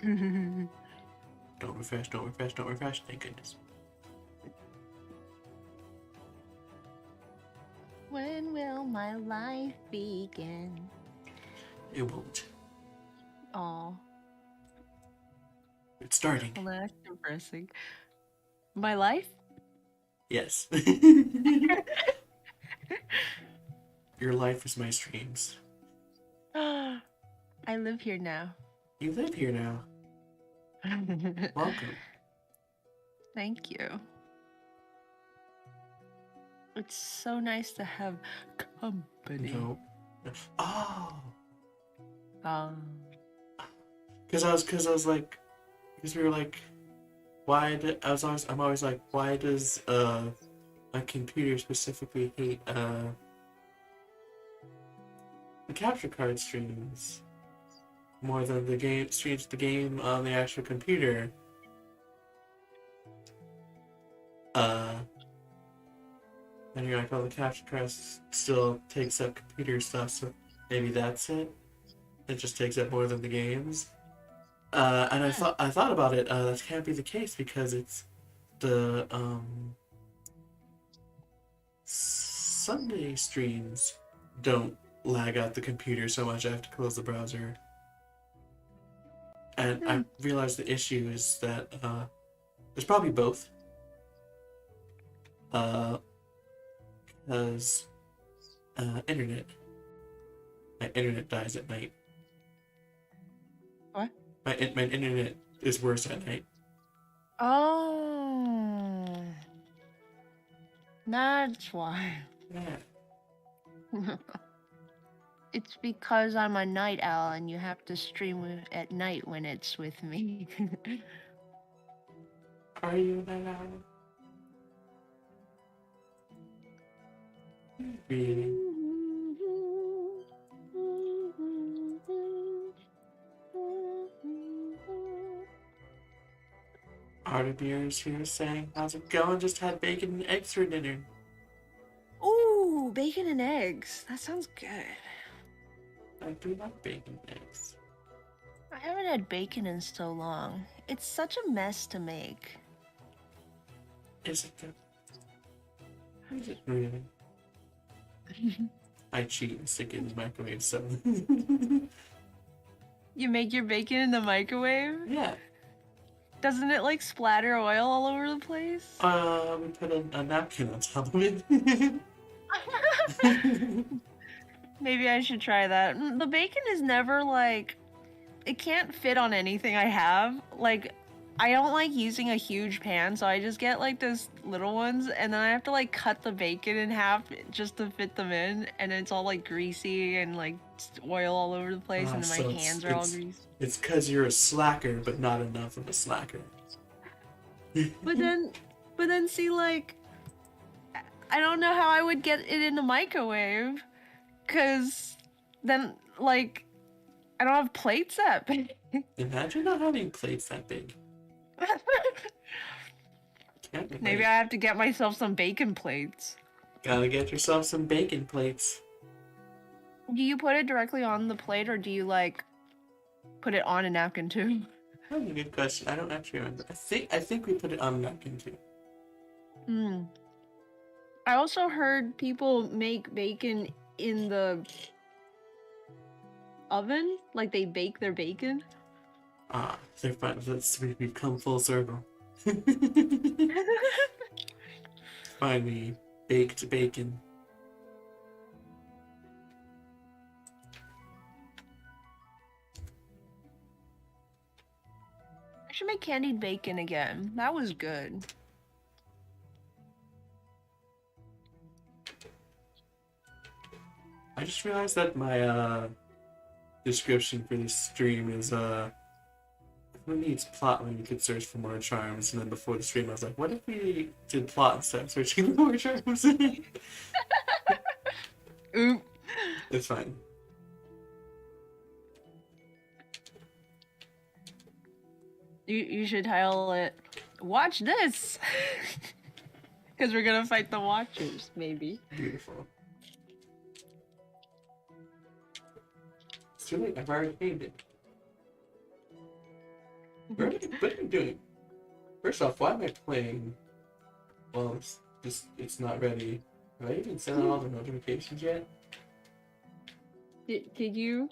Don't refresh, don't refresh, don't refresh. Thank goodness. When will my life begin? It won't. Oh, It's starting. well, that's depressing. My life? Yes. Your life is my streams. I live here now. You live here now. Welcome. Thank you. It's so nice to have company. No. Oh. Um, Because I was like, because we were like, I'm always like, why does a computer specifically hate the capture card streams more than the game streams the game on the actual computer? And you're like, oh, the capture card still takes up computer stuff, so maybe that's it. It just takes up more than the games. And I thought about it. That can't be the case because it's the Sunday streams don't lag out the computer so much. I have to close the browser, and I realized the issue is that there's probably both. Because internet, my internet dies at night. what? My internet is worse at night. Oh, that's why. Yeah. It's because I'm a night owl and you have to stream at night when it's with me. Are you that owl? Really? Artebeer is here saying, how's it going? Just had bacon and eggs for dinner. Ooh, bacon and eggs. That sounds good. I do like bacon and eggs. I haven't had bacon in so long. It's such a mess to make. Is it good? Is it really? I cheat and stick it in the microwave, so. You make your bacon in the microwave? Yeah. Doesn't it like splatter oil all over the place? We put a napkin on top of it. Maybe I should try that. The bacon is never like, it can't fit on anything I have. Like, I don't like using a huge pan, so I just get like those little ones, and then I have to like cut the bacon in half just to fit them in, and it's all like greasy and like oil all over the place, and then So my hands are all greasy. it's because you're a slacker, but not enough of a slacker. But then see, like, I don't know how I would get it in the microwave, cause then like I don't have plates that big. Imagine not having plates that big. Maybe I have to get myself some bacon plates. Gotta get yourself some bacon plates. Do you put it directly on the plate, or do you like put it on a napkin too? That's a good question. I don't actually remember. I think we put it on a napkin too. Hmm. I also heard people make bacon in the oven, like they bake their bacon. Ah, they're fine. We've come full circle. Finally, baked bacon. I should make candied bacon again. That was good. I just realized that my description for this stream is who needs plot when you could search for more charms? And then before the stream I was like, what if we did plot instead of searching for more charms? Oop. It's fine. You should title it "Watch This," because we're gonna fight the Watchers, maybe. Beautiful. It's too late. I've already named it. What am I doing? First off, why am I playing? Well, it's not ready. Have I even sent out all the notifications yet? Did you?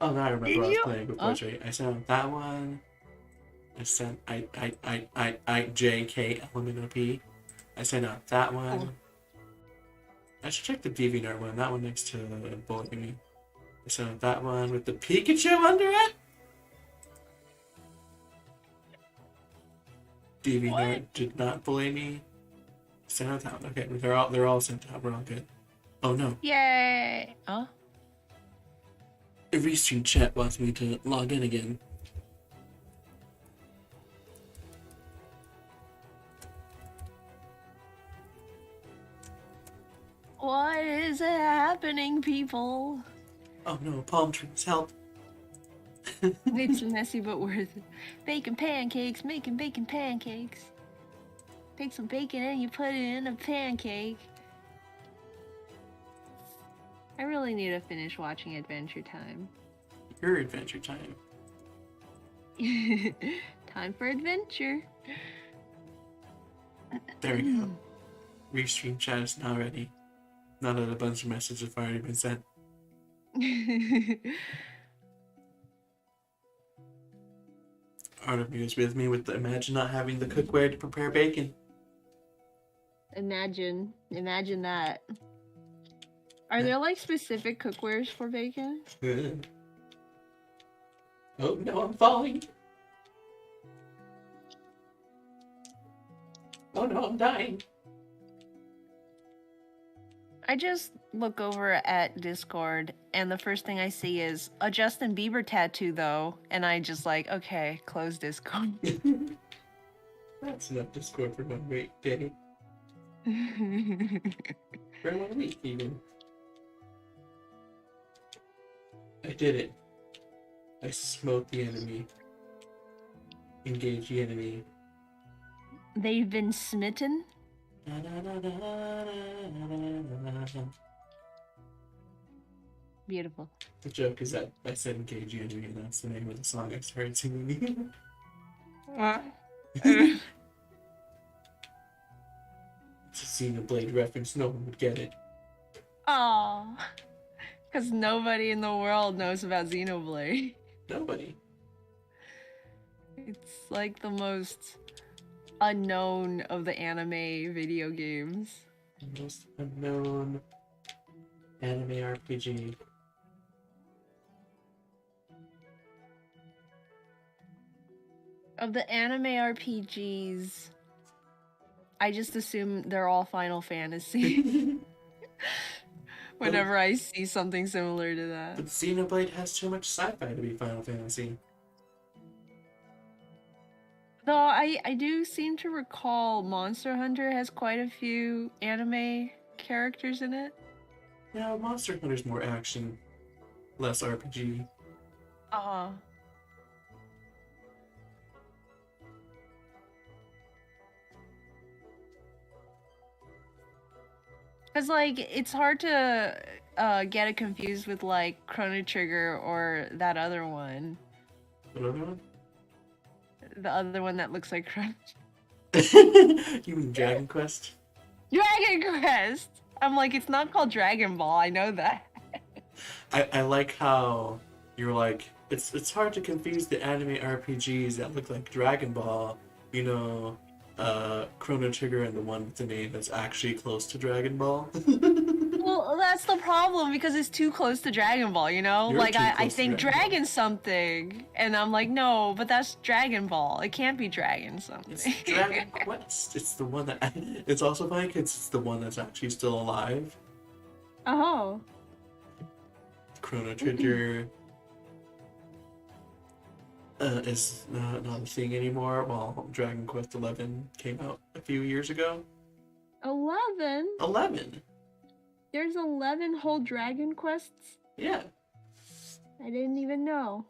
Oh, now I remember Did what I was you? playing with Portrait. I sent out that one. I sent JK I sent out that one. Oh. I should check the DeviantArt one. That one next to Bullying Me. I sent out that one with the Pikachu under it. DeviantArt did not bully me. Sent out that one. Okay, they're all sent out. We're all good. Oh no. Yay! Huh? The Restream chat wants me to log in again. What is happening, people? Oh no, palm trees, help. It's messy but worth it. Bacon pancakes, making bacon pancakes. Take some bacon and you put it in a pancake. I really need to finish watching Adventure Time. Your Adventure Time. Time for adventure. There we go. Restream chat is now ready. Now that a bunch of messages have already been sent. Art of Me is with me with the imagine not having the cookware to prepare bacon. Imagine that. Are there like specific cookwares for bacon? Oh no, I'm falling. Oh no, I'm dying. I just look over at Discord and the first thing I see is a Justin Bieber tattoo though, and I just like, okay, close Discord. That's enough Discord for one great day. For 1 week even. I did it. I smote the enemy. Engage the enemy. They've been smitten? Beautiful. The joke is that I said engage the enemy and that's the name of the song I started singing. It's a Xenoblade reference, no one would get it. Aww. Because nobody in the world knows about Xenoblade. Nobody. It's like the most unknown of the anime video games. The most unknown anime RPG. Of the anime RPGs, I just assume they're all Final Fantasy. Whenever I see something similar to that. But Xenoblade has too much sci-fi to be Final Fantasy. Though I do seem to recall Monster Hunter has quite a few anime characters in it. Yeah, Monster Hunter's more action, less RPG. Uh-huh. Because, like, it's hard to get it confused with, like, Chrono Trigger or that other one. What other one? The other one that looks like Chrono You mean Dragon Quest? Dragon Quest! I'm like, it's not called Dragon Ball, I know that. I like how you're like, it's hard to confuse the anime RPGs that look like Dragon Ball, you know, Chrono Trigger and the one with the name that's actually close to Dragon Ball. Well, that's the problem because it's too close to Dragon Ball, you know? You're Like, too I close to think Dragon Ball. Dragon something, and I'm like, no, but that's Dragon Ball. It can't be Dragon something. It's Dragon Quest. It's the one that. It's also funny because it's the one that's actually still alive. Oh. Chrono Trigger is not a thing anymore. While Dragon Quest XI came out a few years ago. 11? 11. There's 11 whole Dragon Quests? Yeah. I didn't even know.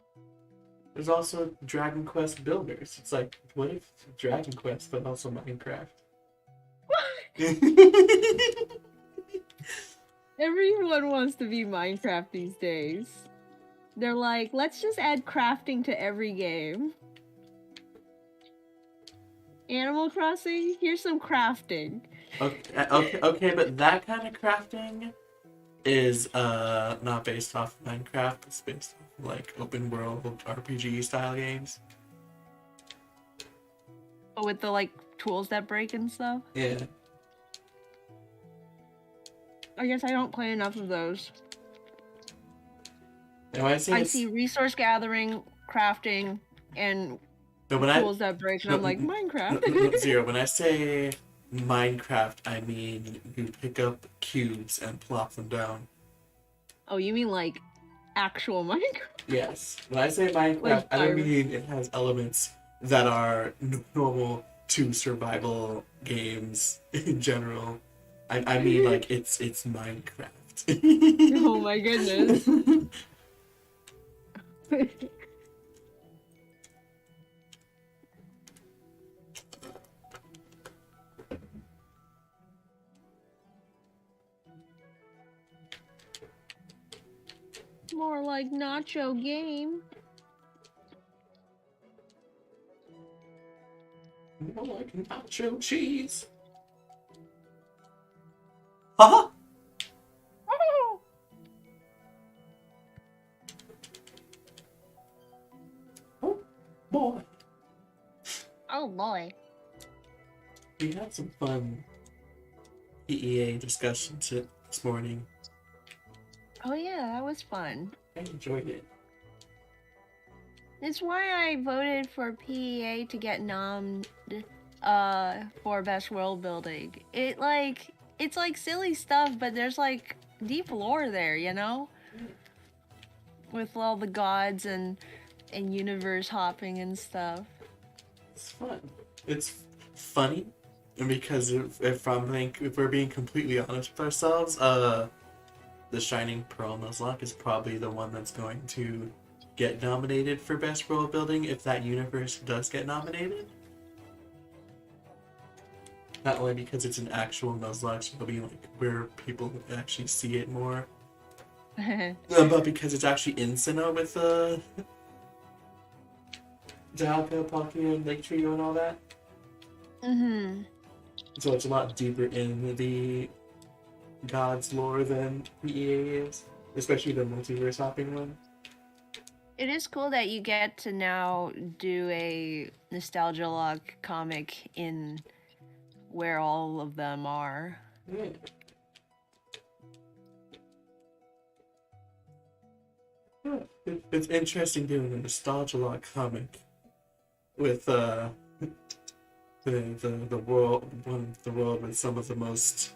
There's also Dragon Quest Builders. It's like, what if Dragon Quest, but also Minecraft? Everyone wants to be Minecraft these days. They're like, let's just add crafting to every game. Animal Crossing, here's some crafting. Okay, but that kind of crafting is not based off of Minecraft. It's based off of, like, open world RPG style games. Oh, with the like tools that break and stuff. Yeah. I guess I don't play enough of those. Now I see resource gathering, crafting, and tools that break, and I'm like, Minecraft. Zero. When I say Minecraft, I mean you pick up cubes and plop them down. Oh, you mean like actual Minecraft? Yes. When I say Minecraft, Like, I don't mean it has elements that are normal to survival games in general. I mean like it's Minecraft. Oh my goodness. More like nacho game. More like nacho cheese. Haha! Oh boy. Oh boy. We had some fun PEA discussions this morning. Oh yeah, that was fun. I enjoyed it. It's why I voted for PEA to get nommed for best world building. It's like silly stuff, but there's like deep lore there, you know? With all the gods and universe hopping and stuff. It's fun. It's funny, and because if we're being completely honest with ourselves, the Shining Pearl Nuzlocke is probably the one that's going to get nominated for best world building if that universe does get nominated. Not only because it's an actual Nuzlocke, so it'll be like where people actually see it more, but because it's actually in Sinnoh with Jalka, Palkia, and Lake Trio and all that. Mm-hmm. So it's a lot deeper in the God's lore than PEA is, especially the multiverse hopping one. It is cool that you get to now do a nostalgia log comic in where all of them are. Yeah. It's interesting doing a nostalgia log comic with the world with some of the most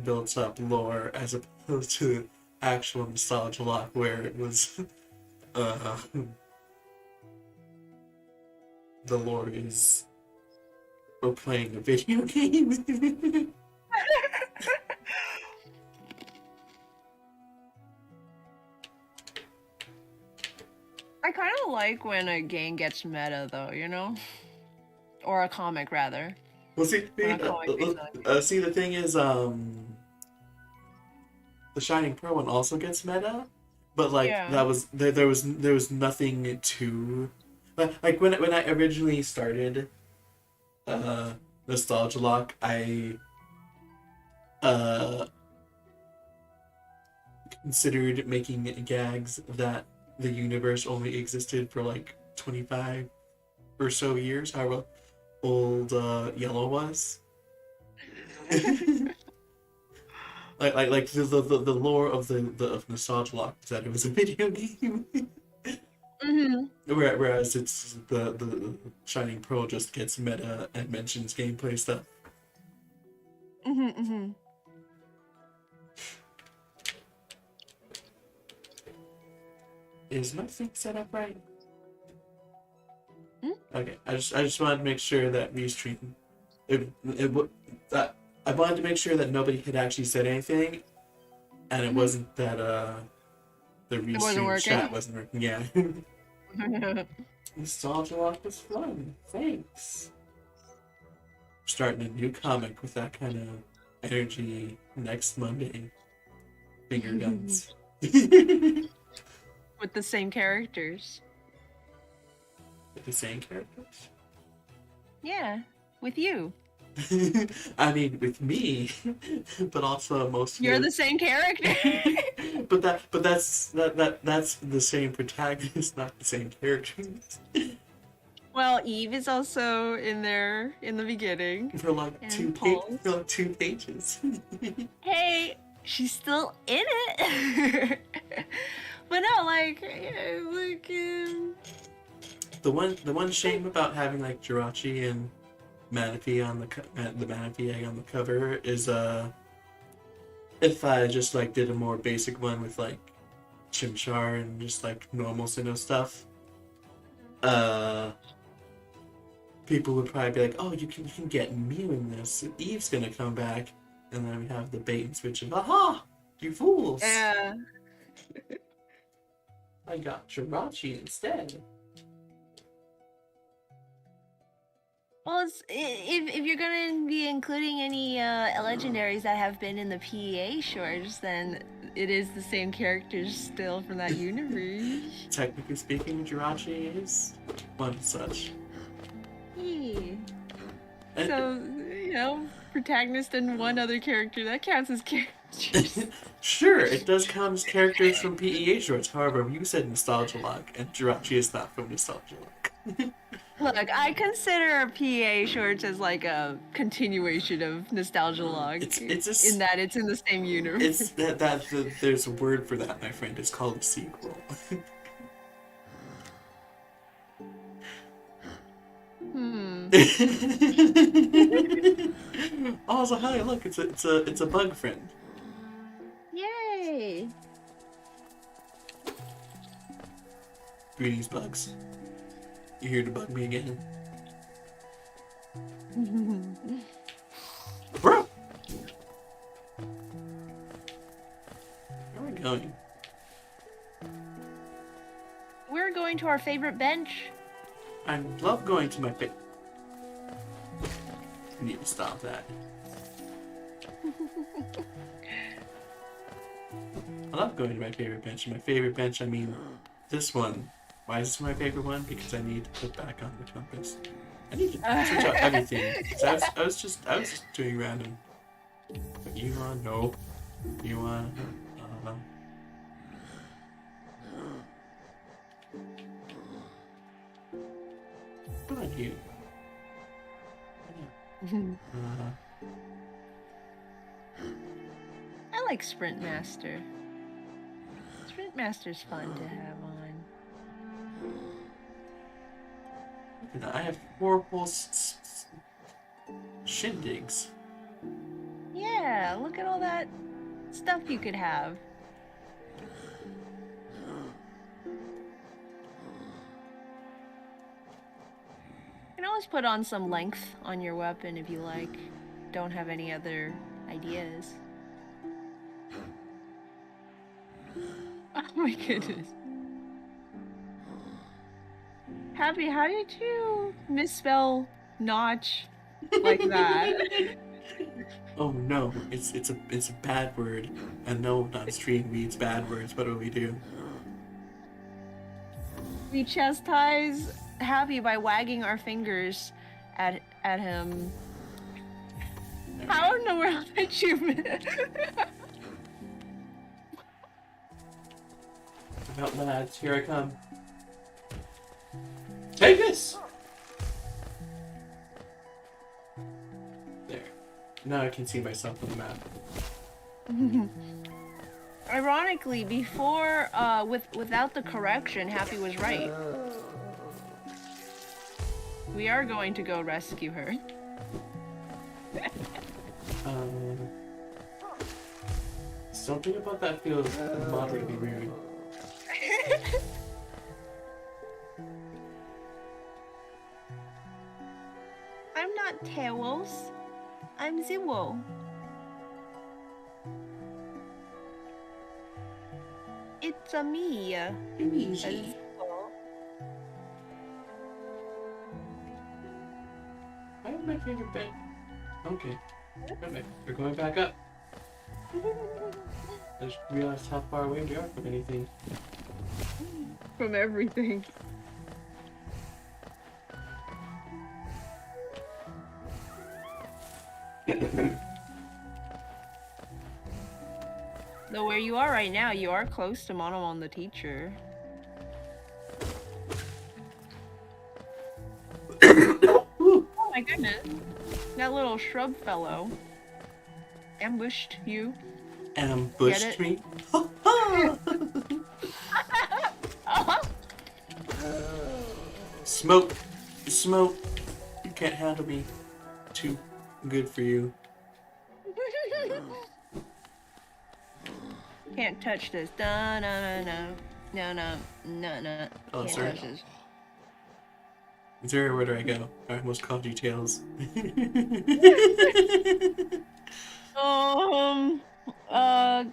built up lore as opposed to actual nostalgia log where it was the lore is we're playing a video game. I kind of like when a game gets meta, though, you know? Or a comic, rather. Well, see, the thing is, the Shining Pearl one also gets meta, but like there was nothing to, like when I originally started, Nostalgia Lock, I considered making gags that the universe only existed for like 25 or so years, however old Yellow was. like the lore of of Nostalgia Lock is that it was a video game. Mm-hmm. Whereas it's the Shining Pearl just gets meta and mentions gameplay stuff. Mm-hmm, mm-hmm. Is my thing set up right? Hmm? Okay, I just wanted to make sure that Restream, I wanted to make sure that nobody had actually said anything, and it wasn't that the Restream chat wasn't working. Yeah. Nostalgia Lock was fun. Thanks. Starting a new comic with that kind of energy next Monday. Finger guns. With the same characters. With the same characters? Yeah, with you. I mean, with me, but also most of You're it. the same character. that's the same protagonist, not the same characters. Well, Eve is also in there in the beginning. For like And two pages. Hey, she's still in it. But no, like, yeah, like, The one shame about having like Jirachi and Manaphy on the Manaphy egg on the cover is if I just like did a more basic one with like Chimchar and just like normal Sinnoh stuff, people would probably be like, oh, you can get Mew in this. Eve's gonna come back, and then we have the bait and switch of, aha, you fools! yeah. I got Jirachi instead. Well, if you're gonna be including any legendaries that have been in the PEA shorts, then it is the same characters still from that universe. Technically speaking, Jirachi is one such. Yeah. And- So, you know, protagonist and one other character, that counts as characters. Sure, it does count as characters from PEA shorts. However, you said Nostalgia Log, and Jirachi is not from Nostalgia Log. Look, I consider PEA shorts as like a continuation of Nostalgia Log. It's in that it's in the same universe. It's there's a word for that, my friend. It's called a sequel. Oh, so hi! Look, it's a bug friend. Yay! Greetings, bugs. You here to bug me again? Bro! Where are we going? We're going to our favorite bench. I love going to my I need to stop that. I love going to my favorite bench. My favorite bench, I mean this one. Why is this my favorite one? Because I need to put back on the compass. I need to switch out everything. So I was just doing random. You want? No. You want? What about you? I like Sprint Master. Sprint Master's fun to have on. Look at that. I have 4 whole shindigs. Yeah, look at all that stuff you could have. You can always put on some length on your weapon if you like. Don't have any other ideas. Oh my goodness. Happy, how did you misspell notch like that? Oh no, it's a bad word. And no, not stream reads bad words. What do we do? We chastise Happy by wagging our fingers at him. How in the world did you miss? About lads, here I come. Take this! There. Now I can see myself on the map. Ironically, before, without the correction, Happy was right. We are going to go rescue her. Something about that feels moderately weird. I'm not Tails. I'm Zero. It's a me. Easy. I have my favorite bed. Okay. Perfect. We're going back up. I just realized how far away we are from anything. from everything. Though where you are right now, you are close to Monomon the teacher. Oh my goodness. That little shrub fellow ambushed you. Ambushed me? Smoke! Smoke! You can't handle me. Too good for you. Can't touch this. No, no, no, no, no, no, no. Oh, Can't sorry. touch this. Zero, where do I go? I almost called you Tails.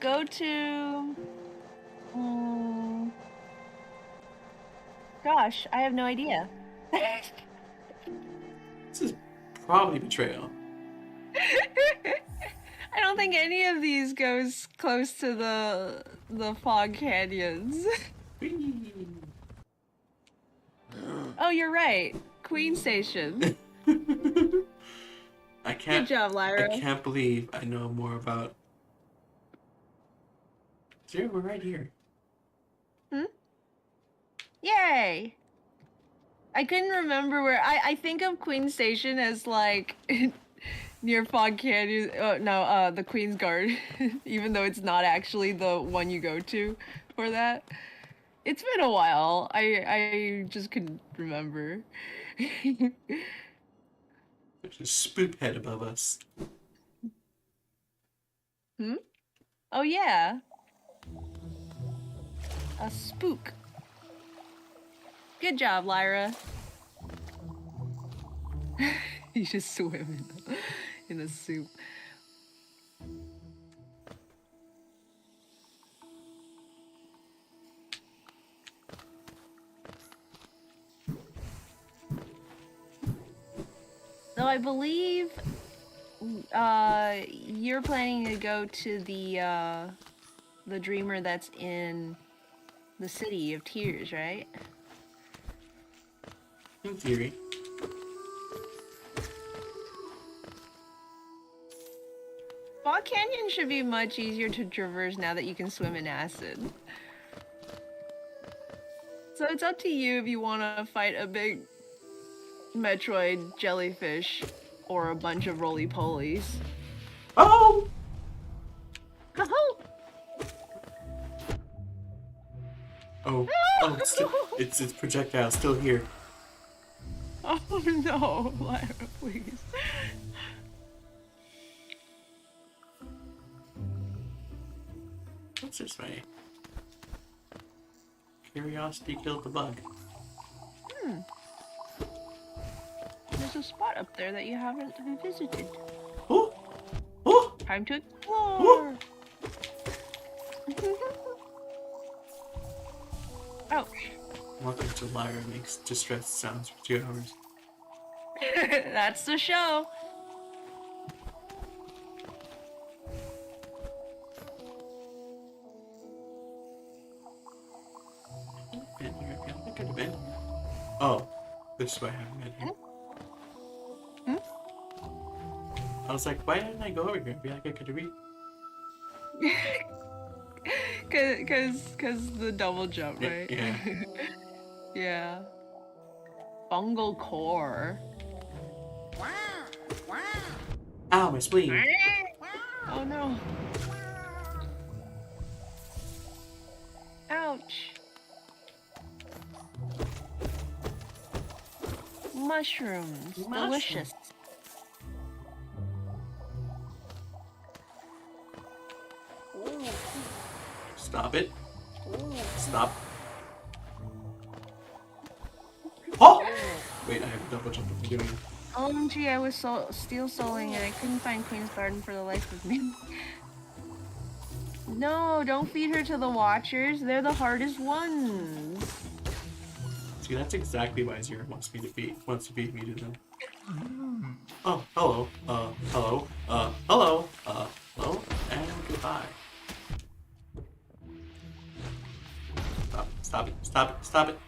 Go to. Gosh, I have no idea. This is probably betrayal. I don't think any of these goes close to the fog canyons. Oh, you're right. Queen Station. I can't. Good job, Lyra. I can't believe I know more about. Zero, we're right here. Yay! I couldn't remember where. I think of Queen Station as like near Fog Canyon. The Queen's Guard, even though it's not actually the one you go to for that. It's been a while. I just couldn't remember. There's a spook head above us. Oh yeah. A spook. Good job, Lyra. You just swim in the soup. So I believe you're planning to go to the dreamer that's in the City of Tears, right? In theory. Fog Canyon should be much easier to traverse now that you can swim in acid. So it's up to you if you want to fight a big Metroid jellyfish or a bunch of roly-polies. Oh! Oh! Oh, it's projectile still here. Oh no, Lyra, please. What's this way? Curiosity killed the bug. There's a spot up there that you haven't visited. Oh! Oh! Time to explore! Ouch. Welcome to Lyra makes distressed sounds for 2 hours. That's the show. Been here again. I could have been. Oh, this is why I haven't been here. I was like, why didn't I go over here and be like I could read? Cause the double jump, right? Yeah. Yeah. Fungal core. Ow, my spleen. Oh no. Ouch. Mushrooms. Delicious. Stop it. Stop. Oh! Wait, I have a double jump. What am I doing? OMG, I was steel souling and I couldn't find Queen's Garden for the life of me. No, don't feed her to the Watchers. They're the hardest ones. See, that's exactly why Zero wants to feed me to them. Oh, hello. Hello. Hello. Hello. And goodbye. Stop it. Stop it. Stop it.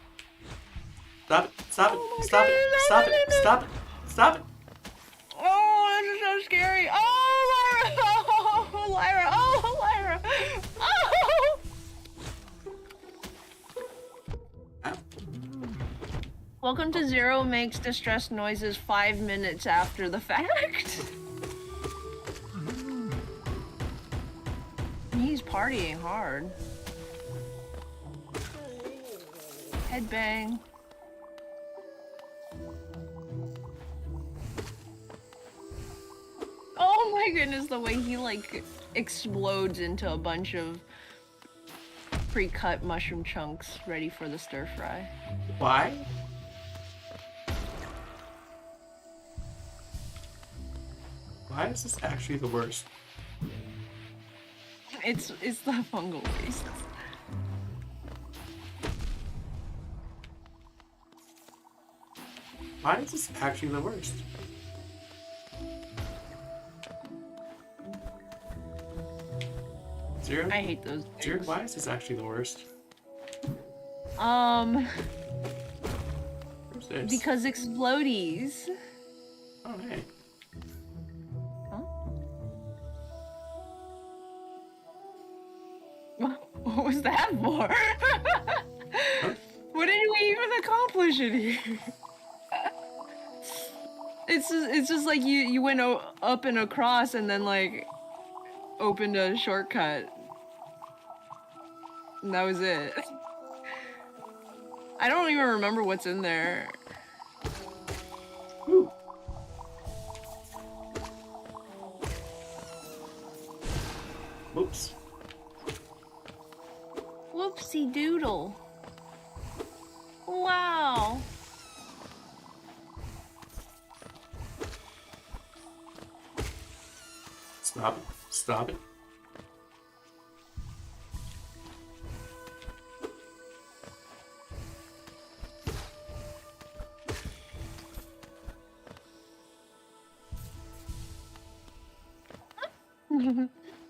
Stop it. Stop it. Oh my Stop it. goodness, Stop it. Stop it. Stop it. Oh, this is so scary. Oh, Lyra. Oh, Lyra. Oh, Lyra. Oh. Welcome to Zero makes distress noises 5 minutes after the fact. He's partying hard. Headbang. Oh my goodness, the way he like explodes into a bunch of pre-cut mushroom chunks ready for the stir fry. Why? Why is this actually the worst? It's the fungal waste. Why is this actually the worst? Zero? I hate those Zero, things. why is this actually the worst? Where's this? Because explodies. Oh, hey. What was that for? What did we even accomplish in here? It's just like you went up and across and then like opened a shortcut. And that was it. I don't even remember what's in there. Woo. Whoops. Whoopsie doodle. Wow. Stop it. Stop it.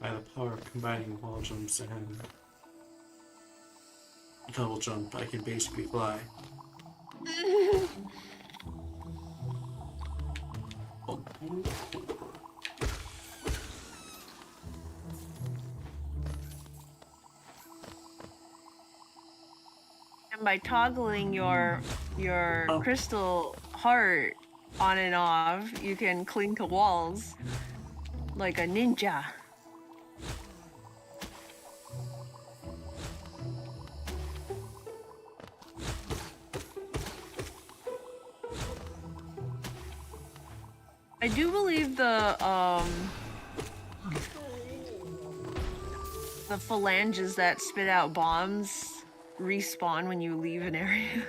By the power of combining wall jumps and double jump, I can basically fly. Oh. And by toggling your Oh. crystal heart on and off, you can cling to walls like a ninja. I do believe the phalanges that spit out bombs respawn when you leave an area.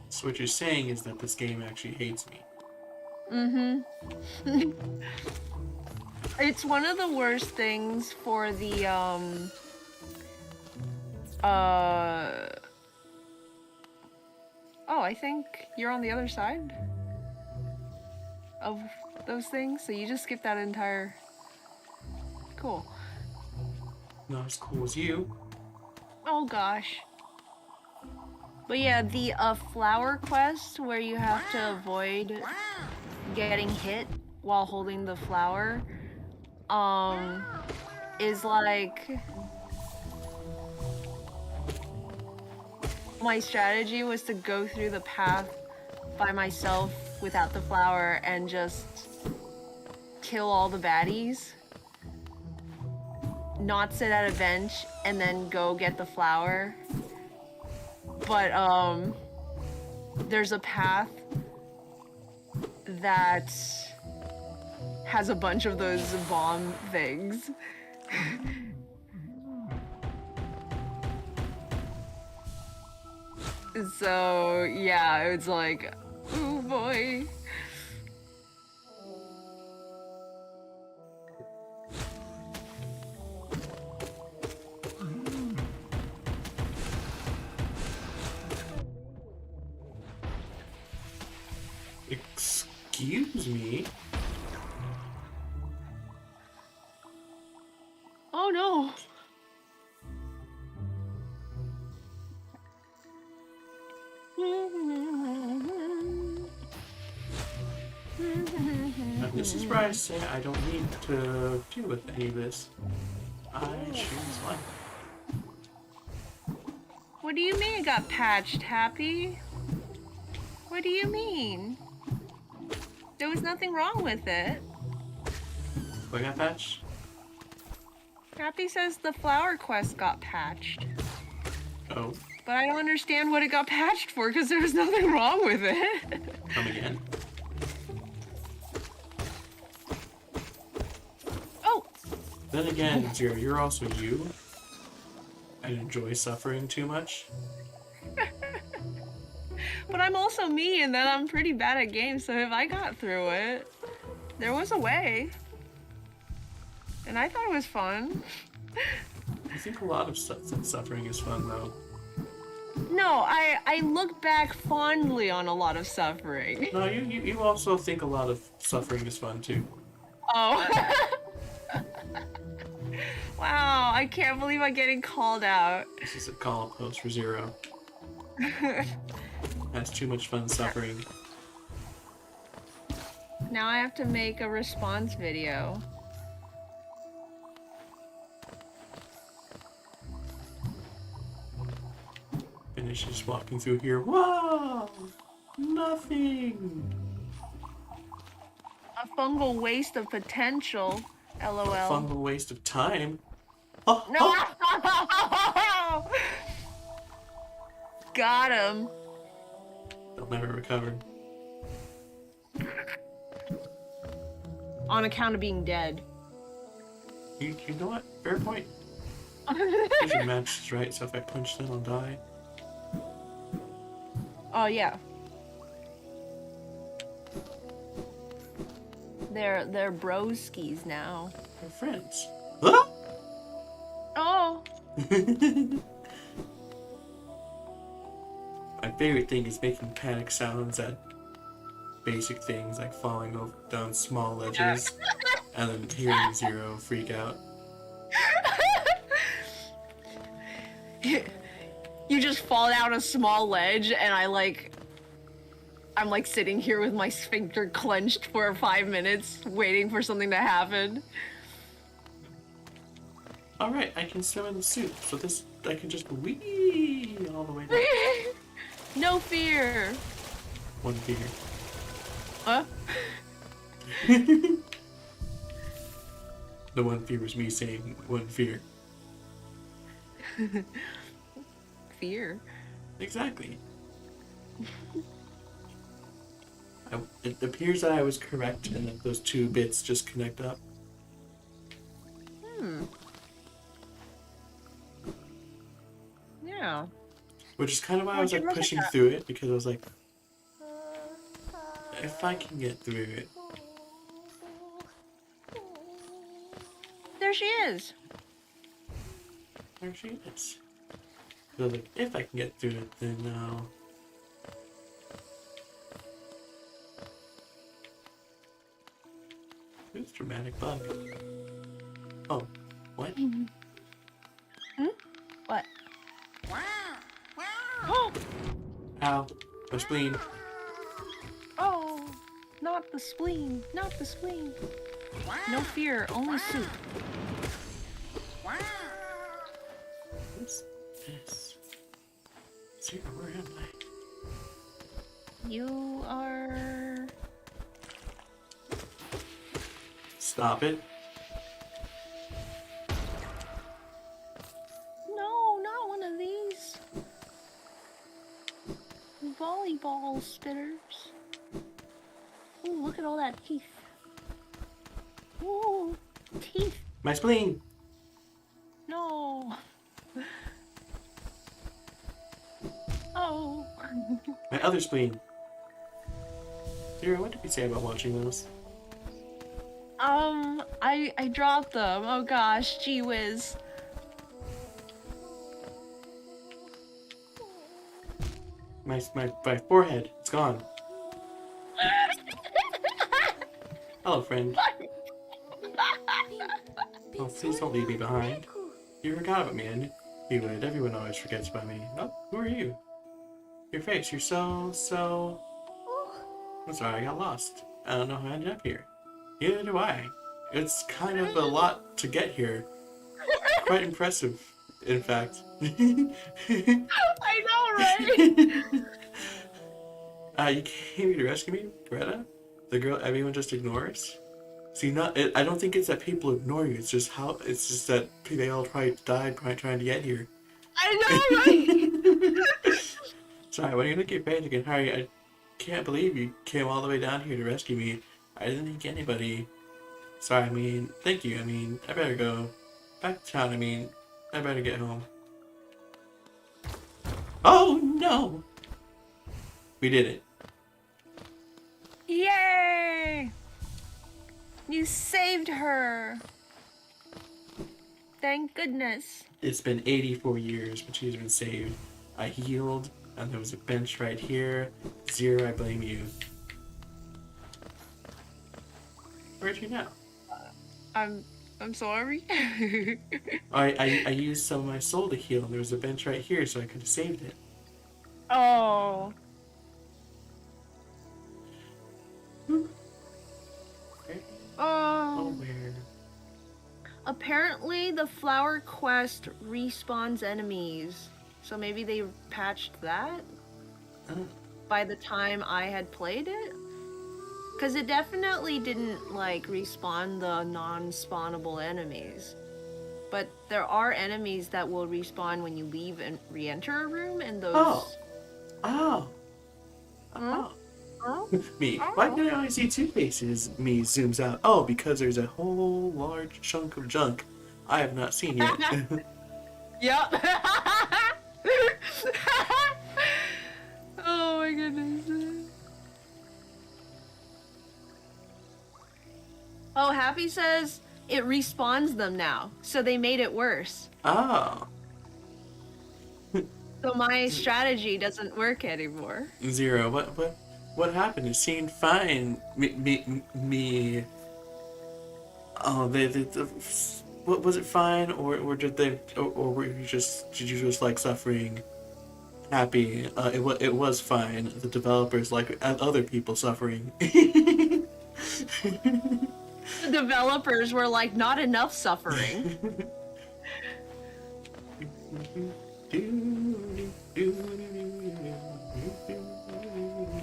So what you're saying is that this game actually hates me. Mm-hmm. It's one of the worst things for the Oh, I think you're on the other side of those things, so you just skip that entire... Cool. Not as cool as you. Oh gosh. But yeah, the flower quest where you have to avoid getting hit while holding the flower, is like... My strategy was to go through the path by myself without the flower and just kill all the baddies. Not sit at a bench and then go get the flower. But there's a path that has a bunch of those bomb things. So yeah, it's like, oh boy. Excuse me? Oh no. This is where I say I don't need to deal with any of this. I choose life. What do you mean it got patched, Happy? What do you mean? There was nothing wrong with it. What got patched? Happy says the flower quest got patched. Oh, But I don't understand what it got patched for because there was nothing wrong with it. come again. Oh! Then again, Zero, you're also you. I enjoy suffering too much. But I'm also me, and then I'm pretty bad at games, so if I got through it, there was a way. And I thought it was fun. I think a lot of suffering is fun, though. No, I look back fondly on a lot of suffering. No, you also think a lot of suffering is fun, too. Oh. Wow, I can't believe I'm getting called out. This is a call post for Zero. That's too much fun suffering. Now I have to make a response video. And she's just walking through here. Wow! Nothing! A fungal waste of potential. LOL. Fungal waste of time. Oh, No! oh. Got him. They'll never recover. On account of being dead. You know what? Fair point. Because your match is right, so if I punch them, I'll die. Oh yeah. They're broskies now. We're friends. Ah! Oh. My favorite thing is making panic sounds at basic things like falling down small ledges and then hearing Zero freak out. You just fall down a small ledge and I'm like sitting here with my sphincter clenched for 5 minutes waiting for something to happen. Alright, I can swim in the suit, so I can just wee all the way down. No fear. One fear. Huh? The one fear was me saying one fear. Fear. Exactly. It appears that I was correct and that those two bits just connect up. Yeah. Which is kind of why I Why'd was you like look at pushing that? through it, because I was like, if I can get through it. There she is. There she is. So like, if I can get through it, then Who's dramatic bug? Oh, what? What? Oh! Ow, my spleen. Oh! Not the spleen. Not the spleen. No fear, only soup. What's this? Zero, where am I? You are... Stop it. No, not one of these. Volleyball spitters. Ooh, look at all that teeth. Ooh, teeth. My spleen! No. Oh. My other spleen. Zero, what did we say about watching those? I dropped them. Oh gosh, gee whiz. My forehead, it's gone. Hello, friend. Oh, please don't leave me behind. You forgot about me, and you would. Everyone always forgets about me. Oh, who are you? Your face, you're so... I'm sorry, I got lost. I don't know how I ended up here. Neither do I. It's kind of a lot to get here. Quite impressive, in fact. I know, right? You came here to rescue me, Greta? The girl everyone just ignores? See, I don't think it's that people ignore you. It's just that they all probably died trying to get here. I know, right? Sorry, when you look at your page again, Harry, I can't believe you came all the way down here to rescue me. I didn't think anybody. Sorry, thank you. I better go back to town. I better get home. Oh no! We did it. Yay! You saved her. Thank goodness. It's been 84 years, but she's been saved. I healed, and there was a bench right here. Zero, I blame you. Where'd you know? I'm sorry. I used some of my soul to heal, and there was a bench right here, so I could have saved it. Oh. Okay. Oh, where? Apparently the flower quest respawns enemies. So maybe they patched that by the time I had played it? Because it definitely didn't, like, respawn the non-spawnable enemies. But there are enemies that will respawn when you leave and re-enter a room, and those... Oh. Me. Why can I only see two faces? Me zooms out. Oh, because there's a whole large chunk of junk I have not seen yet. Yep. Oh my goodness. Oh, Happy says it respawns them now, so they made it worse. Oh. So my strategy doesn't work anymore. Zero. What happened? It seemed fine. Me. Oh, what was it fine, or did they, or were you did you just like suffering? Happy. It was fine. The developers like other people suffering. The developers were like, not enough suffering.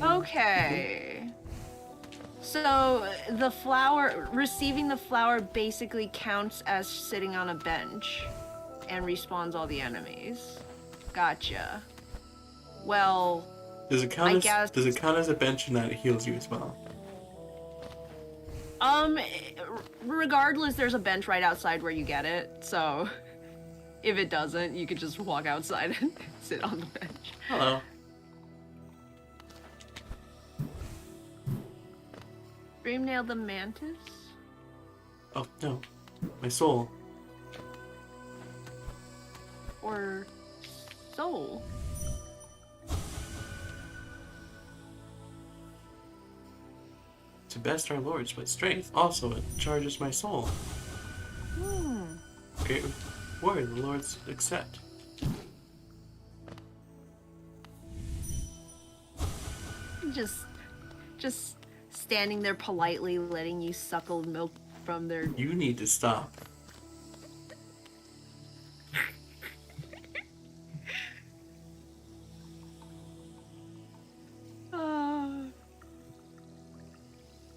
Okay. So receiving the flower basically counts as sitting on a bench and respawns all the enemies. Gotcha. Well, does it count as a bench and that it heals you as well? Regardless, there's a bench right outside where you get it, so if it doesn't, you could just walk outside and sit on the bench. Hello. Dream nailed the mantis? Oh, no. My soul. Or soul? To best our lords, but strength also it charges my soul. Great word, the lords accept. Just standing there politely letting you suckle milk from their... You need to stop.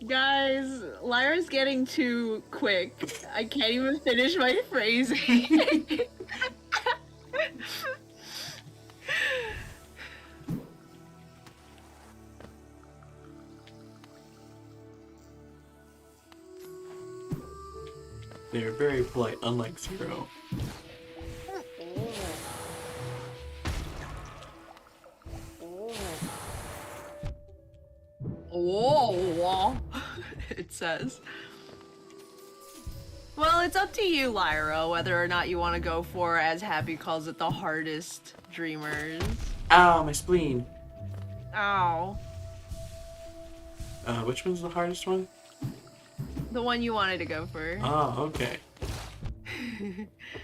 Guys, Lyra's getting too quick. I can't even finish my phrasing. They're very polite, unlike Zero. Whoa, it says. Well, it's up to you, Lyra, whether or not you want to go for, as Happy calls it, the hardest dreamers. Ow, my spleen. Ow. Which one's the hardest one? The one you wanted to go for. Oh, okay.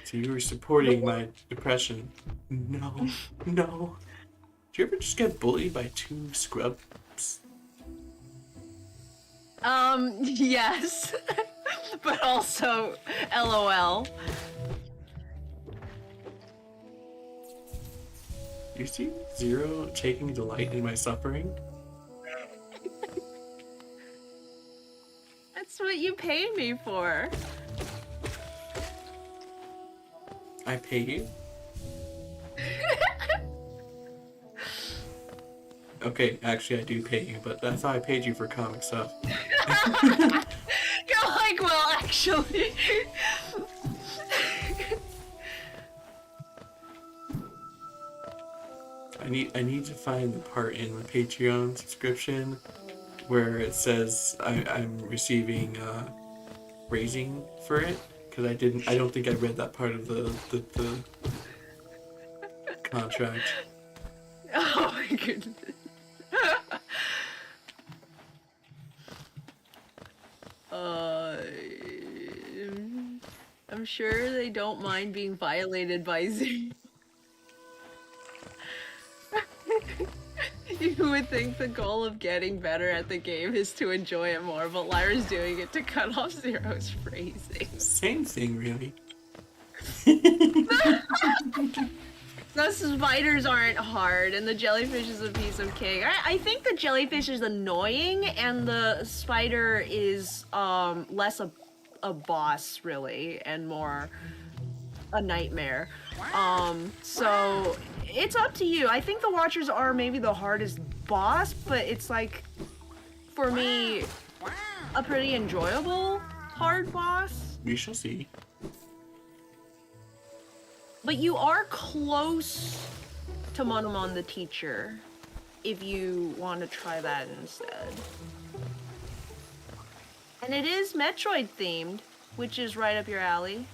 So you were supporting my depression. No, no. Do you ever just get bullied by two scrubs? Yes. But also, LOL. You see Zero taking delight in my suffering? That's what you pay me for. I pay you? Okay, actually I do pay you, but I thought I paid you for comic stuff. You're like, well, actually. I need to find the part in my Patreon subscription where it says I'm receiving raising for it, because I don't think I read that part of the contract. Oh my goodness. uh, I'm sure they don't mind being violated by Z. You would think the goal of getting better at the game is to enjoy it more, but Lyra's doing it to cut off Zero's phrasing. Same thing, really. The spiders aren't hard, and the jellyfish is a piece of cake. I think the jellyfish is annoying, and the spider is less a boss, really, and more a nightmare. So it's up to you. I think the Watchers are maybe the hardest boss, but it's like, for me, a pretty enjoyable hard boss. We shall see. But you are close to Monomon the teacher, if you want to try that instead. And it is Metroid themed, which is right up your alley.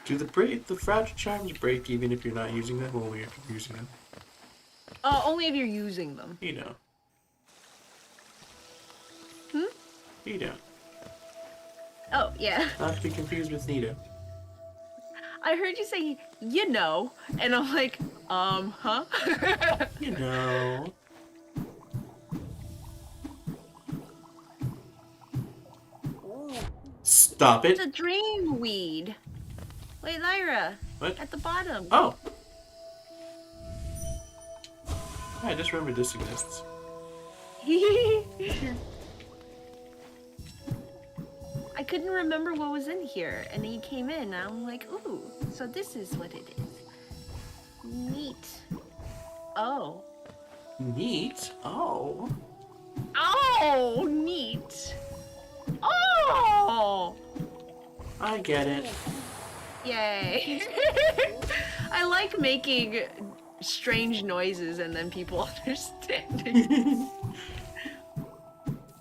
Do the fragile charms break even if you're not using them, or only if you're using them? Only if you're using them. You know. Hmm? You know. Oh, yeah. Not to be confused with Nito. I heard you say, you know, and I'm like, huh? You know. Stop it. It's a dream weed. Wait, Lyra. What? At the bottom. Oh. I just remembered this exists. I couldn't remember what was in here, and he came in, and I'm like, ooh, so this is what it is. Neat. Oh. Neat? Oh. Oh, neat. Oh! I get it. Yay. I like making strange noises and then people understanding.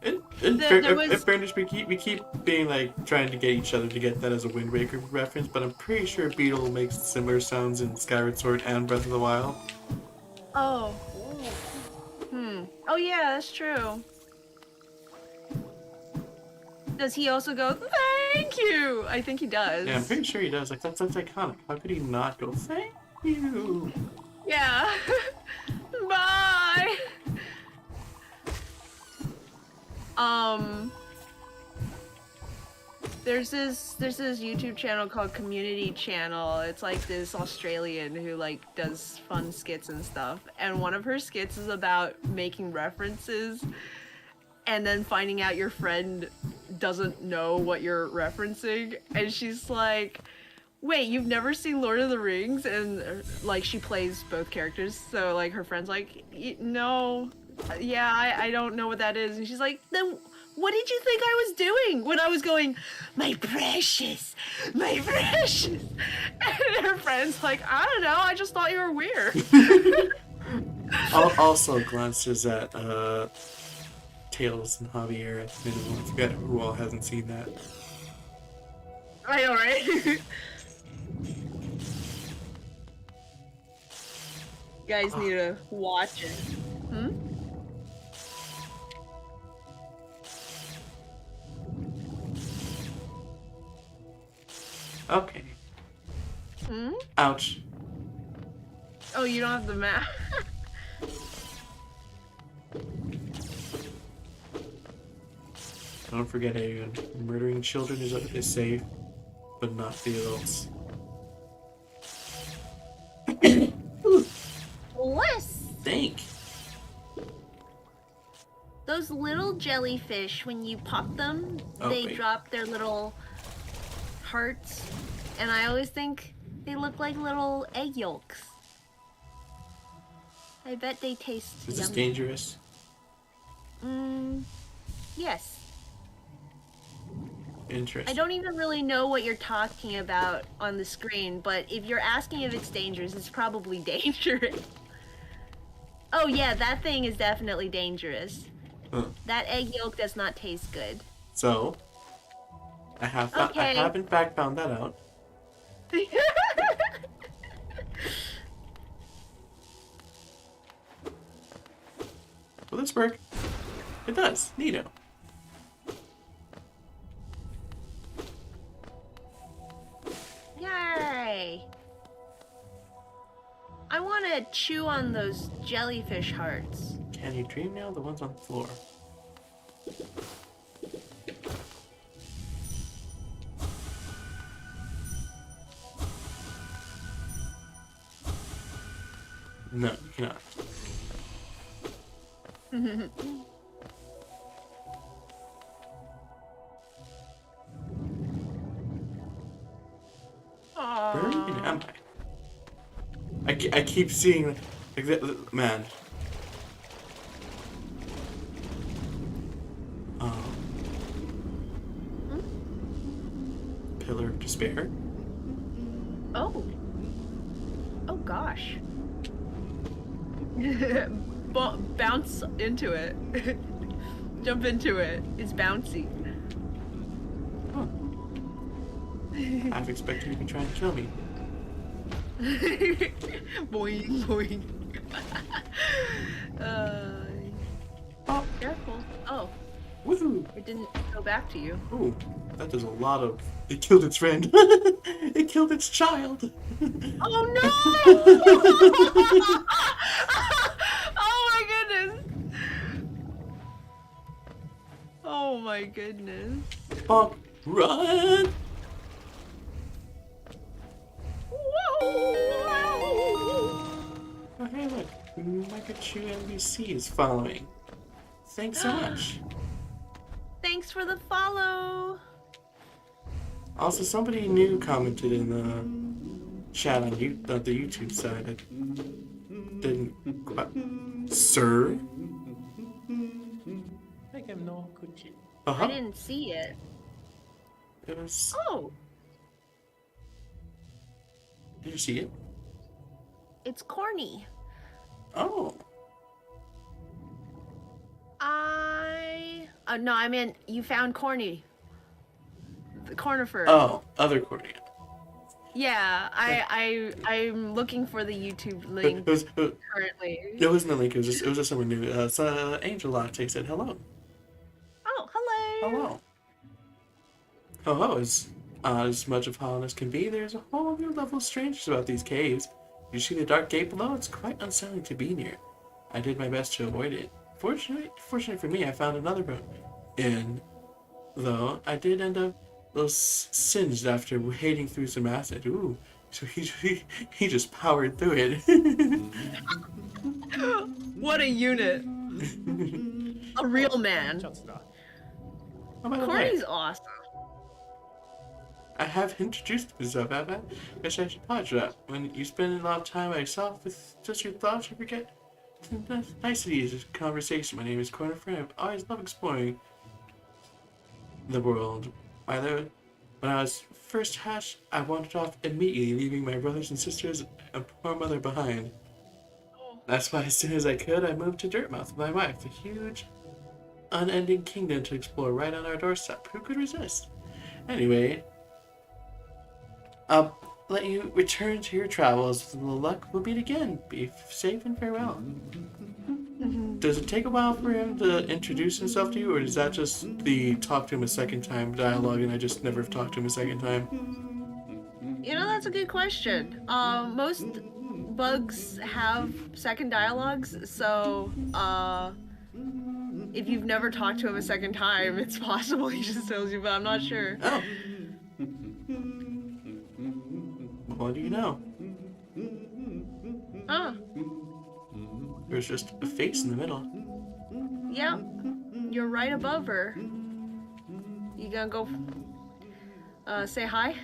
In There fairness, we keep being like trying to get each other to get that as a Wind Waker reference, but I'm pretty sure Beetle makes similar sounds in Skyward Sword and Breath of the Wild. Oh. Oh yeah, that's true. Does he also go, thank you? I think he does. Yeah, I'm pretty sure he does. Like, that's iconic. How could he not go, thank you? Yeah. Bye. There's this YouTube channel called Community Channel. It's like this Australian who like does fun skits and stuff. And one of her skits is about making references and then finding out your friend doesn't know what you're referencing. And she's like, wait, you've never seen Lord of the Rings? And like she plays both characters. So like her friend's like, no, yeah, I don't know what that is. And she's like, then what did you think I was doing when I was going, my precious, my precious? And her friend's like, I don't know, I just thought you were weird. Also glances at Tails and Javier at the minimum. I forget who all hasn't seen that. I know, right? You guys need to watch it. Hmm? Okay. Hmm? Ouch. Oh, you don't have the map. Don't forget, Aegon. Murdering children is safe, but not the adults. Bless! Think. Those little jellyfish, when you pop them, Oh, they wait. drop their little hearts. And I always think they look like little egg yolks. I bet they taste Is this yummy. dangerous? Yes. Interesting. I don't even really know what you're talking about on the screen, but if you're asking if it's dangerous, it's probably dangerous. Oh yeah, that thing is definitely dangerous. Huh. That egg yolk does not taste good. So, I have in fact found that out. Will this work? It does. Neato. Yay! I want to chew on those jellyfish hearts. Can you dream now? The ones on the floor. No, you cannot. Where even am I? I keep seeing, man. Pillar of Despair. Oh. Oh gosh. Bounce into it. Jump into it. It's bouncy. Huh. I've expected you to be trying to kill me. Boing, boing. Oh, Careful. Oh, woohoo! it didn't go back to you. Ooh, that does a lot of. It killed its friend. It killed its child. Oh no! Oh my goodness! Oh my goodness. Bonk, run! Oh, hey, look. Pikachu NBC is following. Thanks so much. Thanks for the follow. Also, somebody new commented in the chat on the YouTube side. I didn't. Sir? I didn't see it. It was. Oh, Did you see it? it's corny. Oh. No, I meant you found corny. The cornifer. Oh, other Cordia. Yeah, I'm looking for the YouTube link currently. It wasn't a link. It was just someone new. Angel Latte said hello. Oh, hello. Hello. Hello. As much of Holland as can be, there's a whole new level of strangeness about these caves. You see the dark gate below? It's quite unsettling to be near. I did my best to avoid it. Fortunately for me, I found another boat. Though I did end up a little singed after wading through some acid. Ooh, so he just powered through it. What a unit. A real man. Oh, by the way, Corny's awesome. I have introduced myself, have I? Guess I should pause that. When you spend a lot of time by yourself with just your thoughts, you forget the niceties of conversation. My name is Corner Friend. I've always loved exploring the world. When I was first hatched, I wandered off immediately, leaving my brothers and sisters and poor mother behind. That's why as soon as I could, I moved to Dirtmouth with my wife, a huge, unending kingdom to explore right on our doorstep. Who could resist? Anyway, I'll let you return to your travels. With a little luck, we'll meet again. Be safe and farewell. Does it take a while for him to introduce himself to you, or is that just the talk to him a second time dialogue and I just never talked to him a second time? You know, that's a good question. Most bugs have second dialogues, so if you've never talked to him a second time, it's possible he just tells you, but I'm not sure. Oh. What do you know? Huh. There's just a face in the middle. Yep. You're right above her. You gonna go say hi?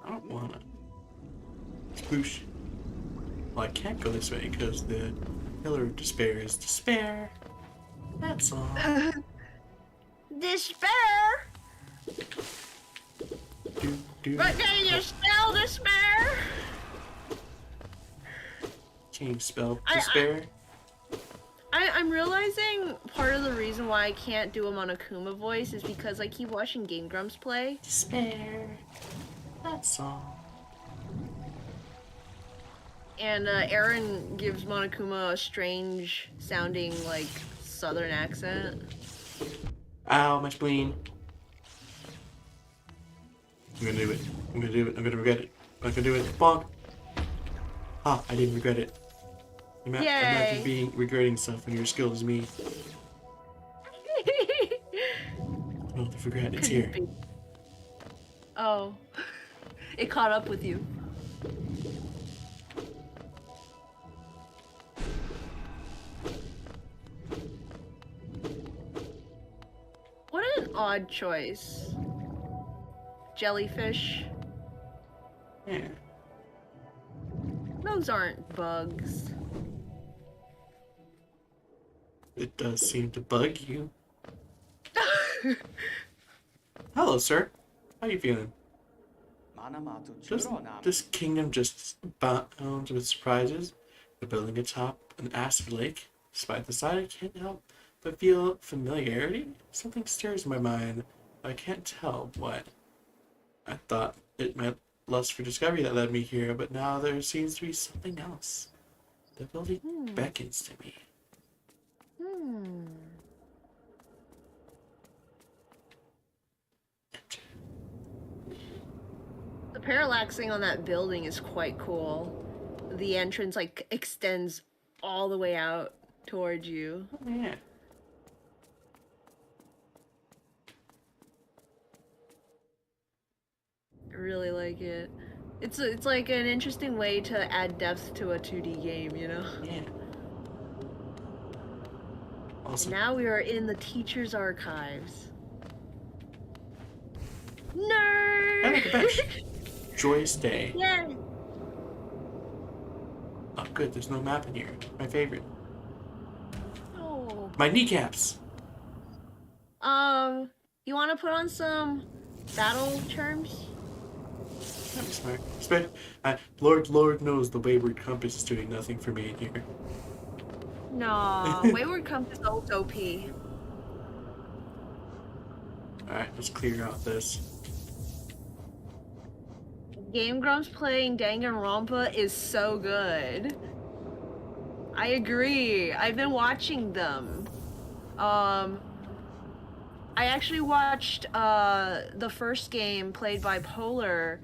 I don't wanna. Boosh. Well, I can't go this way because the pillar of despair is despair. That's all. Despair? But can you spell despair? Can you spell despair? I'm realizing part of the reason why I can't do a Monokuma voice is because I keep watching Game Grumps play. Despair. That's all. And Aaron gives Monokuma a strange sounding, like, southern accent. Ow, my spleen. I'm gonna do it. I'm gonna do it. I'm gonna regret it. I'm gonna do it. Bonk. Ah, I didn't regret it. Imagine being regretting stuff when you're as skilled as me. Oh, the regret, it's here. Oh. It caught up with you. What an odd choice. Jellyfish. Yeah. Those aren't bugs. It does seem to bug you. Hello, sir. How you feeling? Doesn't this kingdom just abound with surprises? We're building atop an acid lake. Despite the sight, I can't help but feel familiarity. Something stirs my mind. I can't tell what. I thought it my lust for discovery that led me here, but now there seems to be something else. The building beckons to me. The parallaxing on that building is quite cool. The entrance like extends all the way out towards you. Oh, yeah. I really like it. It's like an interesting way to add depth to a 2D game, you know? Yeah. Also, Now we are in the teacher's archives. Nerd! I like a bench. Joyous day. Yeah. Oh, good. There's no map in here. My favorite. Oh. My kneecaps. You want to put on some battle terms? That'd be smart. Lord knows the wayward compass is doing nothing for me in here. No, Wayward Compass ult OP. Alright, let's clear out this. Game Grumps playing Danganronpa is so good. I agree. I've been watching them. I actually watched the first game played by Polar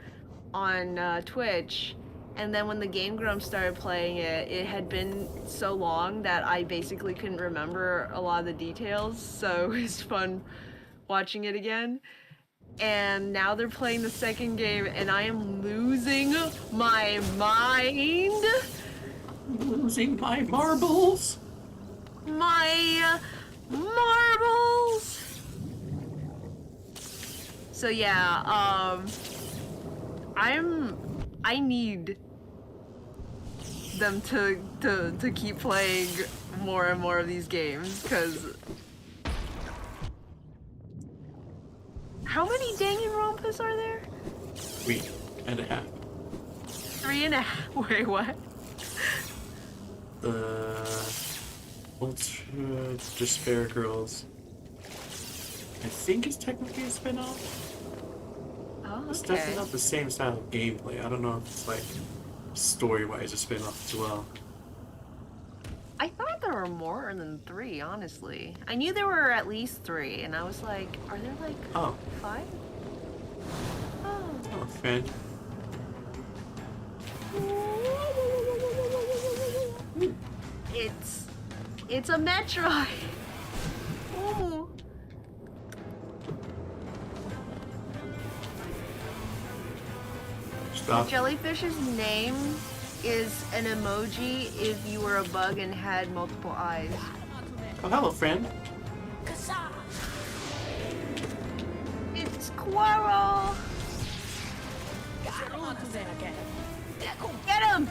on Twitch, and then when the Game Grumps started playing it, it had been so long that I basically couldn't remember a lot of the details, so it was fun watching it again. And now they're playing the second game, and I am losing my mind. Losing my marbles. My marbles. So yeah, I need them to keep playing more and more of these games, because how many Danganronpas are there? 3.5. 3.5. Wait, what? The Ultra Despair Girls. I think it's technically a spin-off. Oh, It's okay. definitely not the same style of gameplay. I don't know if it's like story-wise a spin-off as well. I thought there were more than 3, honestly. I knew there were at least 3, and I was like, are there like Oh, 5? hello, friend. It's a Metroid. Ooh. Stop. The jellyfish's name is an emoji if you were a bug and had multiple eyes. Oh, hello, friend. It's Squirrel. Get him!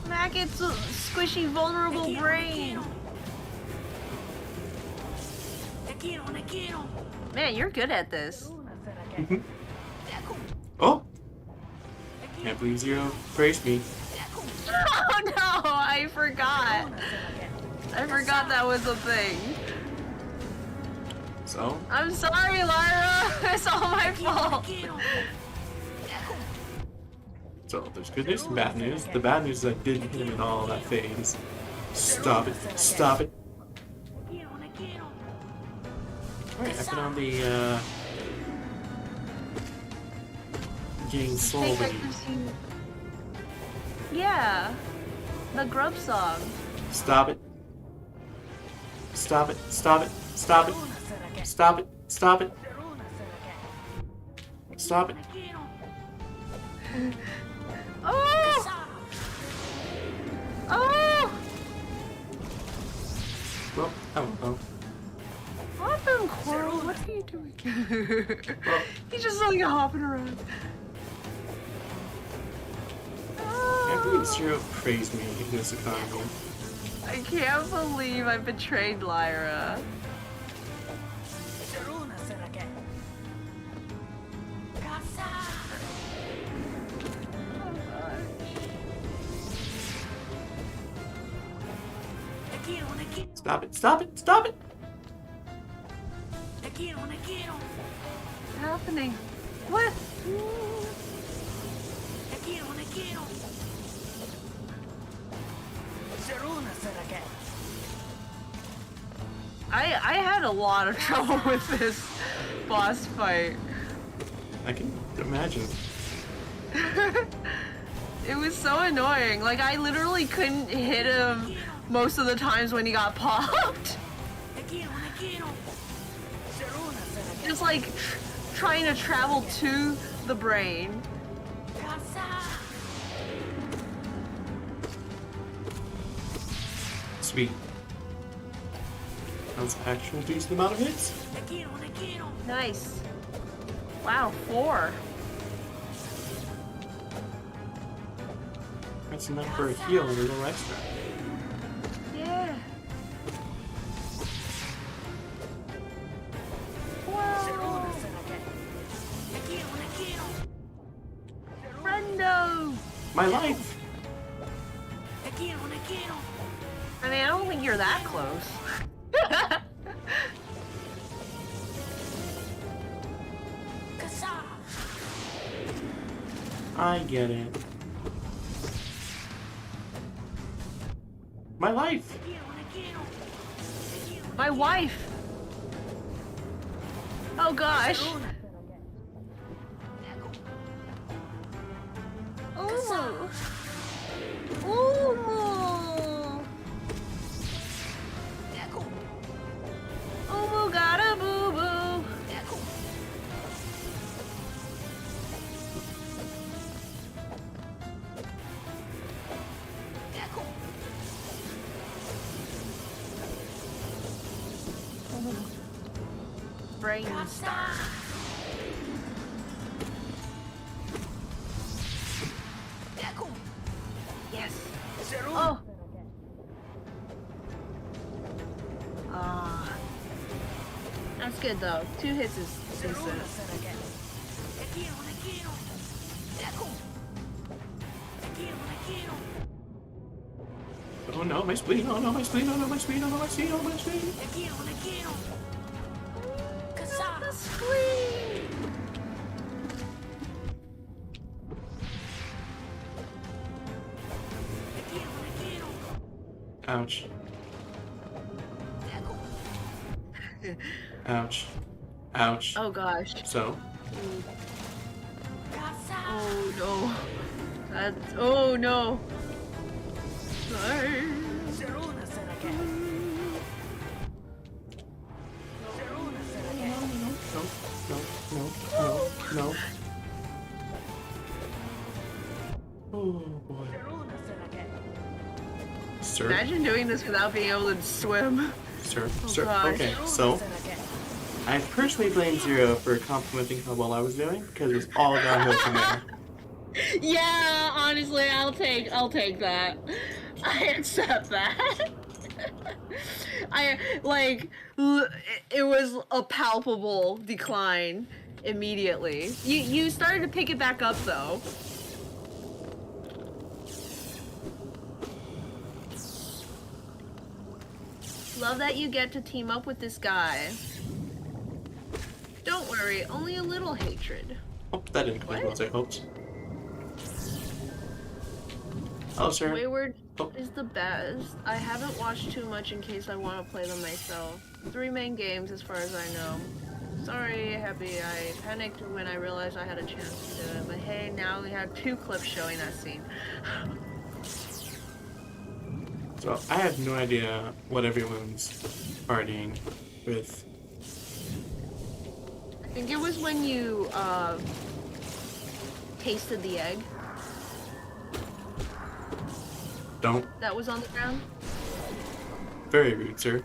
Mac, it's a squishy, vulnerable brain. Man, you're good at this. Oh! Can't believe Zero praised me. Oh no, I forgot. I forgot that was a thing. So? I'm sorry, Lyra. It's all my fault. So, there's good news and bad news. The bad news is I didn't hit him in all that phase. Stop it. Stop it. Alright, I put on the, getting soul when you... Yeah. The grub song. Stop it. Stop it. Stop it. Stop it. Stop it. Stop it. Stop it. Oh! Oh! Well, I don't know. What happened, Coral? What are you doing? Well, He's just like hopping around. I believe Zero praised me in this economy. I can't believe I betrayed Lyra. Stop it. Stop it. Stop it. What's happening? What? I had a lot of trouble with this boss fight. I can imagine. It was so annoying. Like, I literally couldn't hit him most of the times when he got popped. Just like trying to travel to the brain. Sweet. That's actual decent amount of hits. Nice. Wow, 4. That's enough for a heal and a little extra. Yeah. Wow. Brendo. My life! I mean, I don't think you're that close. I get it. My life! My wife. Oh gosh. Ooh. Ooh. Ooh, got a boo boo. Brain star. Yes. Oh. Ah. That's good though. 2 hits is decent. Oh no, my spleen, oh no, my spleen, oh no, my spleen, oh no, my spleen, oh my spleen. The spleen. Ouch. Ouch. Ouch. Oh gosh. So? Oh no. That's. Oh no. Sorry. No. Oh boy. Sir? Imagine doing this without being able to swim. Sir? Oh, Sir? gosh. Okay, so I personally blame Zero for complimenting how well I was doing because it was all downhill from there. Yeah, honestly, I'll take that. I accept that. It was a palpable decline immediately. You started to pick it back up though. Love that you get to team up with this guy. Don't worry, only a little hatred. Oh, that didn't come as well as I hoped. Hello, sir. Wayward Oh. is the best. I haven't watched too much in case I want to play them myself. 3 main games as far as I know. Sorry, Happy, I panicked when I realized I had a chance to do it, but hey, now we have 2 clips showing that scene. So, I have no idea what everyone's partying with. I think it was when you, tasted the egg Don't. that was on the ground. Very rude, sir.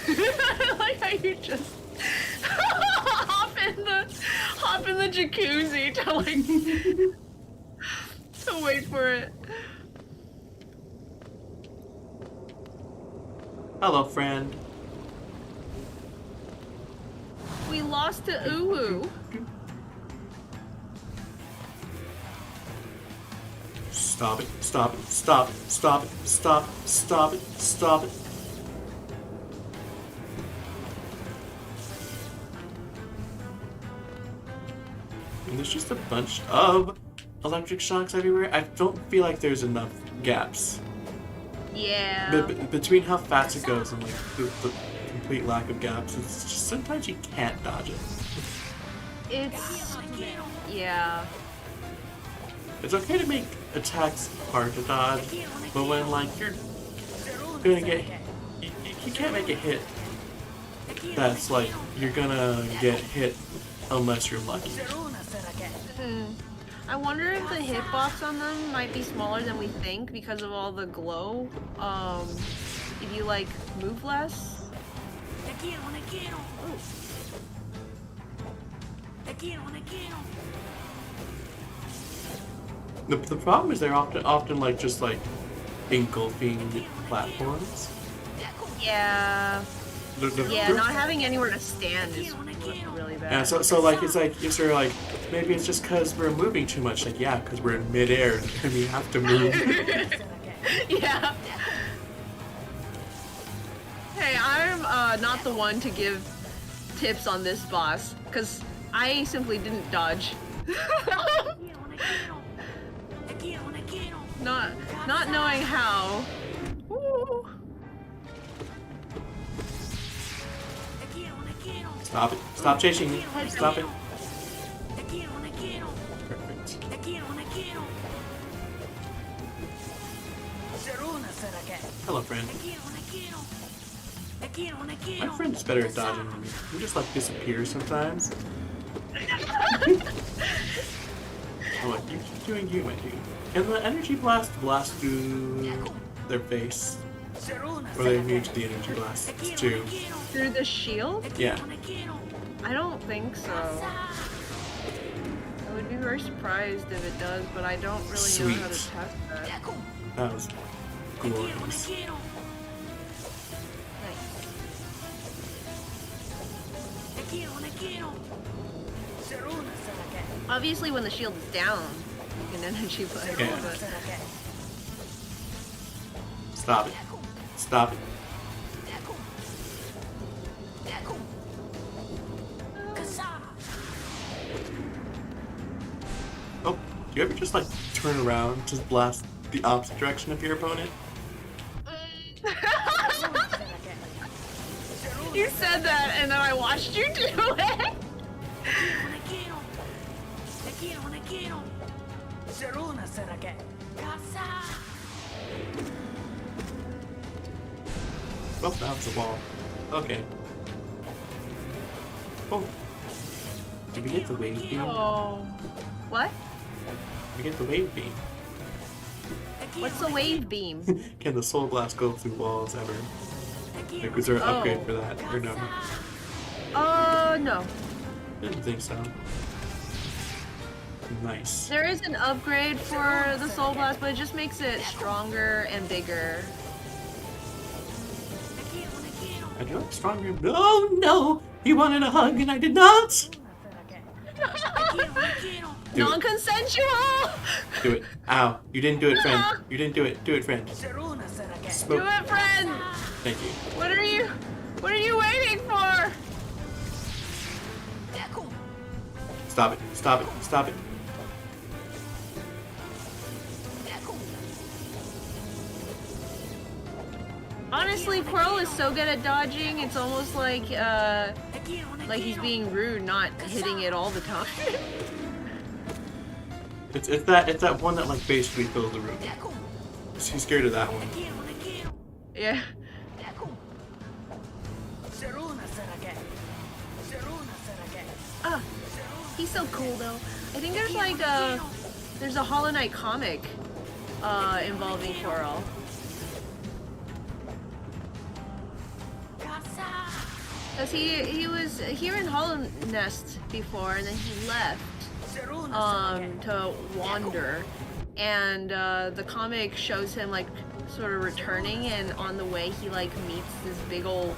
I like how you just hop in the jacuzzi to like to wait for it. Hello, friend. We lost to Uwu. Stop it. Stop it. Stop it. Stop it. Stop it. Stop it. Stop it. And there's just a bunch of electric shocks everywhere. I don't feel like there's enough gaps. Yeah. Between how fast it goes and like the complete lack of gaps, it's just sometimes you can't dodge it. It's yeah. It's okay to make attacks hard to dodge, but when like you're gonna get, you can't make a hit that's like you're gonna get hit unless you're lucky. I wonder if the hitbox on them might be smaller than we think because of all the glow. If you like move less. The problem is they're often like just like engulfing platforms. Yeah. Yeah, not having anywhere to stand is really bad. Yeah, so like it's sort of like maybe it's just because we're moving too much. Like yeah, because we're in midair and we have to move. Yeah. Hey, I'm not the one to give tips on this boss because I simply didn't dodge. Not knowing how. Ooh. Stop it! Stop chasing me! Stop it! Perfect. Hello, friend. My friend's better at dodging than me. He just like disappears sometimes. Oh, what you keep doing, you my dude. And the energy blast through their face. Or they immune to the energy blast too. Through the shield? Yeah. I don't think so. I would be very surprised if it does, but I don't really know how to Sweet. test that. That was glorious. Nice. Obviously, when the shield is down, you can energy blast. Yeah. But Stop it. Stop it. Oh, do you ever just like turn around to blast the opposite direction of your opponent. You said that, and then I watched you do it. Oh, that was the wall. Okay. Oh. Did we get the wave beam? Oh. What? Did we get the wave beam? What's a wave beam? Can the soul blast go through walls ever? Like, was there an upgrade for that, or no? No. Didn't think so. Nice. There is an upgrade for the soul blast, but it just makes it stronger and bigger. I do like stronger. Oh no! He wanted a hug and I did not! Non-consensual! Do it. Ow. You didn't do it, friend. You didn't do it. Do it, friend. Do it, friend! Thank you. What are you waiting for? Stop it. Stop it. Stop it. Honestly, Quirrell is so good at dodging, it's almost like he's being rude, not hitting it all the time. It's that one that like basically fills the room. She's scared of that one. Yeah. Ah, he's so cool though. I think there's like there's a Hollow Knight comic involving Quirrell. Cause he was here in Hollow Nest before, and then he left to wander, and the comic shows him like sort of returning, and on the way he like meets this big old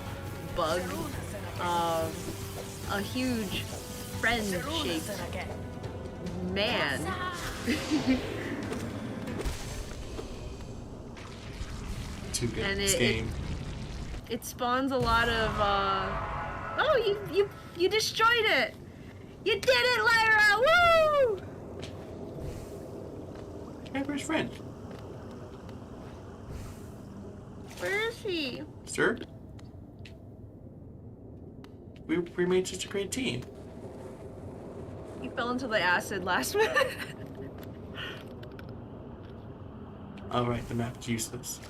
bug, a huge friend-shaped man. Too good. And This game. It spawns a lot of oh, you destroyed it! You did it, Lyra! Woo! Hey, where's friend? Where is he? Sir? We made such a great team. He fell into the acid last minute. Alright, the map is useless.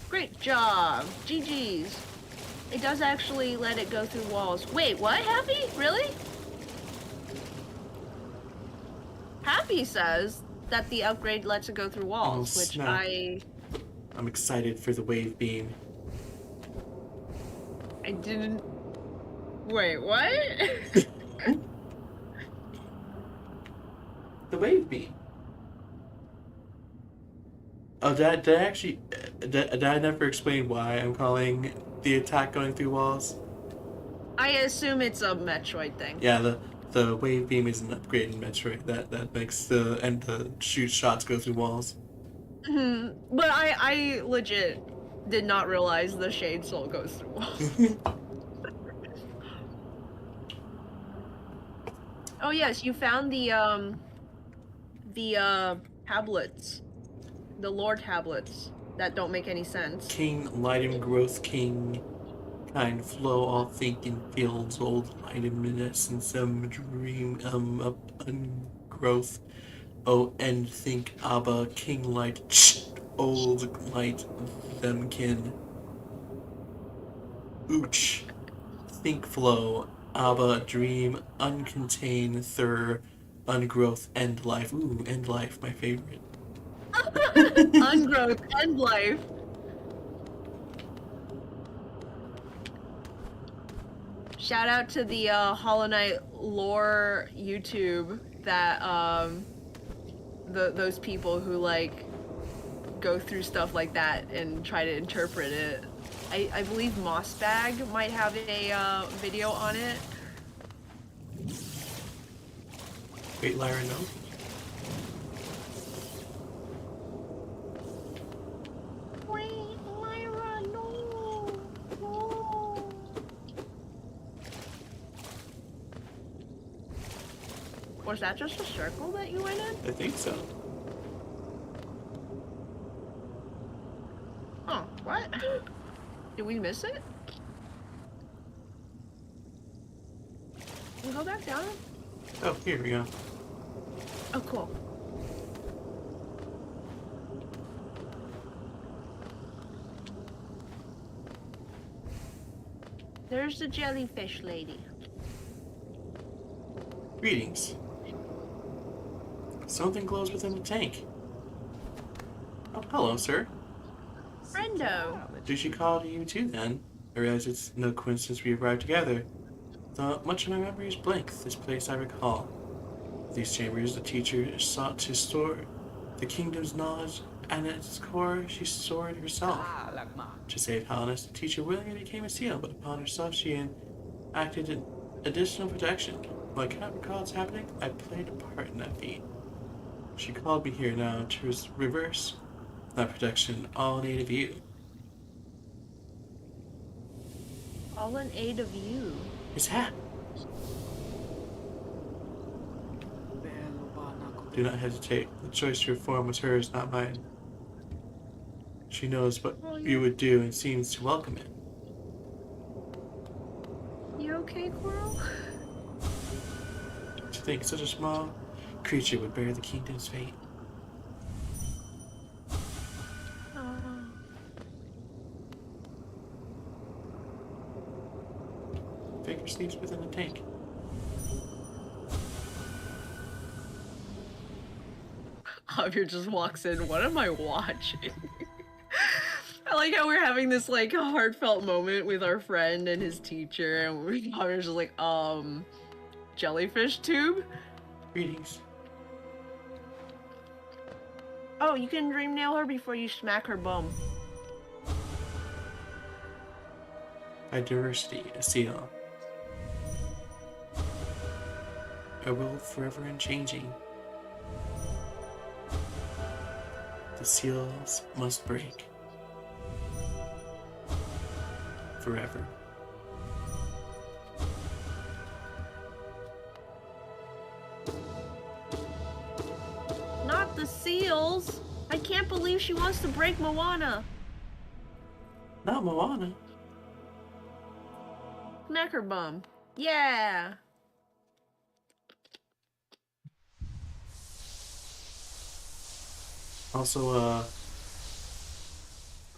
Great job. GG's. It does actually let it go through walls. Wait, what? Happy? Really? Happy says that the upgrade lets it go through walls, Oh, which snap. I'm excited for the wave beam. I didn't... Wait, what? The wave beam. Oh, did I actually... Did I never explain why I'm calling the attack going through walls? I assume it's a Metroid thing. Yeah, the wave beam is an upgrade in Metroid that makes the shoot shots go through walls. But I legit did not realize the Shade Soul goes through walls. Oh yes, you found the tablets. The lore tablets that don't make any sense. King, light and growth, king, kind flow, all think in fields, old light essence, dream, up growth, oh, and think, Abba, king light, old light, them kin. Ooch, think flow, Abba, dream, uncontained, thur, ungrowth, end life. Ooh, end life, my favorite. Ungrowth, end life. Shout out to the Hollow Knight lore YouTube that those people who like go through stuff like that and try to interpret it. I believe Mossbag might have a video on it. Wait, Lyra, no? Wait, Lyra, no. No. Was that just a circle that you went in? I think so. Oh, what? Did we miss it? Can we go back down? Oh, here we go. Oh, cool. There's the jellyfish lady. Greetings. Something glows within the tank. Oh, hello, sir. Friendo. Did she call to you too, then? I realize it's no coincidence we arrived together. Though much of my memory is blank, this place I recall. These chambers, the teacher sought to store the kingdom's knowledge, and at its core, she stored herself. To save Hellenis, the teacher willingly became a seal, but upon herself she enacted an additional protection. While I cannot recall what's happening, I played a part in that feat. She called me here now to reverse that protection, all in aid of you. All in aid of you. His hat! Do not hesitate. The choice to reform was hers, not mine. She knows what you would do and seems to welcome it. You okay, Coral? To think such a small creature would bear the kingdom's fate. Figure sleeps within the tank. Javier just walks in. What am I watching? I like how we're having this like heartfelt moment with our friend and his teacher, and Javier's just like, jellyfish tube? Greetings. Oh, you can dream nail her before you smack her bum. By diversity, a seal. A will forever unchanging. The seals must break. Forever. Not the seals! I can't believe she wants to break Moana. Not Moana. Smack her bum. Yeah! Also,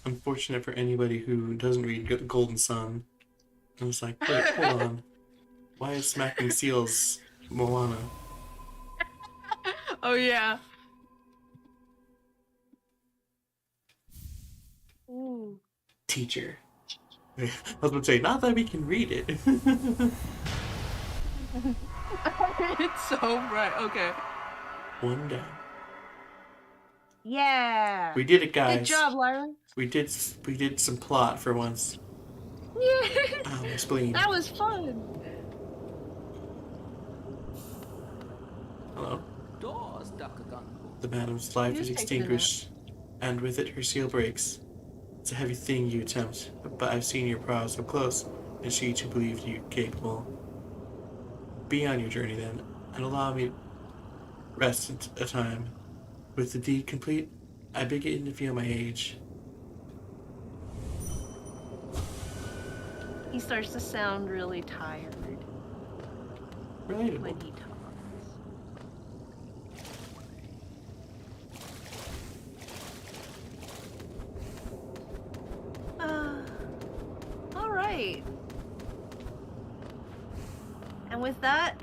unfortunate for anybody who doesn't read Golden Sun. I was like, wait, hold on. Why is smacking seals Moana? Oh yeah. Ooh. Teacher. I was going to say, not that we can read it. It's so bright. Okay. One down. Yeah. We did it, guys. Good job, Lyra. We did some plot for once. Yeah. Oh, my spleen. That was fun. Hello. The madam's life is extinguished, and with it her seal breaks. It's a heavy thing you attempt, but I've seen your prowess up close, and she too believed you capable. Be on your journey then, and allow me rest a time. With the deed complete, I begin to feel my age. He starts to sound really tired Relatable. when he talks. All right. And with that,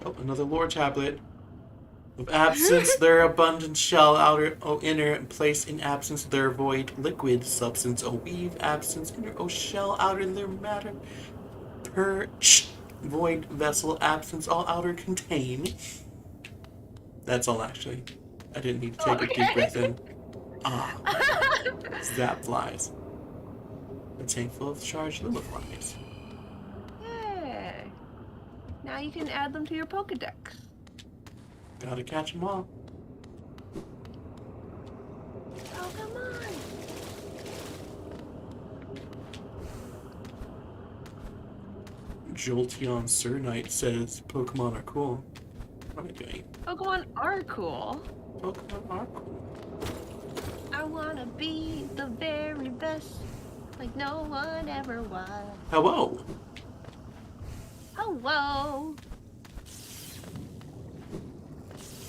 Oh, another lore tablet. Of absence, their abundant shell, outer, O inner, place in absence, their void, liquid substance, O weave, absence, inner, O shell, outer, their matter, void, vessel, absence, all outer, contain. That's all, actually. I didn't need to take a deep breath in. Ah. Zap flies. A tank full of charged little flies. yeah. Now you can add them to your Pokedex. Gotta catch them all. Oh, come on. Jolteon Sir Knight says Pokemon are cool. Oh, am I doing? Pokemon are cool. Pokemon are cool. I wanna be the very best, like no one ever was. Hello. Hello.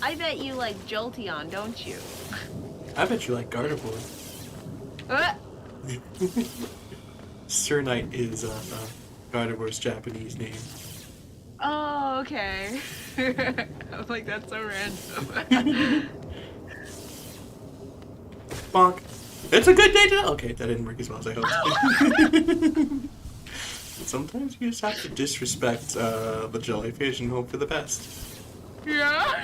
I bet you like Jolteon, don't you? I bet you like Gardevoir. Uh, Cernite is Gardevoir's Japanese name. oh, okay. I'm like, that's so random. Bonk. It's a good day to. Okay, that didn't work as well as I hoped. Sometimes you just have to disrespect the jellyfish and hope for the best. Yeah.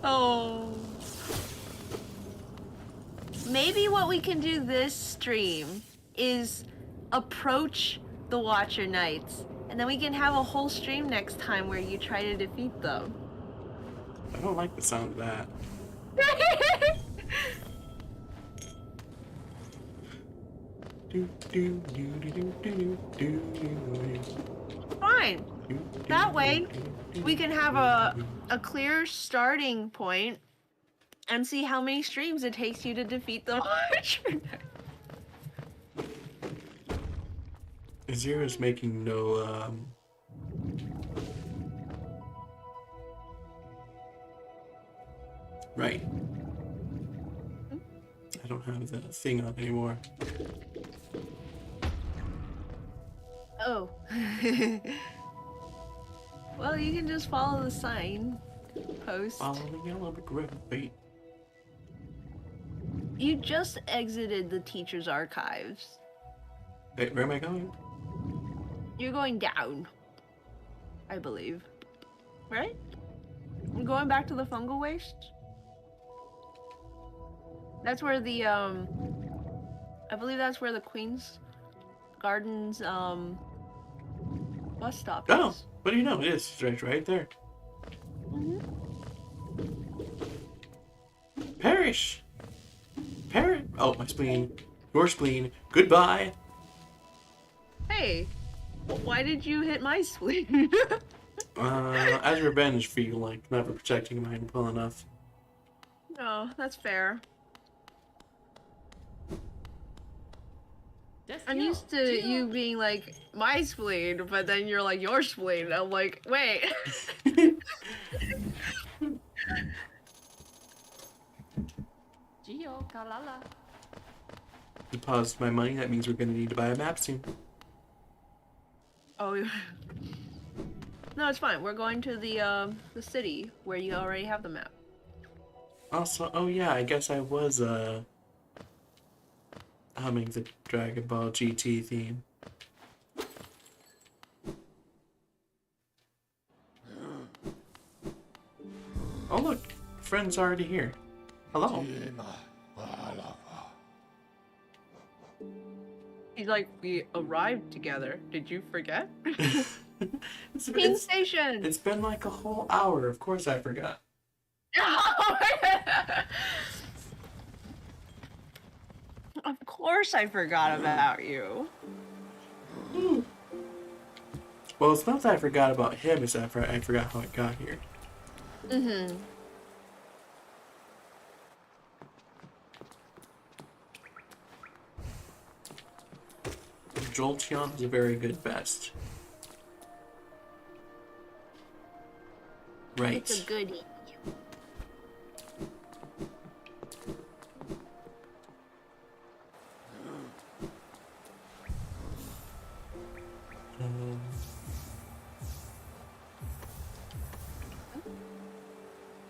Oh. Maybe what we can do this stream is approach the Watcher Knights, and then we can have a whole stream next time where you try to defeat them. I don't like the sound of that. Fine. That way, we can have a clear starting point and see how many streams it takes you to defeat the Watcher. Zero's making no right. I don't have the thing on anymore. Oh. Well, you can just follow the sign post. Follow the yellow brick road. Wait. You just exited the teacher's archives. Wait, where am I going? You're going down, I believe. Right? I'm going back to the fungal waste. That's where the I believe that's where the Queen's Gardens bus stop Oh, is. what do you know? It is. It's right there. Perish! Oh, my spleen. Your spleen. Goodbye. Hey, why did you hit my spleen? As revenge for you, like, never protecting mine well enough. No, that's fair. I'm used to you being like, my spleen, but then you're like, your spleen. I'm like, wait. Deposit my money, that means we're gonna need to buy a map soon. Oh, no, it's fine. We're going to the city where you already have the map. Also, oh yeah, I guess I was, humming the Dragon Ball GT theme. Oh look, friend's already here. Hello. He's like, we arrived together. Did you forget? it's, King it's, Station! it's been like a whole hour. Of course I forgot. Of course I forgot about you. Well, it's not that I forgot about him, it's that I forgot how I got here. Mm-hmm. Jolteon is a very good best. Right. It's a goodie.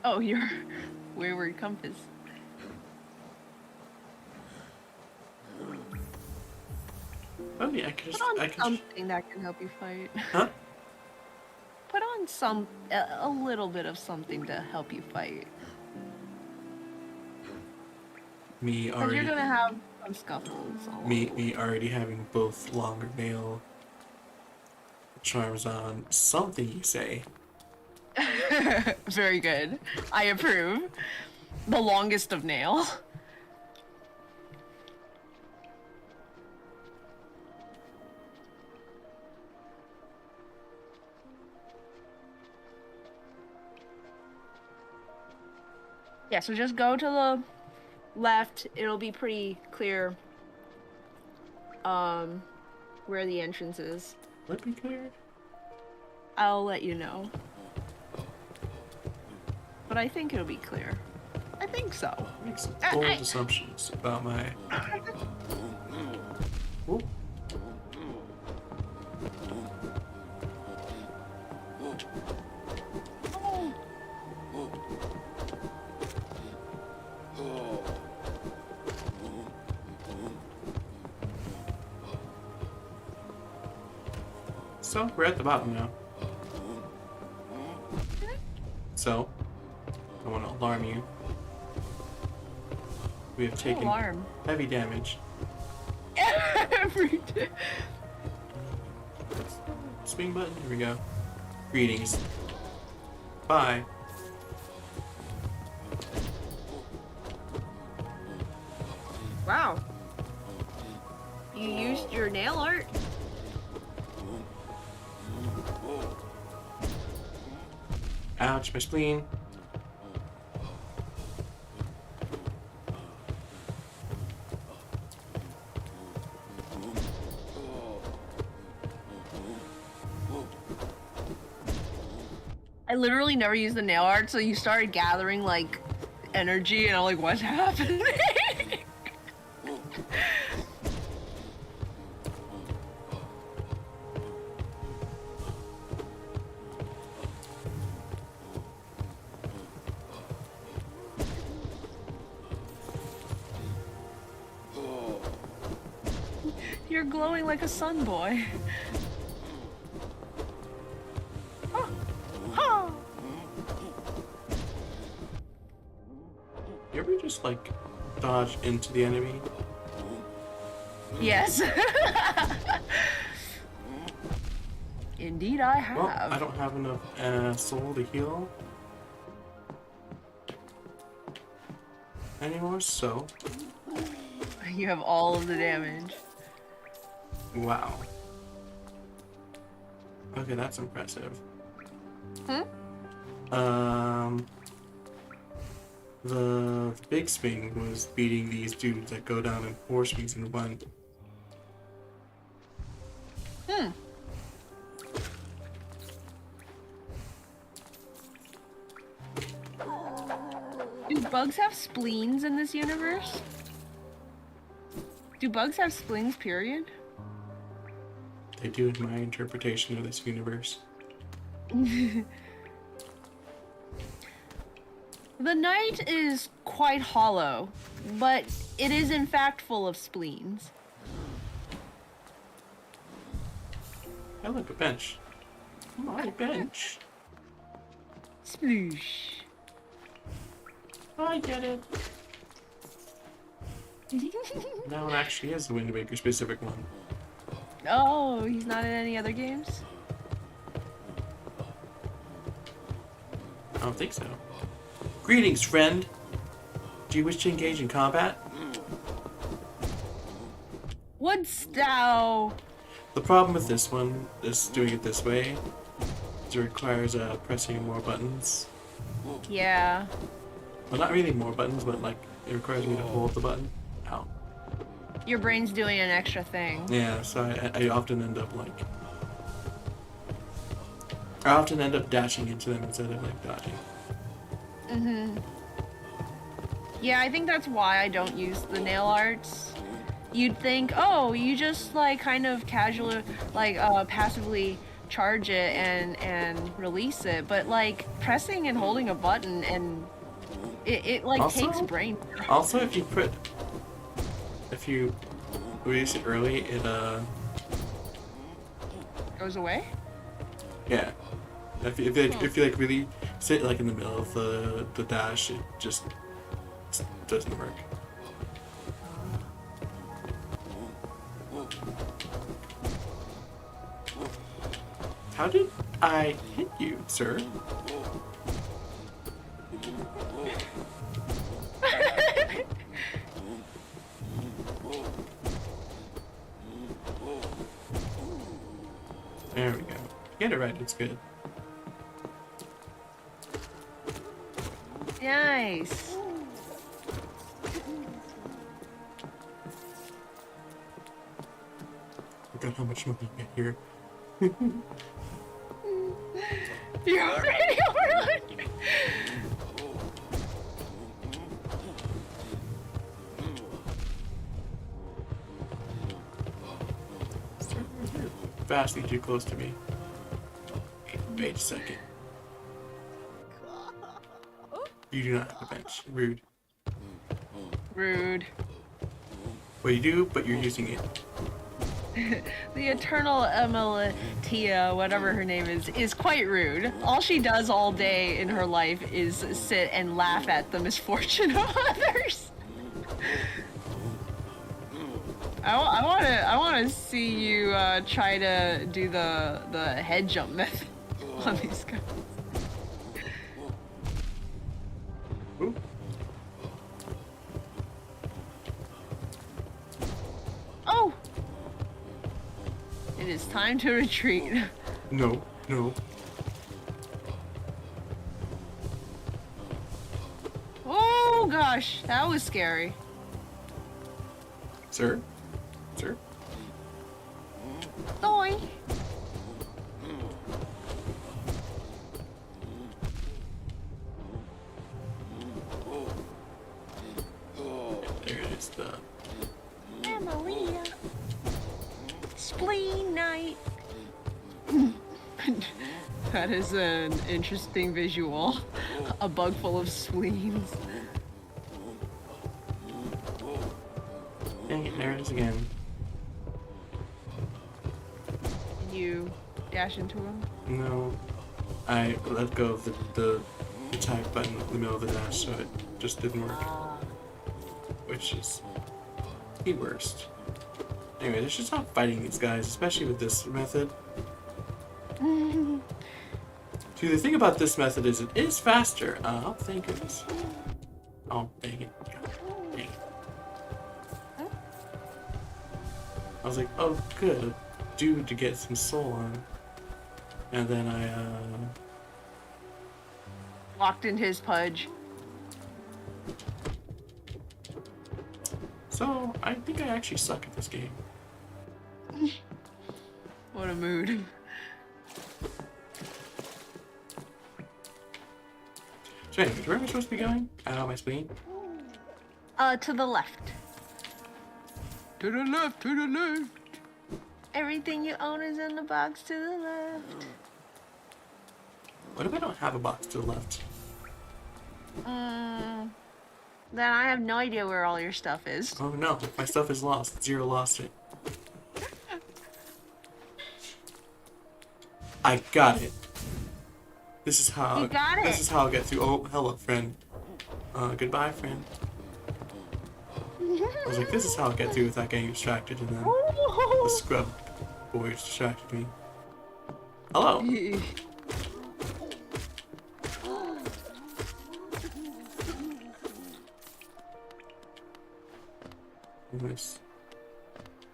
Oh, your wayward compass. I mean, I could just. Put I on could. something that can help you fight. Huh? Put on a little bit of something to help you fight. Me Because already. you're gonna have some scuffles. Me already having both longer nail charms on. Something you say. Very good. I approve. The longest of nail. Yeah, so just go to the left. It'll be pretty clear where the entrance is. Would it be clear? I'll let you know. But I think it'll be clear. I think so. Make some bold assumptions about my... Ooh. So, we're at the bottom now. So, I want to alarm you. We have taken heavy damage. Every day. Swing button, here we go. Greetings. Bye. Wow. You used your nail art? Ouch, my spleen. I literally never used the nail art, so you started gathering like energy, and I'm like, what's happening? You're glowing like a sun boy. You ever just like dodge into the enemy? Yes. Indeed, I have. Well, I don't have enough soul to heal anymore, so... You have all of the damage. Wow. Okay, that's impressive. The big swing was beating these dudes that go down in 4 swings in one. Do bugs have spleens in this universe? Do bugs have spleens, period? They do in my interpretation of this universe. The knight is quite hollow, but it is in fact full of spleens. I look, a bench. My bench. Sploosh. I get it. That one actually is the Wind Waker specific one. Oh, he's not in any other games? I don't think so. Greetings, friend. Do you wish to engage in combat? Wouldst thou? The problem with this one, doing it this way, is it requires pressing more buttons. Yeah. Well, not really more buttons, but like it requires me to hold the button. Ow. Your brain's doing an extra thing. Yeah, so I often end up like... I often end up dashing into them instead of like dodging. Yeah, I think that's why I don't use the nail arts. You'd think, oh, you just like kind of casually, like passively charge it and release it, but like pressing and holding a button and it like Also- takes brain. Also, if you release it early, it Goes away. yeah. If you like really sit like in the middle of the dash, it just doesn't work. How did I hit you, sir? There we go. Get it right, it's good. Nice. forgot how much money you get here. You're already over 100. Vastly too close to me. Wait a second. You do not have a bench. Rude. Rude. Well, you do, but you're using it. The eternal Tia, whatever her name is quite rude. All she does all day in her life is sit and laugh at the misfortune of others. I wanna see you try to do the head jump method on these guys. Ooh. Oh! It is time to retreat. No, no. Oh gosh, that was scary. Sir? Sir? Boy. There it is, the... Emily. Spleen night. That is an interesting visual. A bug full of spleens. Dang it, there it is again. Can you dash into him? No. I let go of the attack button in the middle of the dash, so it just didn't work. Which is the worst. Anyway, they should stop fighting these guys, especially with this method. See, the thing about this method is it is faster. Oh, thank goodness. Oh, dang it. Dang it. I was like, oh, good. Due to get some soul on. And then I, Locked in his pudge. So, I think I actually suck at this game. What a mood. So anyway, where am I supposed to be going? Out on my spleen? To the left. To the left, to the left. Everything you own is in the box to the left. What if I don't have a box to the left? Then I have no idea where all your stuff is. Oh no, my stuff is lost. Zero lost it. I got it. This is how. You got it. This is how I'll get through. Oh, hello, friend. Goodbye, friend. I was like, this is how I'll get through without getting distracted, and then the scrub boys distracted me. Hello. Nice.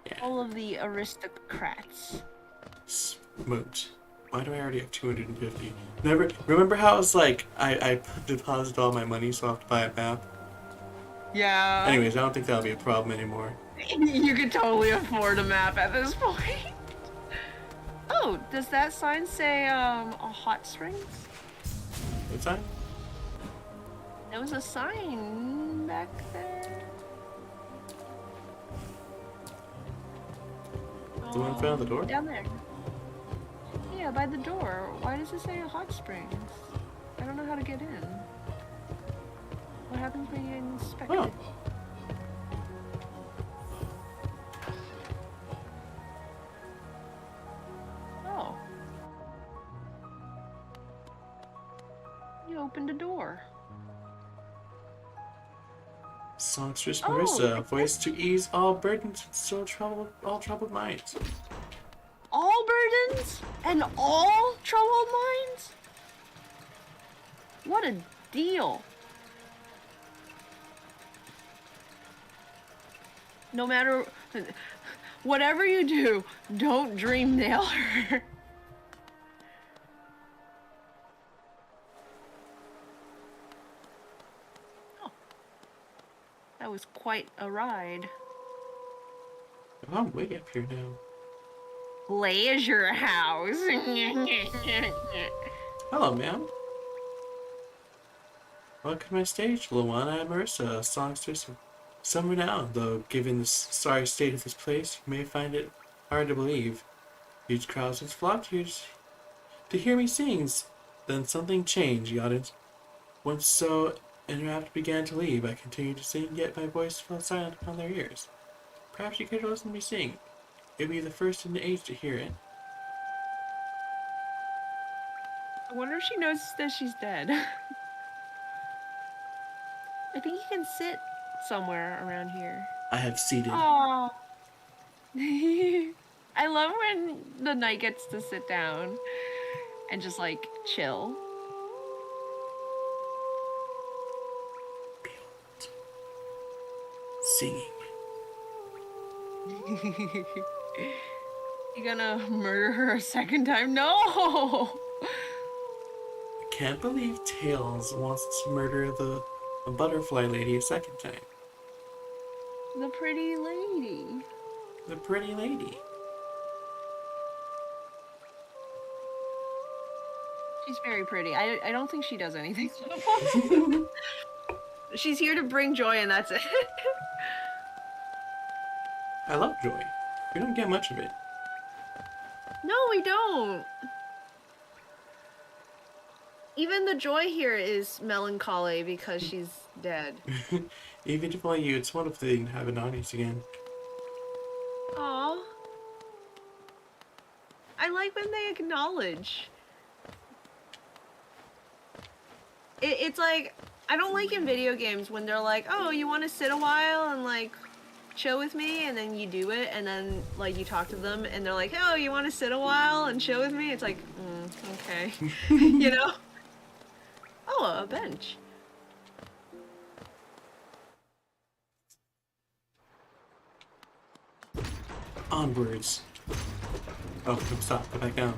Yeah. All of the aristocrats. Smoked. Why do I already have 250? Remember how I was like, I deposited all my money so I have to buy a map? Yeah. Anyways, I don't think that'll be a problem anymore. You could totally afford a map at this point. Oh, does that sign say a hot springs? What time? There was a sign back there. The one in front of the door? Down there. Yeah, by the door. Why does it say a hot springs? I don't know how to get in. What happens when you inspect Oh. it? Oh. You opened a door. Songstress Oh, Marissa, it's voice to ease all burdens and still all troubled minds. All burdens and all troubled minds? What a deal. No matter whatever you do, don't dream nail her. Oh. That was quite a ride. Oh, I'm way up here now. pleasure house. Hello, ma'am. Welcome to my stage, Luana and Marissa, a songstress of some renown, though given the sorry state of this place, you may find it hard to believe. Huge crowds have flocked here to hear me sing. Then something changed, the audience. Once so enwrapped began to leave, I continued to sing, yet my voice fell silent upon their ears. Perhaps you could listen to me sing. It would be the first in the age to hear it. I wonder if she knows that she's dead. I think you can sit somewhere around here. I have seated. Aww. I love when the knight gets to sit down and just like chill. Singing. You gonna murder her a second time? No! I can't believe Tails wants to murder the butterfly lady a second time. The pretty lady. The pretty lady. She's very pretty. I don't think she does anything. She's here to bring joy and that's it. I love joy. We don't get much of it. No, we don't. Even the joy here is melancholy because she's dead. Even if only you, it's wonderful to have an audience again. Aw. I like when they acknowledge. It's like, I don't like in video games when they're like, oh, you want to sit a while and like chill with me, and then you do it, and then like you talk to them and they're like, oh, you want to sit a while and chill with me? It's like, okay. You know? Oh, a bench. Onwards. Oh, no, stop. Go back down.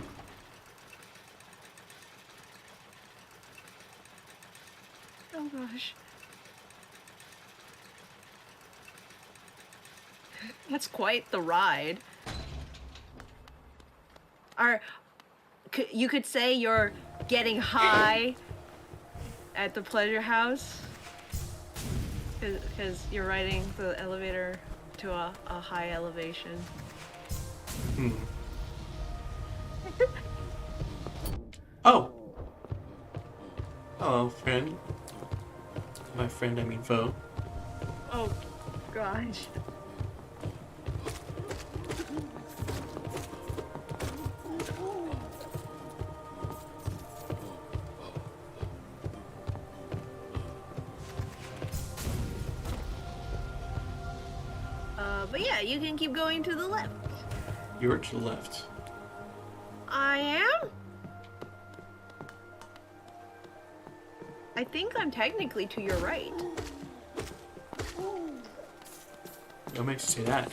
Oh gosh. That's quite the ride. You could say you're getting high at the pleasure house because you're riding the elevator to a high elevation. Oh! Hello, friend. My friend, I mean foe. Oh gosh. But yeah, you can keep going to the left. You're to the left. I am? I think I'm technically to your right. What makes you say that?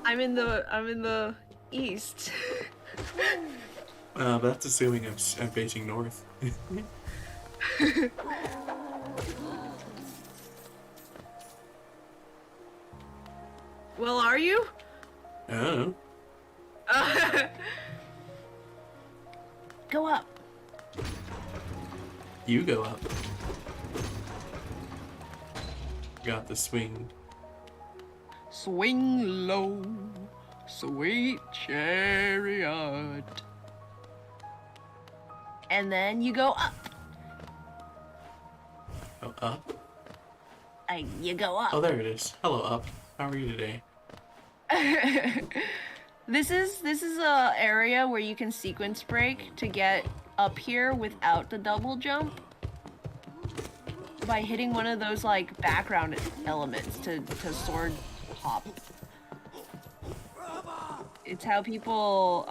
I'm in the east. But that's assuming I'm facing north. Well, are you? I don't know. Go up. You go up. Got the swing. Swing low, sweet chariot. And then you go up. Oh, up? You go up. Oh, there it is. Hello, up. How are you today? This is a area where you can sequence break to get up here without the double jump by hitting one of those like background elements to sword hop. It's how people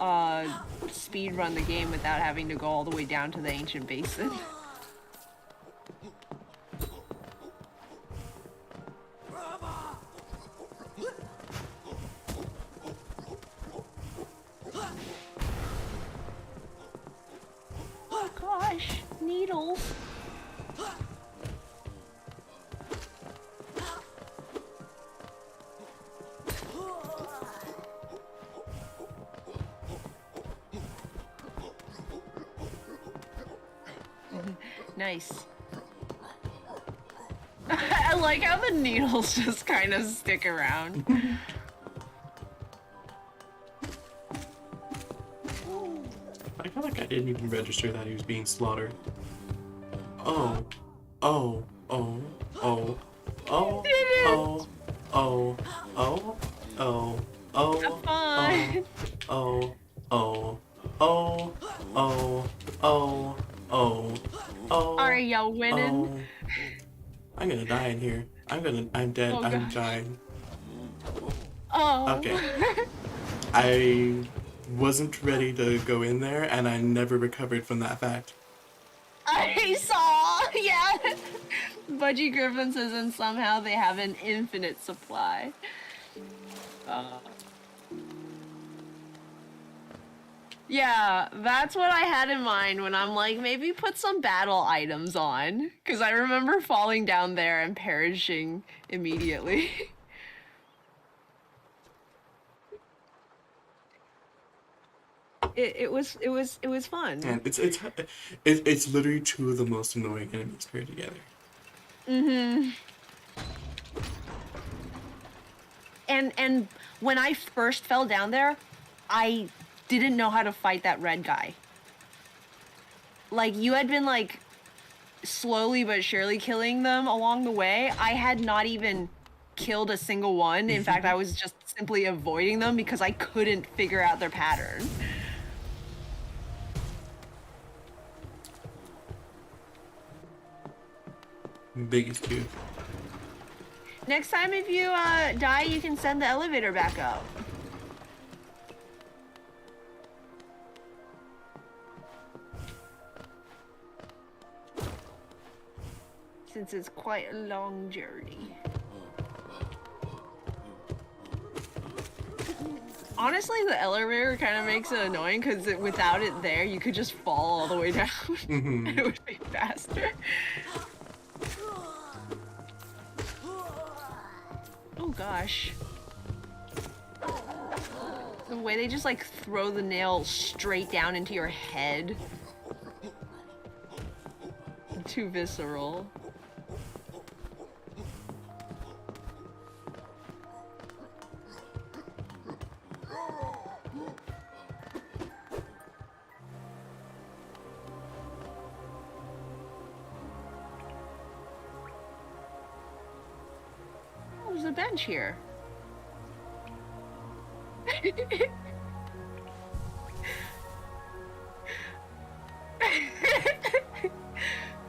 speed run the game without having to go all the way down to the ancient basin. Oh gosh, needles. Nice. I like how the needles just kind of stick around. I feel like I didn't even register that he was being slaughtered. Oh. Oh. Oh. Oh. Oh. Oh. Oh. Oh. Oh. Oh. Have fun. Oh. Oh. Oh. Oh. Oh. Oh. Oh. Are y'all winning? Oh. I'm gonna die in here. I'm dead. Oh, I'm gosh. dying. Oh. Okay. I wasn't ready to go in there, and I never recovered from that fact. I saw, yeah. Budgie Griffin says, and somehow they have an infinite supply. Yeah, that's what I had in mind when I'm like, maybe put some battle items on. Because I remember falling down there and perishing immediately. It was fun. And it's literally two of the most annoying enemies paired together. Mm-hmm. And when I first fell down there, I didn't know how to fight that red guy. Like, you had been, like, slowly but surely killing them along the way. I had not even killed a single one. In fact, I was just simply avoiding them because I couldn't figure out their pattern. Biggest two. Next time if you die, you can send the elevator back up. Since it's quite a long journey. Honestly, the elevator kind of makes it annoying because without it there, you could just fall all the way down. Mm-hmm. It would be faster. Oh gosh. The way they just like throw the nail straight down into your head. Too visceral. Oh, there's a bench here.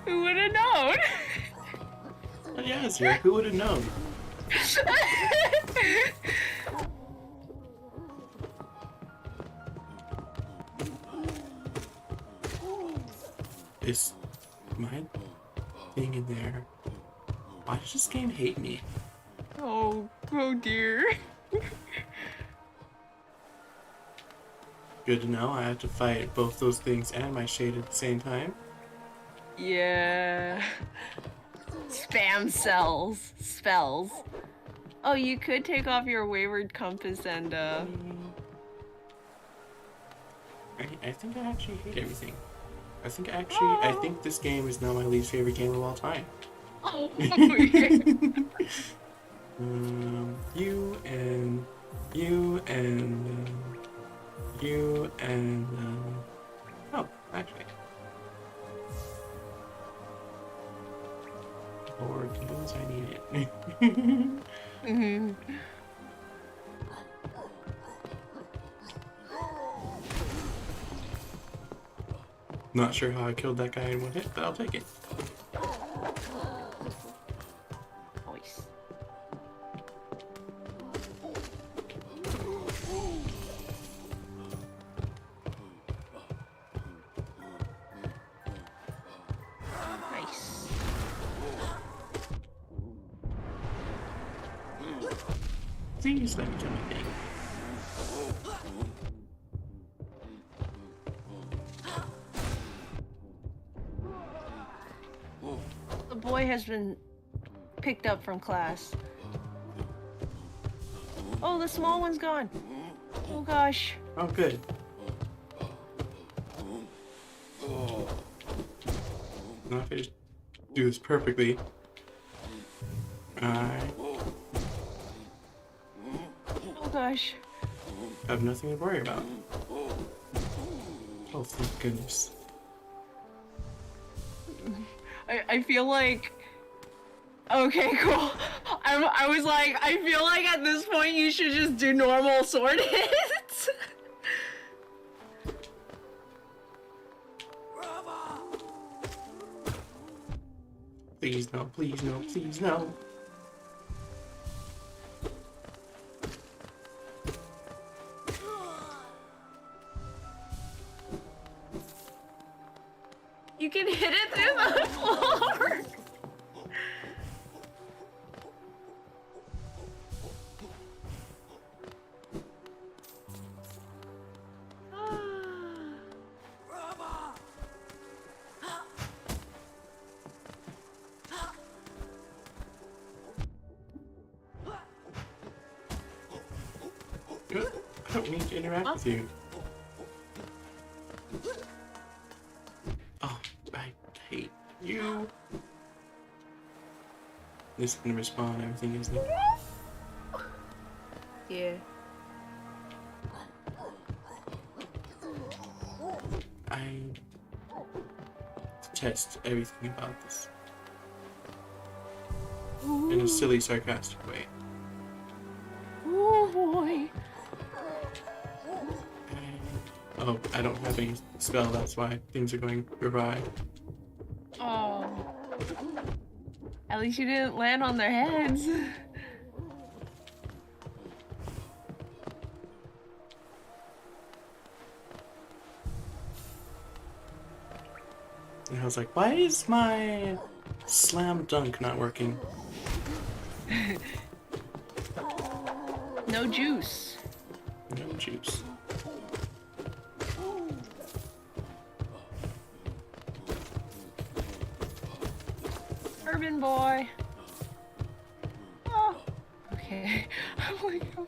Who would have known? Oh, yeah, Zero. Who would have known? Is my thing in there? Why does this game hate me? Oh dear. Good to know. I have to fight both those things and my shade at the same time. Yeah. Spam spells. Oh, you could take off your wayward compass and I think I actually hate everything. I think this game is now my least favorite game of all time. Oh, yeah. You and oh, actually. Lord knows I need it. Mm-hmm. Not sure how I killed that guy in one hit, but I'll take it. Nice. Nice. Please let me kill my thing. The boy has been picked up from class. Oh, the small one's gone. Oh gosh. Oh, good. Not if I just do this perfectly. I Oh gosh. have nothing to worry about. Oh, thank goodness. I feel like. Okay, cool. I was like, I feel like at this point you should just do normal sword hits. Please no, please no, please no. You can hit it through the floor. Good. I don't need to interact with you. Oh, I hate you. This is gonna respawn everything, isn't it? Yeah. I detest everything about this. In a silly, sarcastic way. Oh boy. Oh, I don't have any spell, that's why things are going awry. Oh. At least you didn't land on their heads. And I was like, why is my slam dunk not working? No juice. No juice. Urban boy. Oh. Okay. I'm like, oh.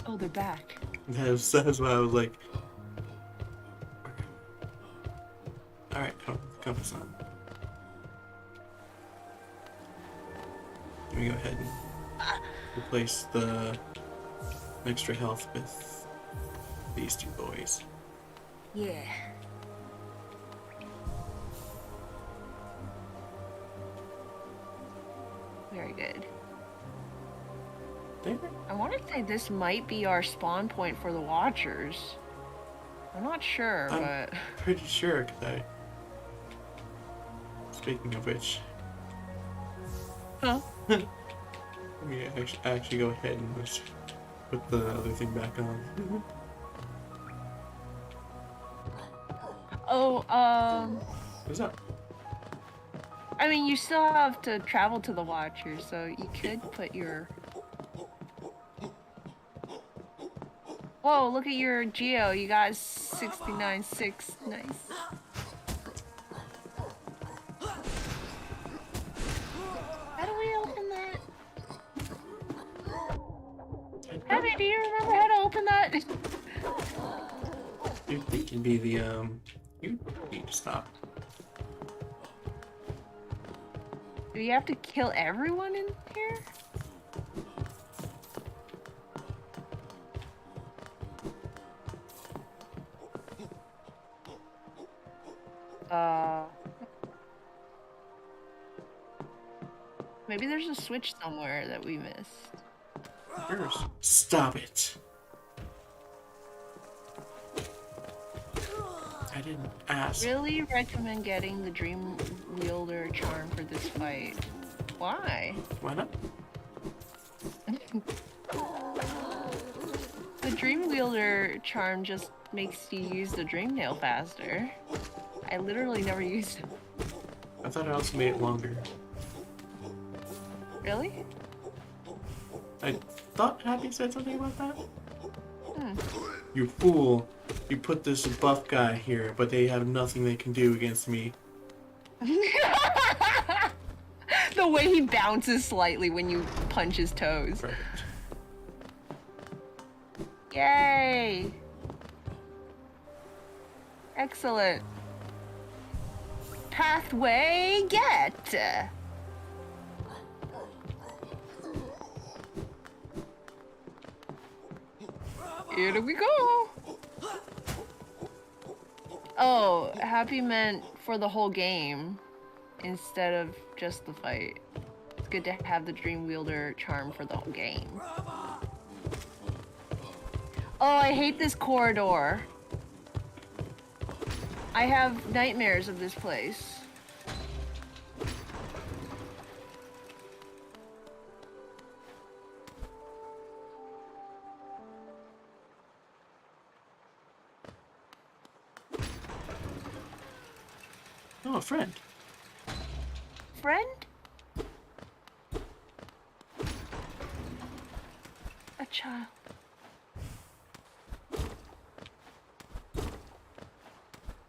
Oh, they're back. That's why I was like, alright, compass on. Let me go ahead and replace the extra health with these two boys. Yeah. Very good. There. I want to say this might be our spawn point for the Watchers. I'm not sure, I'm but... pretty sure, because I... Speaking of which... Huh? Let me actually go ahead and just put the other thing back on. Oh, What's up? I mean, you still have to travel to the Watchers, so you could put your... Whoa, look at your Geo. You got 69.6. Nice. How do we open that? Abby, do you remember how to open that? You're thinking be the, You need to stop. Do you have to kill everyone in here? Maybe there's a switch somewhere that we missed. Stop it. I didn't ask. Really recommend getting the Dream Wielder charm for this fight. Why? Why not? The Dream Wielder charm just makes you use the Dream Nail faster. I literally never used it. I thought I also made it longer. Really? I thought Happy said something about that. Hmm. You fool. You put this buff guy here, but they have nothing they can do against me. The way he bounces slightly when you punch his toes. Perfect. Yay! Excellent. Pathway get. Here we go. Oh, happy meant for the whole game instead of just the fight. It's good to have the Dream Wielder charm for the whole game. Oh, I hate this corridor. I have nightmares of this place. Oh, a friend. Friend? A child.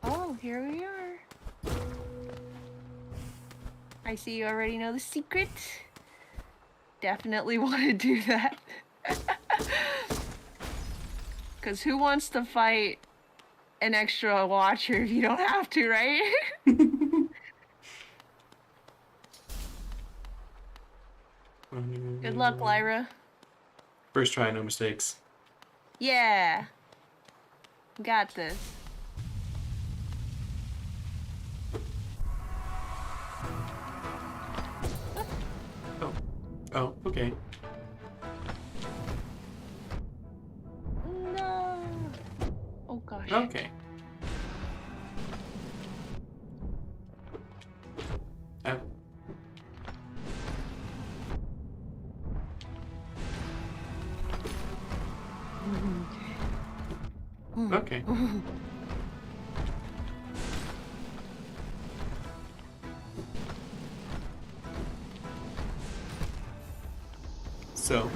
Oh, here we are. I see you already know the secret. Definitely want to do that. Because who wants to fight an extra watcher if you don't have to, right? Good luck, Lyra. First try, no mistakes. Yeah. Got this. Oh. Oh, okay. No. Oh gosh. Okay. Okay. So,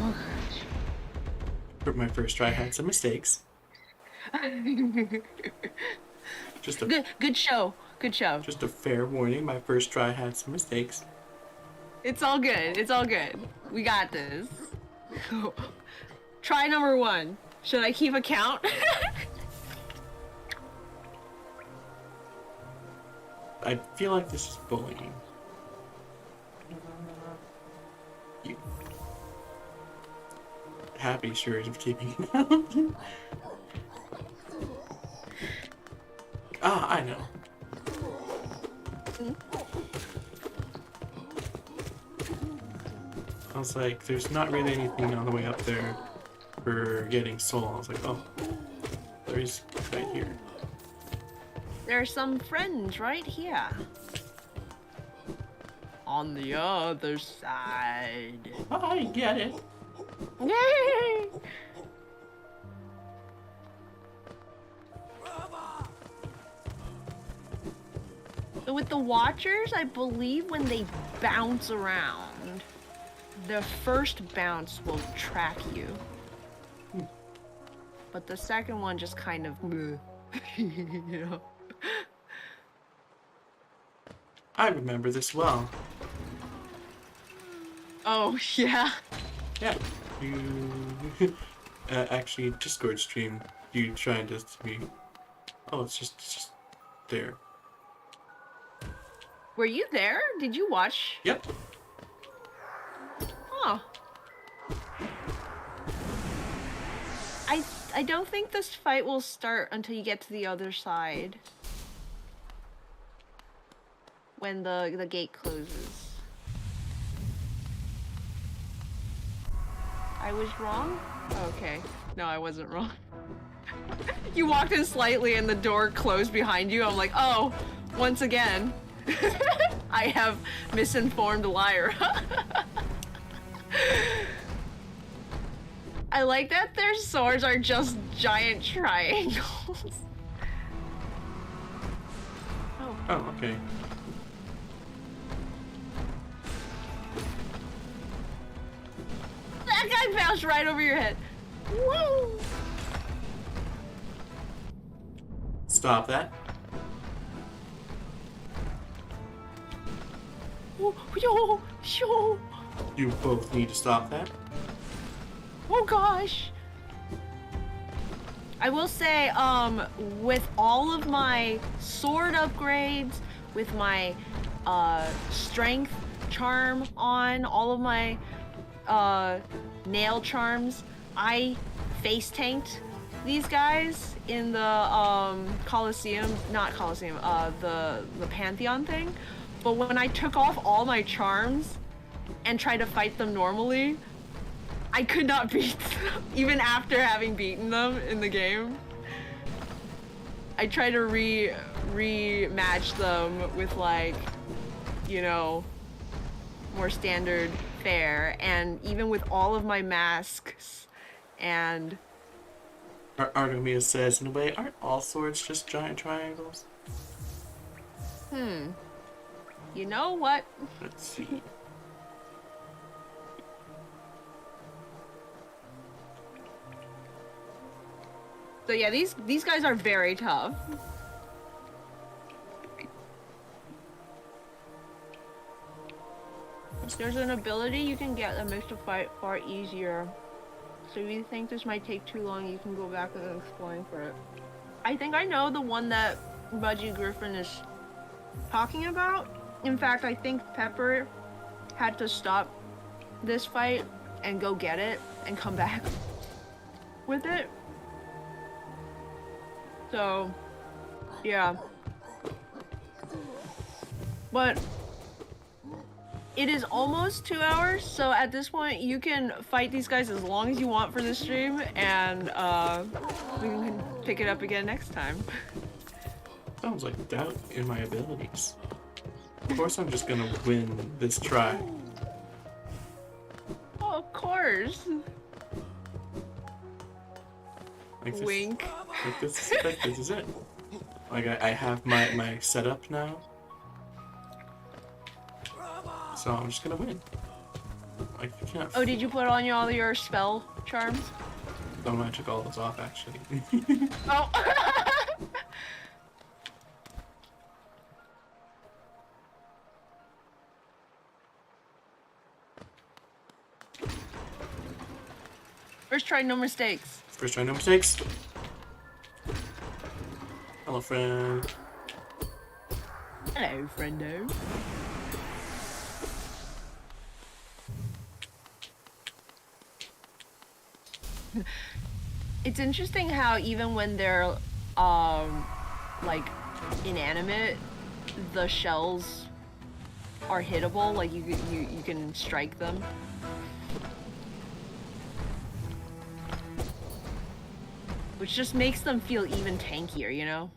for my first try, I had some mistakes. Just a Good show. Good show. just a fair warning. My first try had some mistakes. It's all good. It's all good. We got this. Try number 1. Should I keep a count? I feel like this is bullying. You... Happy sure of keeping it out. Ah, I know. I was like, there's not really anything on the way up there for getting soul. I was like, oh, there's right here. There's some friends right here. On the other side. I get it. Yay! So with the Watchers, I believe when they bounce around, the first bounce will track you. But the second one just kind of, you know. I remember this well. Oh, yeah. Yeah, you actually Discord stream. You trying to me? Oh, it's just there. Were you there? Did you watch? Yep. Huh. I don't think this fight will start until you get to the other side. When the gate closes. I was wrong? Okay. No, I wasn't wrong. You walked in slightly and the door closed behind you. I'm like, oh, once again. I have misinformed Lyra. I like that their swords are just giant triangles. Oh. Oh, okay. That guy bounced right over your head. Woo! Stop that. Yo, yo. You both need to stop that. Oh gosh. I will say, with all of my sword upgrades, with my strength charm on, all of my nail charms, I face tanked these guys in the Colosseum, not Colosseum, the Pantheon thing. But when I took off all my charms and tried to fight them normally, I could not beat them, even after having beaten them in the game. I tried to rematch them with, like, you know, more standard fare, and even with all of my masks and... Artemia says, in a way, aren't all swords just giant triangles? You know what? Let's see. So yeah, these guys are very tough. If there's an ability, you can get them makes the fight far easier. So if you think this might take too long, you can go back and exploring for it. I think I know the one that Budgie Griffin is talking about. In fact, I think Pepper had to stop this fight and go get it and come back with it. So, yeah. But it is almost 2 hours, so at this point you can fight these guys as long as you want for this stream, and we can pick it up again next time. Sounds like doubt in my abilities. Of course I'm just gonna win this try. Oh, of course. Like this, Wink. like this is it. Like I have my setup now. So I'm just gonna win. Like you can't. Oh, did you put on all your spell charms? Oh, I took all those off actually. Oh. First try, no mistakes. First try, no mistakes. Hello, friend. Hello, friendo. It's interesting how even when they're like inanimate, the shells are hittable. Like you can strike them. Which just makes them feel even tankier, you know?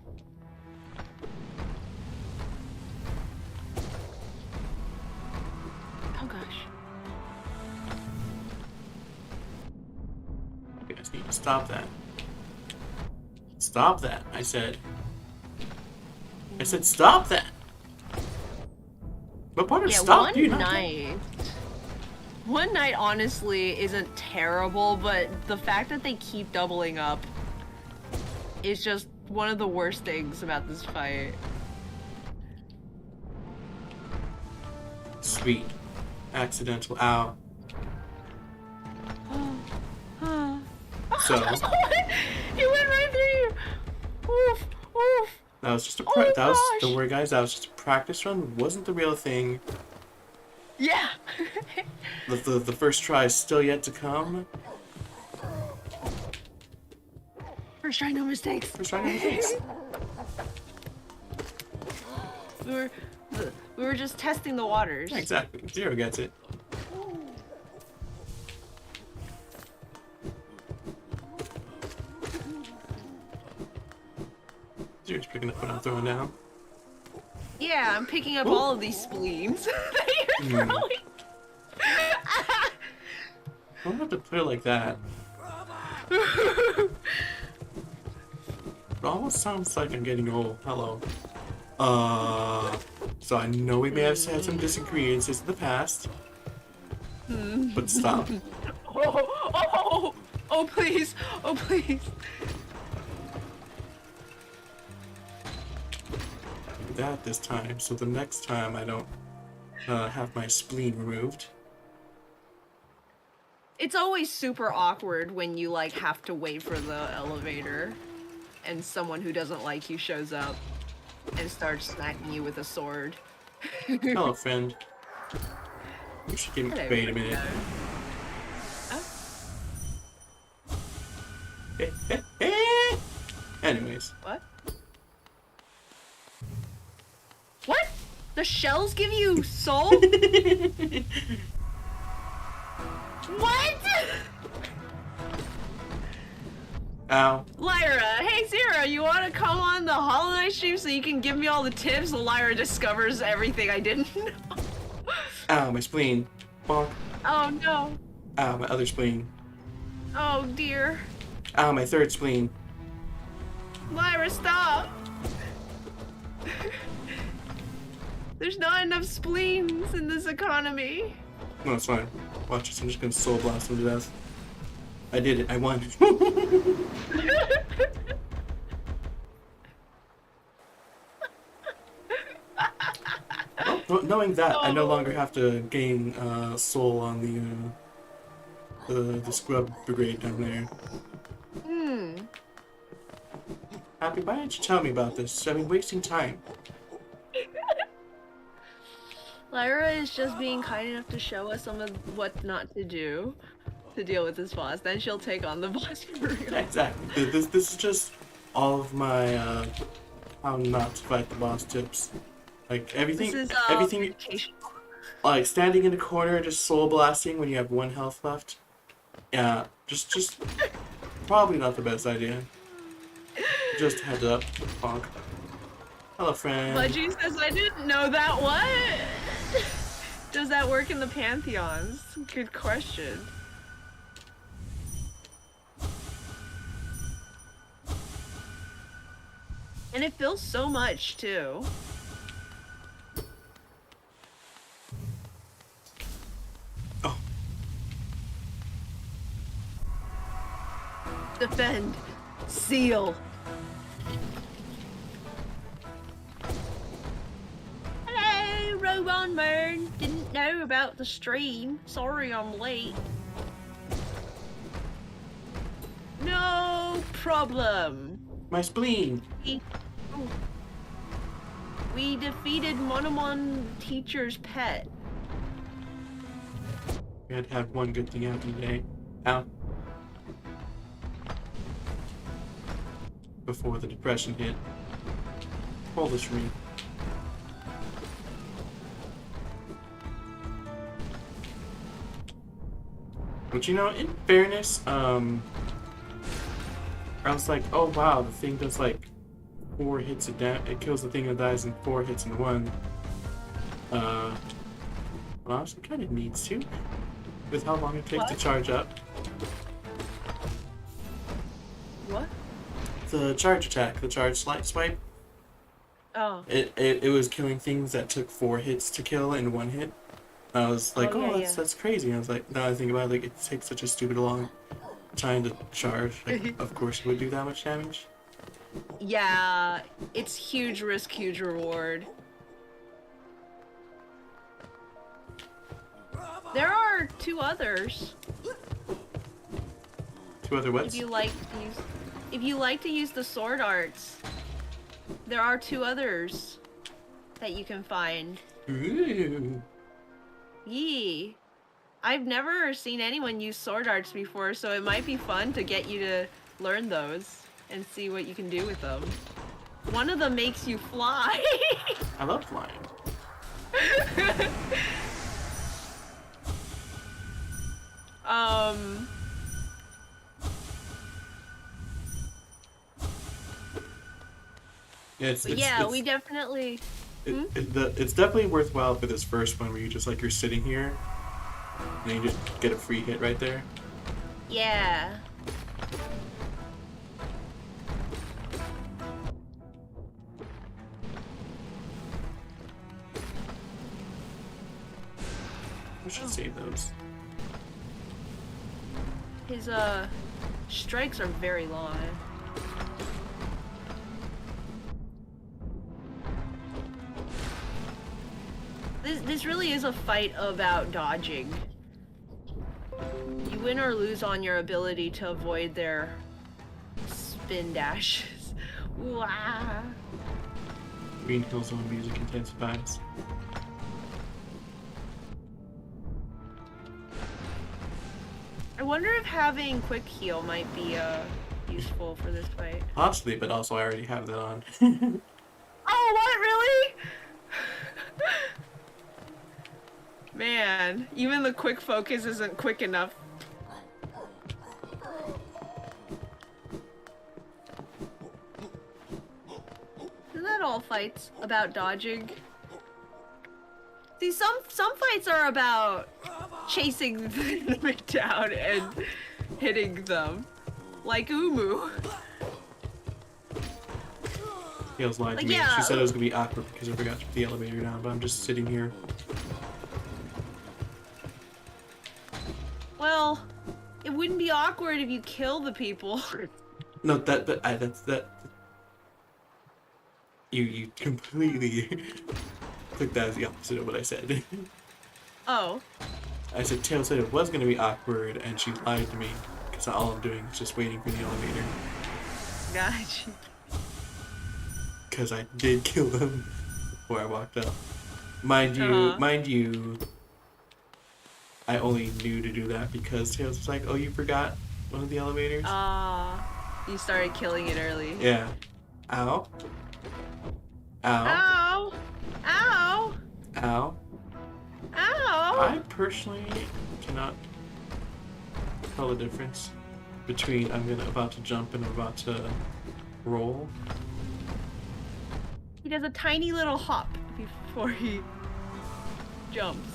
Oh gosh. You guys need to stop that. Stop that, I said. I said stop that! What part of stop do you not get? One night honestly isn't terrible, but the fact that they keep doubling up is just one of the worst things about this fight. Sweet. Accidental ow. So He went right through you! Oof, oof. that was just a Oh, that was, gosh. don't worry guys, that was just a practice run, wasn't the real thing. Yeah! The first try is still yet to come. First try, no mistakes. First try, no mistakes. We were just testing the waters. Yeah, exactly. Zero gets it. Zero's picking up what I'm throwing down. Yeah, I'm picking up Ooh. all of these spleens that you're throwing. I don't have to put it like that. It almost sounds like I'm getting old. Hello. So I know we may have had some disagreements in the past. But stop. Oh, please. Oh, please. That this time, so the next time I don't have my spleen removed. It's always super awkward when you like have to wait for the elevator and someone who doesn't like you shows up and starts smacking you with a sword. Hello, friend. You should give me. Hello, Wait a minute. Oh, Anyways. what? What? The shells give you soul? What? Ow. Lyra, hey Zero, you want to come on the Hollow Knight stream so you can give me all the tips? Lyra discovers everything I didn't know. Ow, my spleen. Bonk. Oh no. Ow, my other spleen. Oh dear. Ow, my third spleen. Lyra, stop. There's not enough spleens in this economy. No, it's fine. Watch this, I'm just gonna soul blast him to death. I did it, I won. Well, knowing that, I no longer have to gain soul on the scrub brigade down there. Hmm. Happy, why didn't you tell me about this? I've been wasting time. Lyra is just being kind enough to show us some of what not to do to deal with this boss. Then she'll take on the boss for real. Exactly. This is just all of my how not to fight the boss tips. Like everything, This is everything. meditation. Like standing in a corner, just soul blasting when you have 1 health left. Yeah, just probably not the best idea. Just heads up, bonk. Hello, friend. Budgie says I didn't know that. What? Does that work in the pantheons? Good question. And it feels so much too. Oh, Defend. Seal. Hello, Rowan Mern. Didn't know about the stream. Sorry I'm late. No problem. my spleen. We defeated Monomon teacher's pet. We had to have one good thing happen today. Ow. Before the depression hit. Hold this for me. But you know, in fairness, I was like, oh wow, the thing does like 4 hits it kills the thing that dies in 4 hits in 1. Well, honestly, kind of needs to, with how long it takes to What? charge up. What? The charge attack, the charge swipe, Oh. it was killing things that took 4 hits to kill in 1 hit. I was like, Oh, oh, yeah, that's yeah. that's crazy. I was like, now I think about it, like, it takes such a stupid long time to charge. Like, of course it would do that much damage. Yeah, it's huge risk, huge reward. There are 2 others. 2 other wets? If you like to use the sword arts, there are 2 others that you can find. Ooh. Yee. I've never seen anyone use sword arts before, so it might be fun to get you to learn those and see what you can do with them. One of them makes you fly. I love flying. Yeah, We definitely. it's definitely worthwhile for this first one where you just like you're sitting here and you just get a free hit right there. Yeah. We should save those. His strikes are very long. This really is a fight about dodging. You win or lose on your ability to avoid their spin dashes. Wow. Green Hill Zone music intensifies. I wonder if having quick heal might be useful for this fight. Possibly, but also I already have that on. Oh, what? Really? Man, even the quick focus isn't quick enough. Isn't that all fights about dodging? See, some fights are about chasing the enemy down and hitting them. Like Umu. Kale's lied to Like, me. yeah. She said it was gonna be awkward because I forgot to put the elevator down, but I'm just sitting here. Well, it wouldn't be awkward if you kill the people. No, that's that. You completely took that as the opposite of what I said. Oh. I said Tail said it was gonna be awkward, and she lied to me because all I'm doing is just waiting for the elevator. Gotcha. Because I did kill them before I walked up. Mind you, I only knew to do that because Tails was like, "Oh, you forgot one of the elevators." You started killing it early. Yeah. Ow. Ow. Ow! Ow! Ow. Ow! I personally cannot tell the difference between about to jump and I'm about to roll. He does a tiny little hop before he jumps.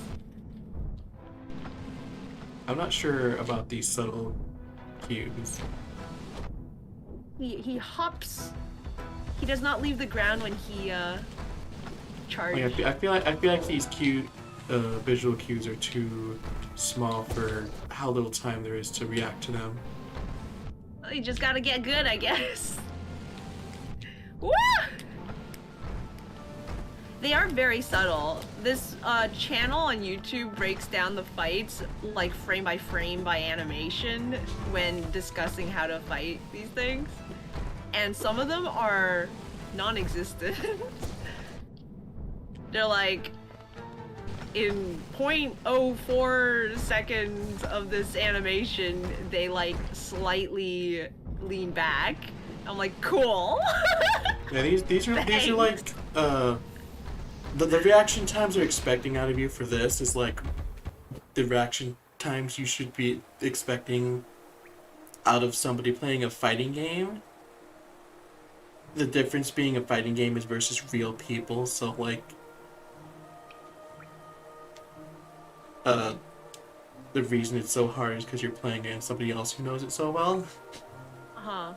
I'm not sure about these subtle cues. He hops. He does not leave the ground when he charges. Like, I feel like these visual cues are too small for how little time there is to react to them. You just gotta get good, I guess. Woo! They are very subtle. This channel on YouTube breaks down the fights like frame by animation when discussing how to fight these things. And some of them are non-existent. They're like, in 0.04 seconds of this animation, they like slightly lean back. I'm like, cool. Yeah, these are like the reaction times they're expecting out of you for this is like the reaction times you should be expecting out of somebody playing a fighting game. The difference being a fighting game is versus real people, so like the reason it's so hard is because you're playing against somebody else who knows it so well. Uh-huh.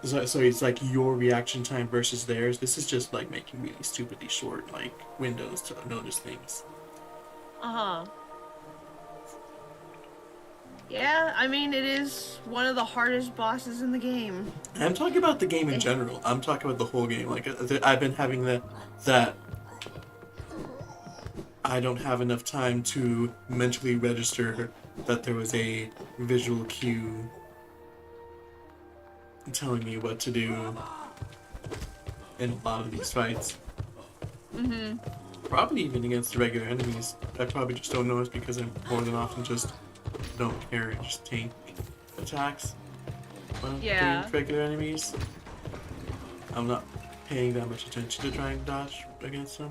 So it's like your reaction time versus theirs. This is just like making really stupidly short like windows to notice things. Uh-huh. Yeah, I mean, it is one of the hardest bosses in the game. I'm talking about the game in general. I'm talking about the whole game. Like I've been having that I don't have enough time to mentally register that there was a visual cue telling me what to do in a lot of these fights. Mm-hmm. Probably even against the regular enemies. I probably just don't notice because I'm more than often just don't care and just tank attacks against regular enemies. I'm not paying that much attention to trying to dodge against them.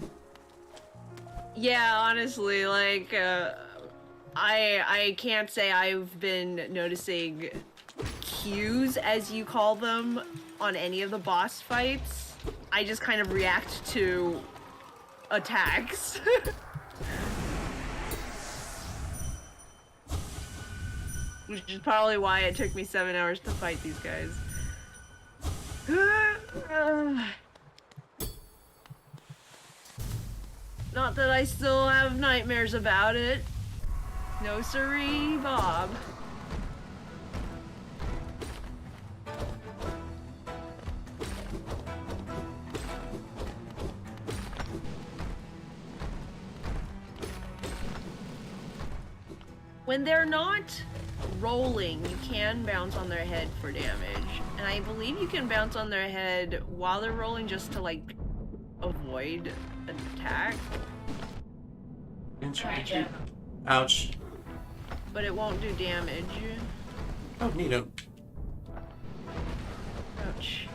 Yeah, honestly, like, I can't say I've been noticing cues, as you call them, on any of the boss fights. I just kind of react to attacks. Which is probably why it took me 7 hours to fight these guys. Not that I still have nightmares about it. No siree, Bob. When they're not rolling, you can bounce on their head for damage. And I believe you can bounce on their head while they're rolling just to, like, avoid an attack. Interesting. Ouch. But it won't do damage. Oh, neato. Ouch.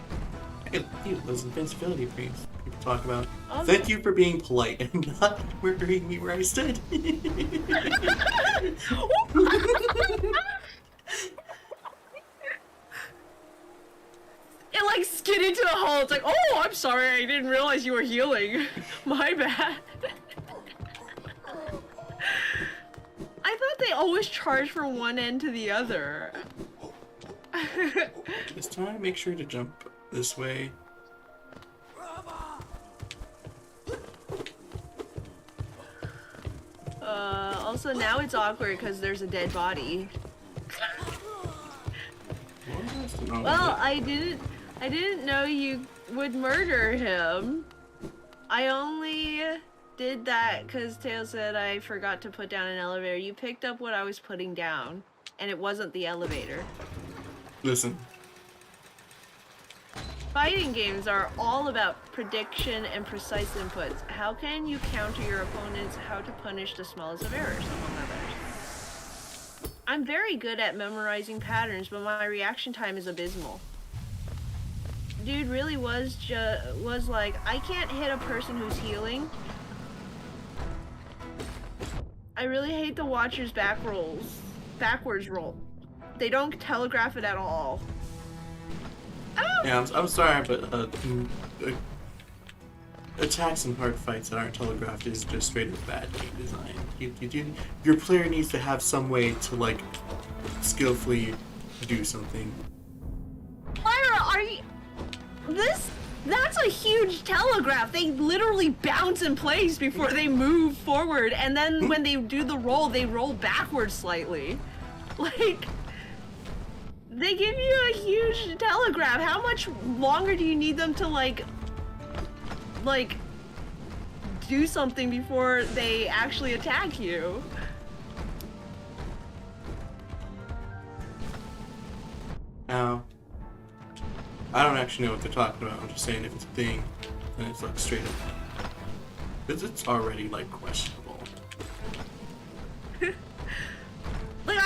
Hey, those invincibility things people talk about. Oh, Thank you for being polite and not murdering me where I stood. It like skid into the hole. It's like, oh, I'm sorry, I didn't realize you were healing. My bad. I thought they always charge from one end to the other. This time, make sure to jump this way. Also now it's awkward because there's a dead body. Well, I didn't know you would murder him. I only did that because Tails said I forgot to put down an elevator. You picked up what I was putting down, and it wasn't the elevator. Listen. Fighting games are all about prediction and precise inputs. How can you counter your opponents? How to punish the smallest of errors, among others. I'm very good at memorizing patterns, but my reaction time is abysmal. Dude really was like, I can't hit a person who's healing. I really hate the Watcher's backwards roll. They don't telegraph it at all. Oh! Yeah, I'm sorry, but attacks in hard fights that aren't telegraphed is just straight up bad game design. Your player needs to have some way to like skillfully do something. Lyra, are you? That's a huge telegraph. They literally bounce in place before they move forward, and then when they do the roll, they roll backwards slightly. Like, they give you a huge telegraph. How much longer do you need them to like do something before they actually attack you? Now, I don't actually know what they're talking about. I'm just saying if it's a thing, then it's like straight up. Because it's already like questionable. Like,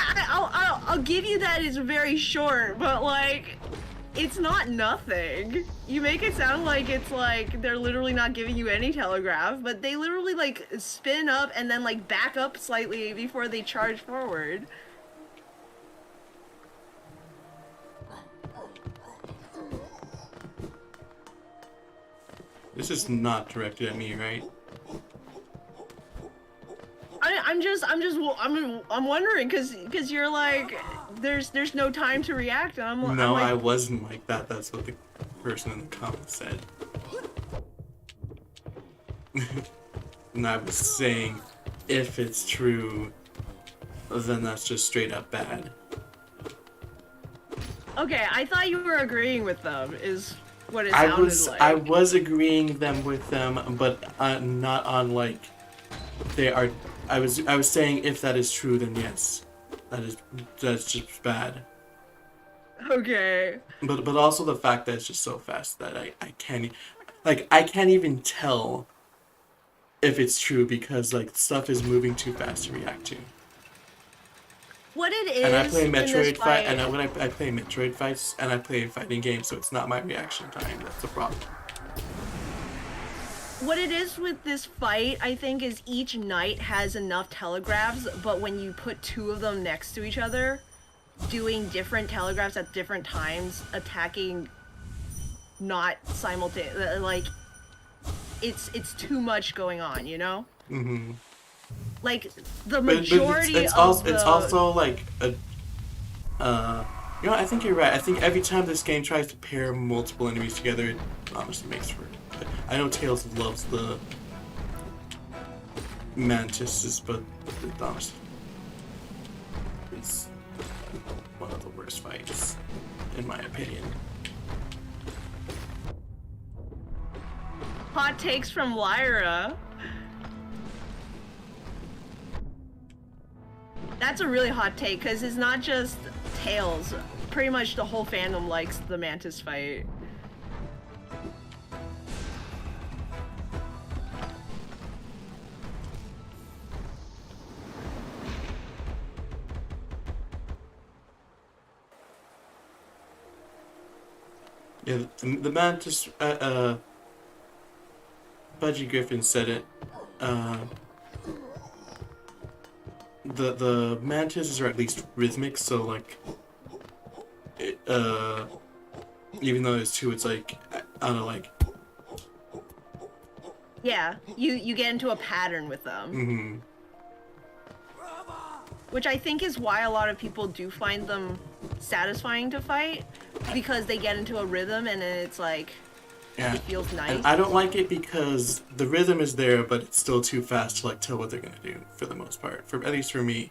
I'll give you that it's very short, but like, it's not nothing. You make it sound like it's like they're literally not giving you any telegraph, but they literally like spin up and then like back up slightly before they charge forward. This is not directed at me, right? I'm wondering because you're like there's no time to react, and I'm No, like, I wasn't like that. That's what the person in the comments said. And I was saying, if it's true, then that's just straight up bad. Okay, I thought you were agreeing with them. Is what it sounded like. I was agreeing with them, but not on like they are. I was saying if that is true, then yes, that's just bad. Okay. But also the fact that it's just so fast that I can't even tell if it's true because like stuff is moving too fast to react to. What it is. And I play in this Metroid fight, and when I play Metroid fights and I play fighting games, so it's not my reaction time. That's the problem. What it is with this fight, I think, is each knight has enough telegraphs, but when you put two of them next to each other, doing different telegraphs at different times, attacking not simultaneously, like, it's too much going on, you know? Mm-hmm. Like, the majority it's also like a, you know, I think you're right. I think every time this game tries to pair multiple enemies together, it honestly makes for. I know Tails loves the mantises, but it honestly is one of the worst fights, in my opinion. Hot takes from Lyra. That's a really hot take, because it's not just Tails. Pretty much the whole fandom likes the Mantis fight. Yeah, the Mantis, Budgie Griffin said it. The Mantises are at least rhythmic, so like, it, even though there's two, it's like, I don't know, like, Yeah, you get into a pattern with them. mm-hmm. Which I think is why a lot of people do find them satisfying to fight, because they get into a rhythm and then it's like, Yeah. it feels nice. And I don't like it because the rhythm is there, but it's still too fast to like tell what they're gonna do for the most part. For at least for me.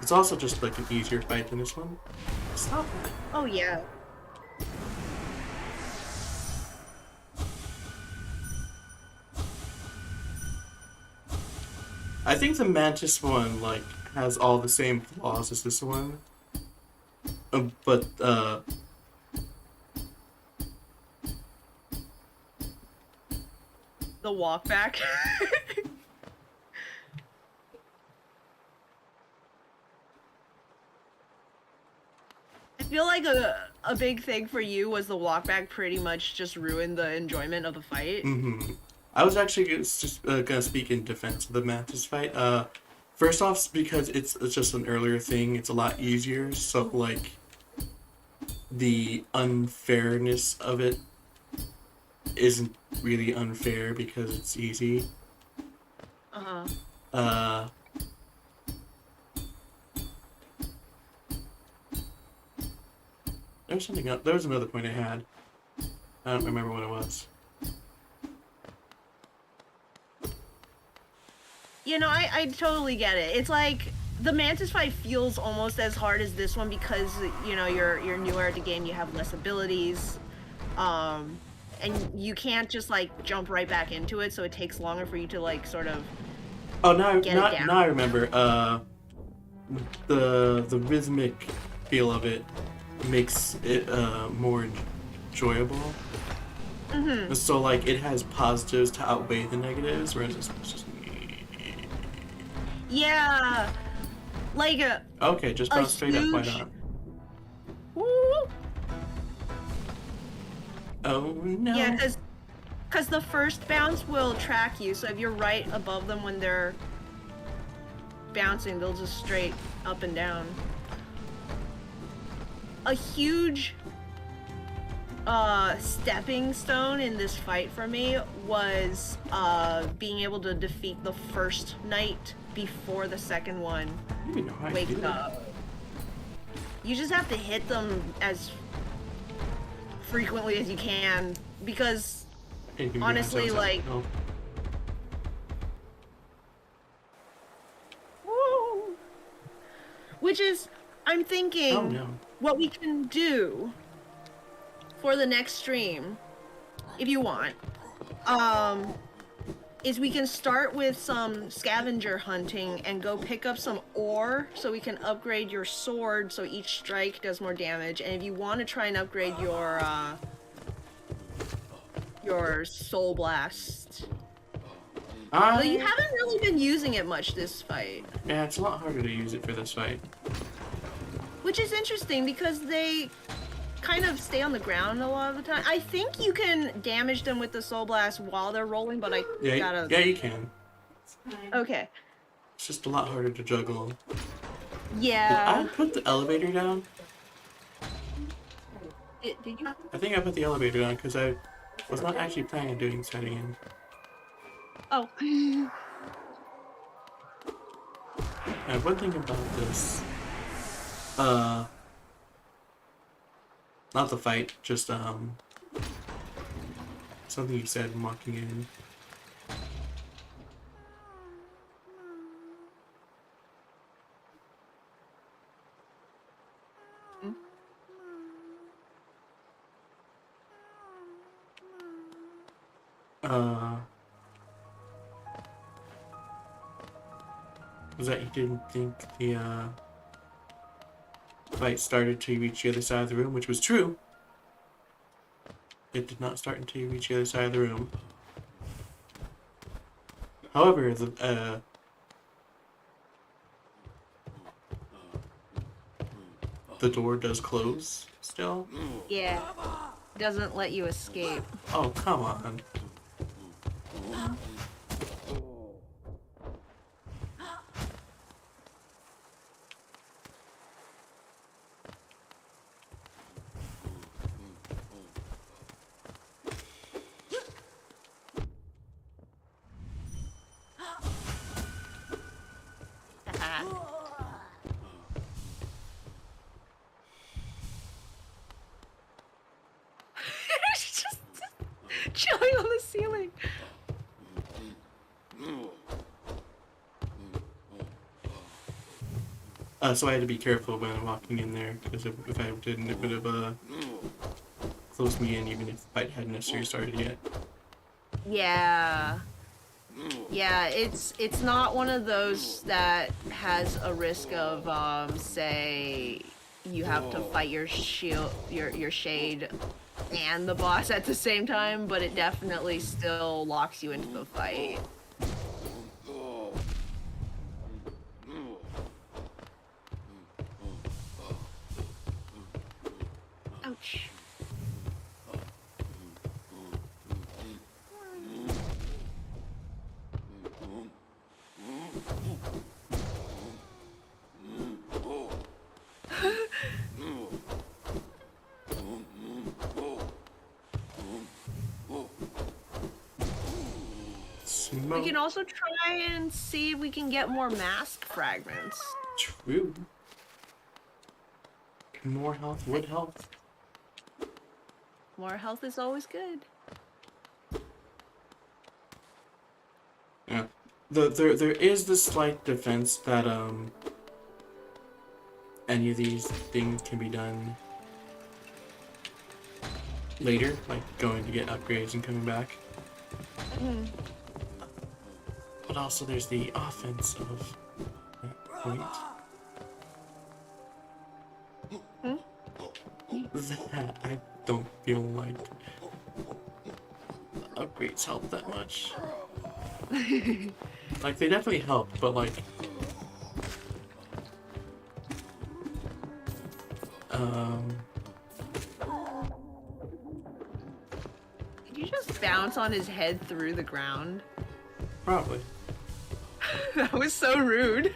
It's also just like an easier fight than this one. Stop it. Oh yeah. I think the Mantis one like has all the same flaws as this one. But The walk back. I feel like a big thing for you was the walk back pretty much just ruined the enjoyment of the fight. I was actually just gonna speak in defense of the Mantis fight. First off, because it's just an earlier thing, it's a lot easier. So like, the unfairness of it isn't really unfair because it's easy. Uh-huh. There was something else. There was another point I had. I don't remember what it was. You know, I totally get it. It's like the Mantis fight feels almost as hard as this one because, you know, you're newer at the game, you have less abilities. And you can't just like jump right back into it, so it takes longer for you to like sort of Oh, now get it down. now I remember. The rhythmic feel of it makes it more enjoyable. So like, it has positives to outweigh the negatives, whereas it's just Yeah, like okay, just bounce straight up. Why not? Woo! Oh no. Yeah, because the first bounce will track you, so if you're right above them when they're bouncing, they'll just straight up and down. A huge stepping stone in this fight for me was being able to defeat the first knight before the second one I don't even know how you wakes do that. up. You just have to hit them as frequently as you can, because Hey, give me honestly, your like, no. woo! Which is, I'm thinking, Oh no. what we can do for the next stream, if you want, is we can start with some scavenger hunting and go pick up some ore so we can upgrade your sword so each strike does more damage. And if you want to try and upgrade your soul blast, though you haven't really been using it much this fight. Yeah, it's a lot harder to use it for this fight. Which is interesting because they kind of stay on the ground a lot of the time. I think you can damage them with the soul blast while they're rolling, but I gotta... Yeah, you can. Okay. It's just a lot harder to juggle. Yeah. Did I put the elevator down? Did you? I think I put the elevator down because I was not actually planning on doing this again. Oh. And one thing about this, not the fight, just something you said walking in. Uh, was that you didn't think the fight started till you reached the other side of the room, which was true. It did not start until you reached the other side of the room. However, the door does close still. Yeah. Doesn't let you escape. Oh, come on. She's just chilling on the ceiling. So I had to be careful when walking in there, because if I didn't, it would have closed me in, even if the fight hadn't necessarily started yet. Yeah. Yeah, it's not one of those that has a risk of say you have to fight your shield your shade and the boss at the same time, but it definitely still locks you into the fight. Ouch. We can also try and see if we can get more mask fragments. True. More health would help. More health is always good. Yeah. There is the slight defense that any of these things can be done later, like going to get upgrades and coming back. Mm. But also there's the offense of that point. That I don't feel like upgrades help that much. Like, they definitely help, but like Did you just bounce on his head through the ground? probably. That was so rude.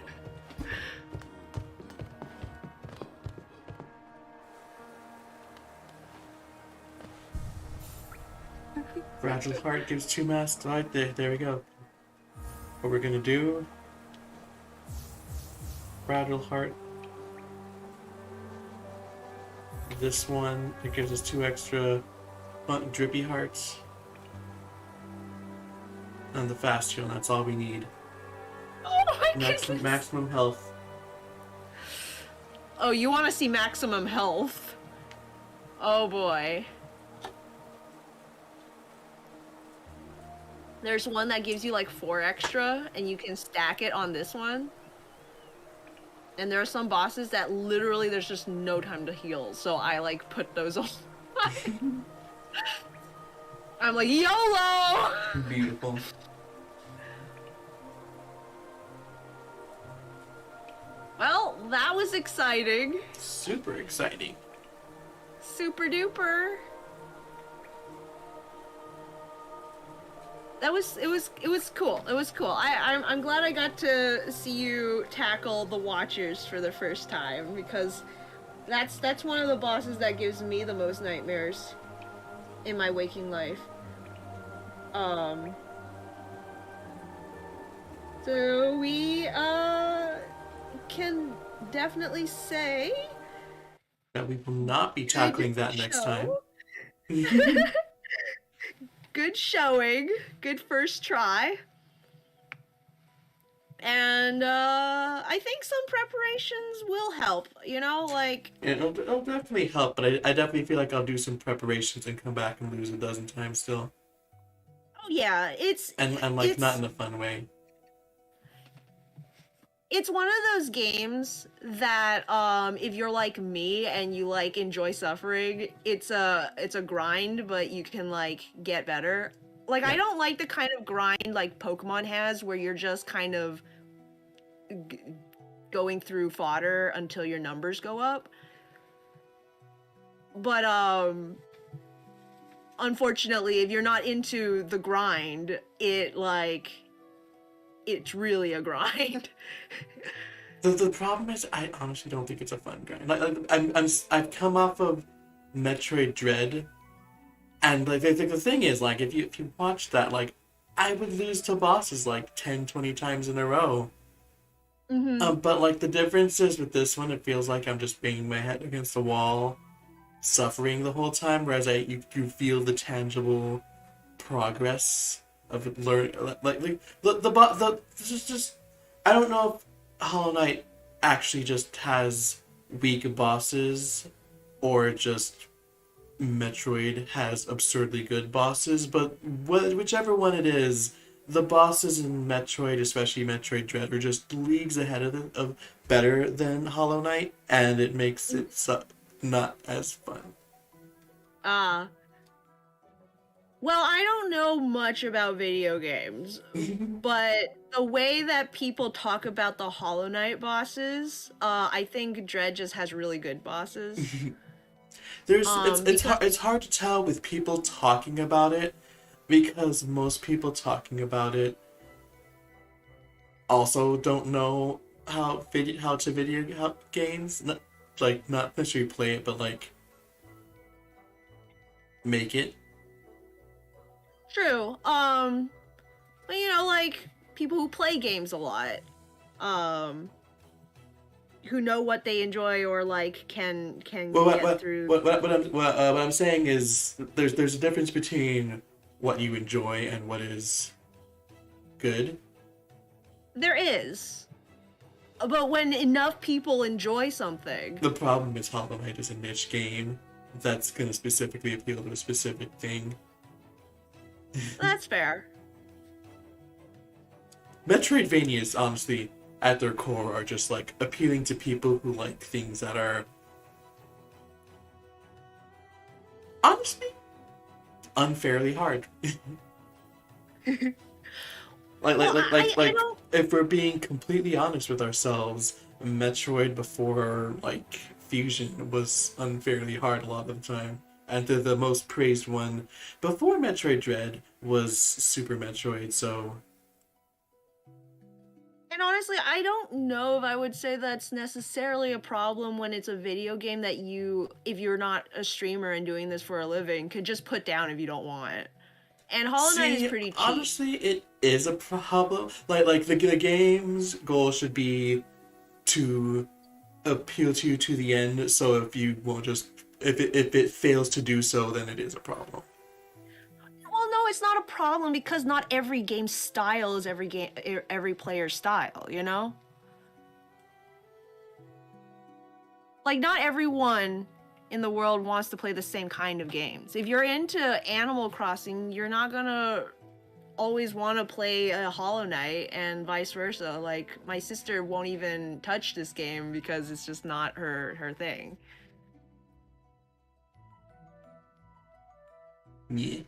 Fragile Heart gives 2 masks. Right there we go. What we're gonna do, Fragile Heart. This one, it gives us 2 extra drippy hearts. And the fast heal, that's all we need. Oh my goodness. Maximum health. Oh, you want to see maximum health? Oh boy. There's one that gives you like 4 extra, and you can stack it on this one. And there are some bosses that literally there's just no time to heal, so I like put those on. I'm like, YOLO! Beautiful. Well, that was exciting. Super exciting. Super duper. It was cool. It was cool. I'm glad I got to see you tackle the Watchers for the first time, because that's one of the bosses that gives me the most nightmares in my waking life. So we can definitely say That we will not be tackling that next time. Good showing. Good first try. And I think some preparations will help, you know, like... Yeah, it'll definitely help, but I definitely feel like I'll do some preparations and come back and lose a dozen times still. Yeah, and like not in a fun way. it's one of those games that if you're like me and you like enjoy suffering, it's a grind, but you can like get better. Like Yeah. I don't like the kind of grind like Pokemon has where you're just kind of g- going through fodder until your numbers go up. But unfortunately, if you're not into the grind, it's really a grind. The problem is, I honestly don't think it's a fun grind. I've come off of Metroid Dread, and like the thing is, like if you watch that, like I would lose to bosses like 10, 20 times in a row. Mhm. But like the difference is with this one, it feels like I'm just banging my head against the wall, suffering the whole time. Whereas you feel the tangible progress of learn like the this is just I don't know if Hollow Knight actually just has weak bosses or just Metroid has absurdly good bosses, but whichever one it is, the bosses in Metroid, especially Metroid Dread, are just leagues ahead of better than Hollow Knight, and it makes it not as fun. Uh well, I don't know much about video games, but the way that people talk about the Hollow Knight bosses, I think Dread just has really good bosses. There's Because it's hard to tell with people talking about it because most people talking about it also don't know how to video games, not like not necessarily play it, but like make it. true. But like people who play games a lot, um, who know what they enjoy or like can Well, get through. what I'm saying is there's a difference between what you enjoy and what is good. There is, but when enough people enjoy something, The problem is Hollow Knight is a niche game that's gonna specifically appeal to a specific thing. that's fair. Metroidvanias, honestly, at their core, are just like appealing to people who like things that are honestly unfairly hard. Well, I Like, don't. if we're being completely honest with ourselves, Metroid before like Fusion was unfairly hard a lot of the time. And the most praised one before Metroid Dread was Super Metroid, so And honestly, I don't know if I would say that's necessarily a problem when it's a video game that you, if you're not a streamer and doing this for a living, could just put down if you don't want. And Hollow Knight is see, pretty cheap. honestly, it is a problem. Like the game's goal should be to appeal to you to the end. So if you won't just if it fails to do so, then it is a problem. Well, no, it's not a problem because not every game style is every player's style, you know? Like not everyone in the world wants to play the same kind of games. If you're into Animal Crossing, you're not going to always want to play a Hollow Knight and vice versa. Like my sister won't even touch this game because it's just not her thing. Yeah.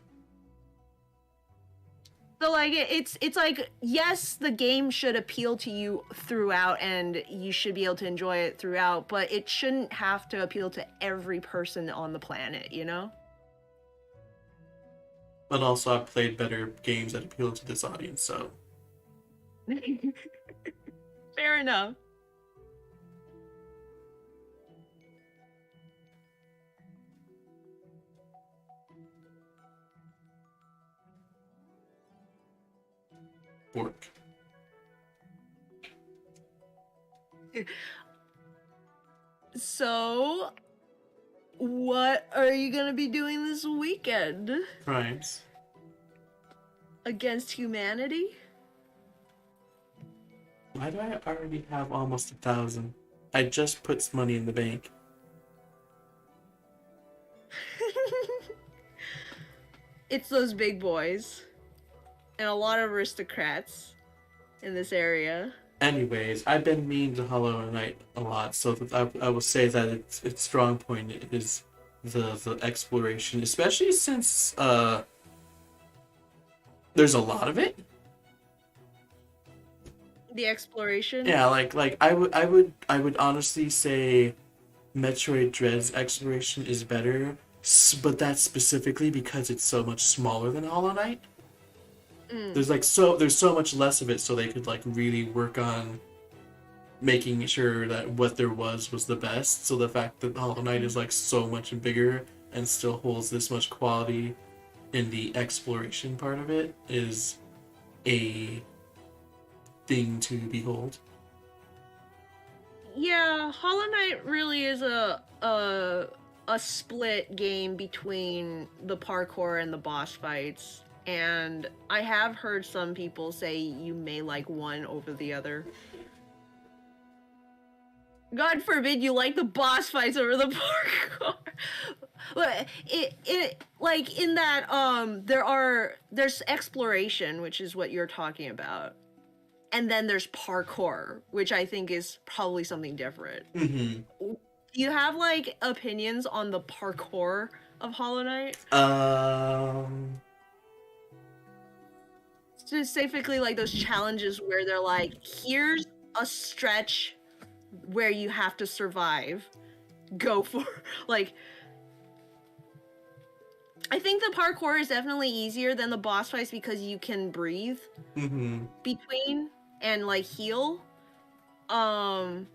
So like it's like yes, the game should appeal to you throughout and you should be able to enjoy it throughout, but it shouldn't have to appeal to every person on the planet, you know? But also, I've played better games that appeal to this audience, so Fair enough. work. So, what are you gonna be doing this weekend Crimes. against humanity? Why do I already have almost 1,000? I just put some money in the bank. It's those big boys. and a lot of aristocrats in this area. Anyways, I've been mean to Hollow Knight a lot, so I will say that its strong point is the exploration, especially since there's a lot of it. The exploration. Yeah, like I would honestly say Metroid Dread's exploration is better, but that's specifically because it's so much smaller than Hollow Knight. Mm. There's so much less of it, so they could like really work on making sure that what there was the best. So the fact that Hollow Knight is like so much bigger and still holds this much quality in the exploration part of it is a thing to behold. Yeah, Hollow Knight really is a split game between the parkour and the boss fights. And I have heard some people say you may like one over the other. God forbid you like the boss fights over the parkour. But it like in that there's exploration, which is what you're talking about. And then there's parkour, which I think is probably something different. Mm-hmm. Do you have like opinions on the parkour of Hollow Knight? Specifically like those challenges where they're like, here's a stretch where you have to survive. Go for like I think the parkour is definitely easier than the boss fights because you can breathe between and like heal. But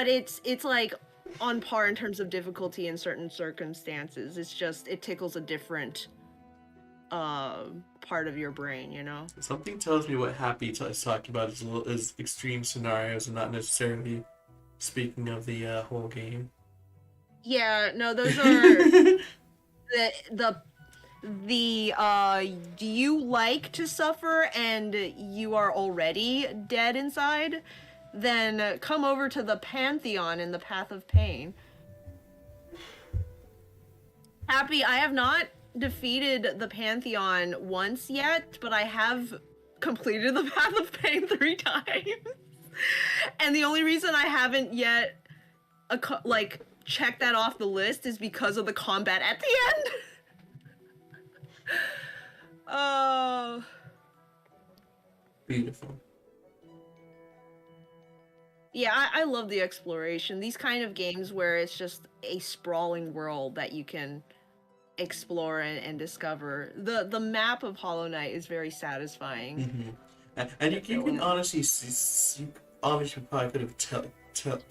it's like on par in terms of difficulty in certain circumstances. It's just it tickles a different part of your brain, you know? Something tells me what Happy is talking about is extreme scenarios and not necessarily speaking of the whole game. Yeah, no, those are the do you like to suffer and you are already dead inside? Then come over to the Pantheon in the Path of Pain. Happy, I have not defeated the Pantheon once yet, but I have completed the Path of Pain 3 times. And the only reason I haven't yet like checked that off the list is because of the combat at the end. Oh. Beautiful. Yeah, I love the exploration. These kind of games where it's just a sprawling world that you can explore and discover. The map of Hollow Knight is very satisfying. And you can honestly you obviously probably could have told.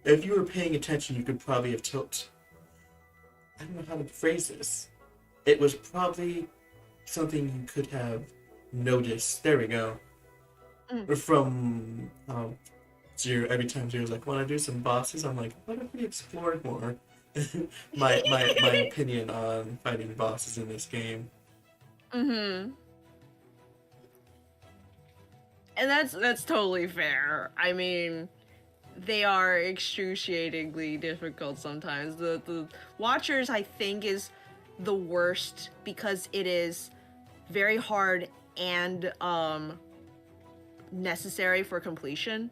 If you were paying attention, you could probably have told. I don't know how to phrase this. It was probably something you could have noticed. There we go. From Zero, every time Zero's like, when I do some bosses, I'm like, what if we explored more? my opinion on fighting bosses in this game. And that's totally fair. I mean, they are excruciatingly difficult sometimes. The Watchers, I think, is the worst because it is very hard and necessary for completion.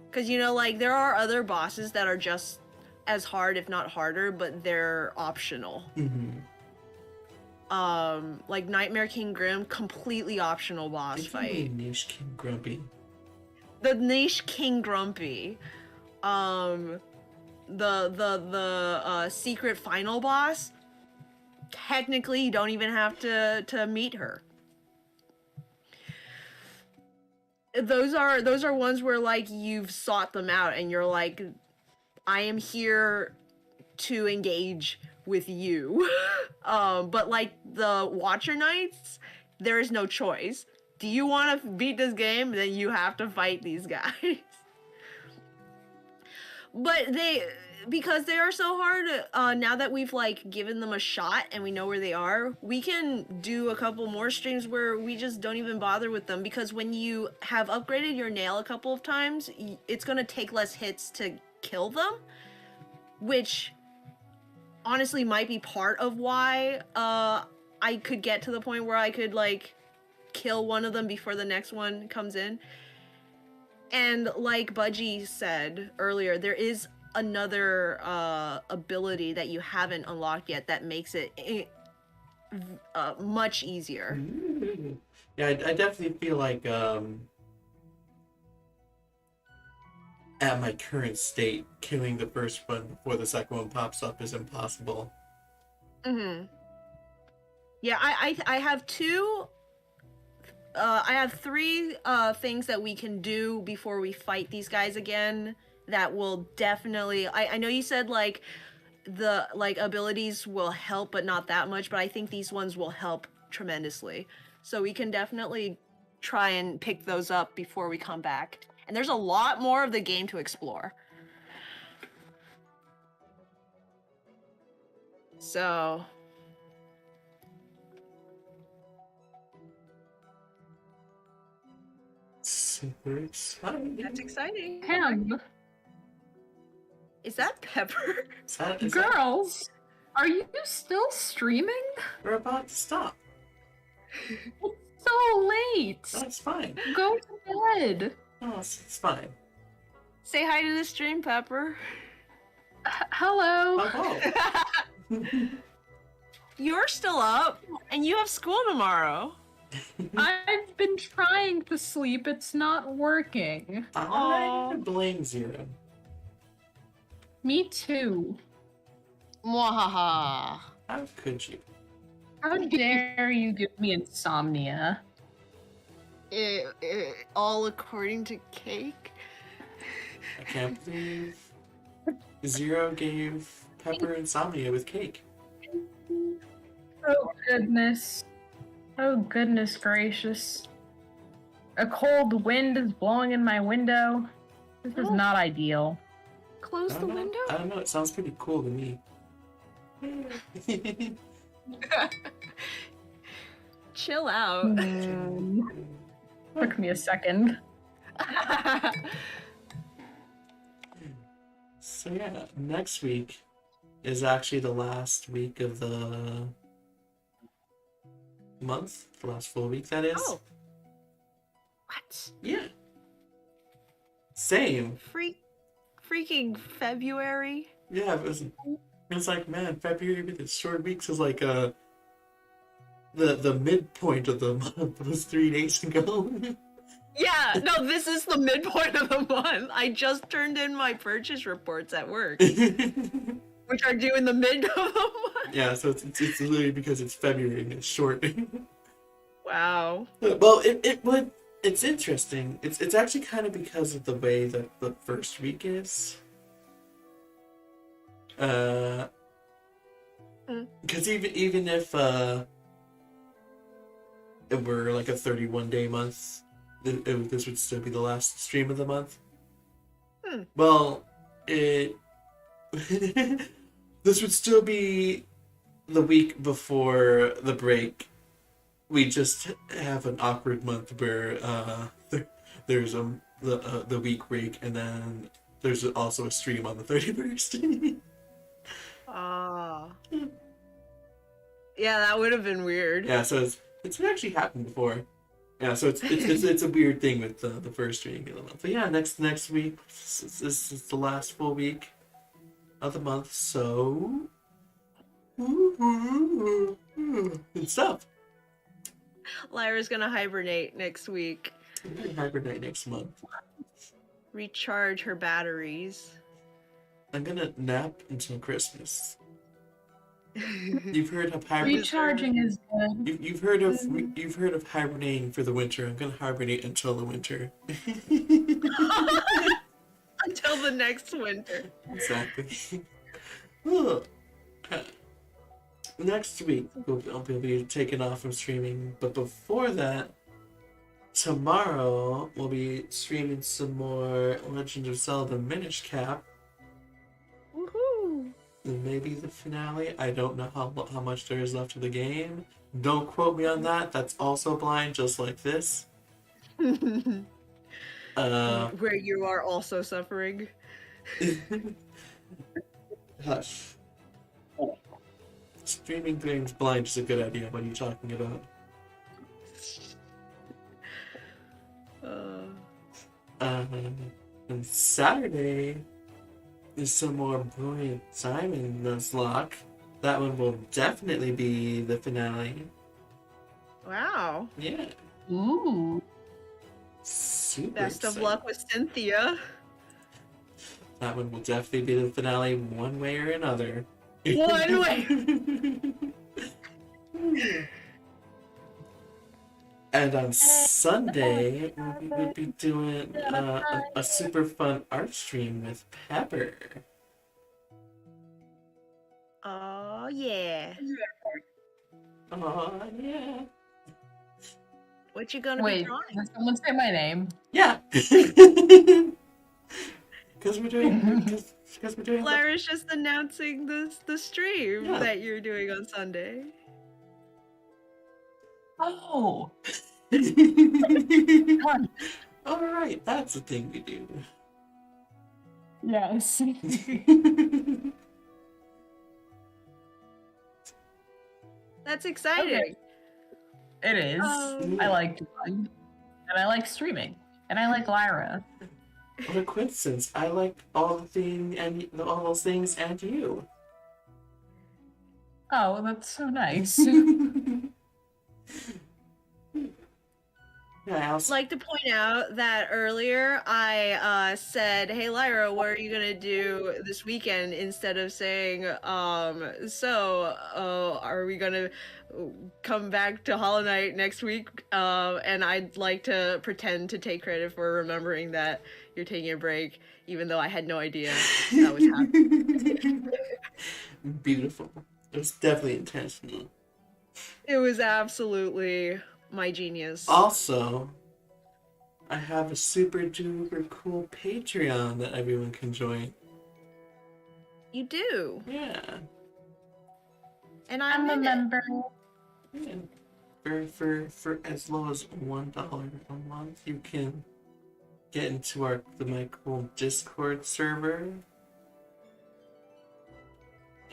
Because, you know, like, there are other bosses that are just as hard, if not harder, but they're optional. Like Nightmare King Grim, completely optional boss fight. Niche King Grumpy. The Niche King Grumpy. The secret final boss, technically you don't even have to meet her. Those are ones where like you've sought them out and you're like, I am here to engage with you. But like the Watcher Knights, there is no choice. Do you want to beat this game? Then you have to fight these guys. But because they are so hard, now that we've like given them a shot and we know where they are, we can do a couple more streams where we just don't even bother with them, because when you have upgraded your nail a couple of times, it's gonna take less hits to kill them, which honestly might be part of why I could get to the point where I could like kill one of them before the next one comes in. And like Budgie said earlier, there is another ability that you haven't unlocked yet that makes it much easier. Yeah, I definitely feel like at my current state, killing the first one before the second one pops up is impossible. Yeah, I have two. I have three things that we can do before we fight these guys again. That will definitely. I know you said like the like abilities will help, but not that much. But I think these ones will help tremendously. So we can definitely try and pick those up before we come back. And there's a lot more of the game to explore. So Super exciting. that's exciting. Him. Is that Pepper? Is that- Girls, are you still streaming? we're about to stop. It's so late. That's fine. Go to bed. No, it's fine. Say hi to the stream, Pepper. Hello. Oh, You're still up, and you have school tomorrow. I've been trying to sleep. It's not working. I blame Zero. Me too. Mwahaha. How could you? How dare you give me insomnia? All according to Cake. I can't believe Zero gave Pepper insomnia with cake. Oh goodness. Oh goodness gracious. A cold wind is blowing in my window. This is not ideal. Close the window. I don't know. It sounds pretty cool to me. Chill out. Took me a second. So yeah, next week is actually the last week of the month. The last full week, that is. Oh. What? Yeah. Same. Freaking February. Yeah, it's like, man, February with its short weeks is like the midpoint of the month was 3 days ago. Yeah, no, this is the midpoint of the month. I just turned in my purchase reports at work, which are due in the mid of the month. Yeah, so it's literally because it's February and it's short. Wow. Well, it's interesting. It's actually kind of because of the way that the first week is. Because even if it were like a 31-day month, this would still be the last stream of the month. Well, this would still be the week before the break. We just have an awkward month where there's the week break, and then there's also a stream on the 31st. Ah. Yeah, that would have been weird. Yeah, so it's actually happened before. Yeah, so it's a weird thing with the first stream of the month. But yeah, next week this is the last full week of the month, so good stuff. Lyra's gonna hibernate next week. I'm gonna hibernate next month. Recharge her batteries. I'm gonna nap until Christmas. You've heard of hibernating. Recharging is good. You've heard of hibernating for the winter. I'm gonna hibernate until the winter. Until the next winter. Exactly. Next week I'll be taken off from streaming, but before that, tomorrow we'll be streaming some more Legend of Zelda Minish Cap. Woohoo! And maybe the finale. I don't know how much there is left of the game. Don't quote me on that. That's also blind, just like this. Where you are also suffering. Hush. Streaming games blind is a good idea. What are you talking about? And Saturday is some more Brilliant Simon Nuzlocke. That one will definitely be the finale. Wow. Yeah. Ooh. Super Best of excited. luck with Cynthia. That one will definitely be the finale one way or another. One way. And on Sunday, we'll be doing a super fun art stream with Pepper. Oh yeah. Oh, yeah. What you gonna be Wait, drawing? did someone say my name? Yeah. Because we're doing... Because we're doing... Lyra's just announcing the stream Yeah. that you're doing on Sunday. Oh. Alright, that's the thing we do. Yes. That's exciting. Okay. It is. I like drawing. And I like streaming. And I like Lyra. What a coincidence. I like all those things and you. Oh, that's so nice. Yeah, I I'd also... like to point out that earlier I said, "Hey Lyra, what are you gonna do this weekend?" Instead of saying, are we gonna come back to Hollow Knight next week?" And I'd like to pretend to take credit for remembering that you're taking a break, even though I had no idea that was happening. Beautiful. It was definitely intentional. It was absolutely my genius. Also, I have a super duper cool Patreon that everyone can join. You do, Yeah. and I'm a in it. member. Yeah. For as low as $1 a month, you can get into my cool Discord server.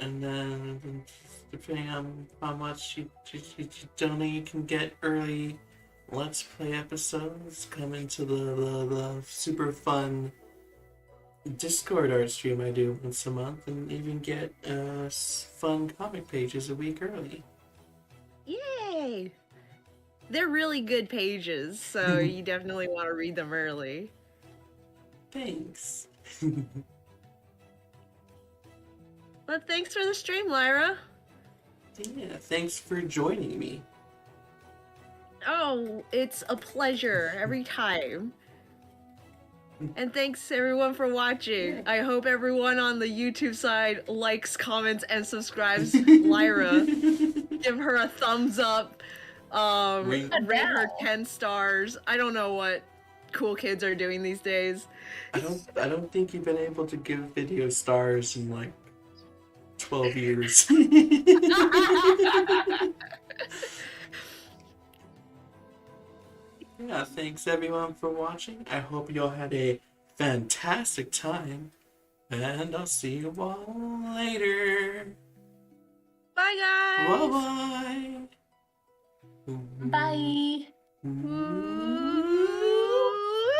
And then, depending on how much you donate, you can get early Let's Play episodes, come into the super fun Discord art stream I do once a month, and even get fun comic pages a week early. Yay! They're really good pages, so you definitely want to read them early. Thanks. But thanks for the stream, Lyra. Yeah, thanks for joining me. Oh, it's a pleasure every time. And thanks everyone for watching. I hope everyone on the YouTube side likes, comments, and subscribes Lyra. Give her a thumbs up. Rate her 10 stars. I don't know what cool kids are doing these days. I don't think you've been able to give video stars in like 12 years. Yeah, thanks everyone for watching. I hope you all had a fantastic time. And I'll see you all later. Bye, guys. Bye-bye. Bye. Ooh.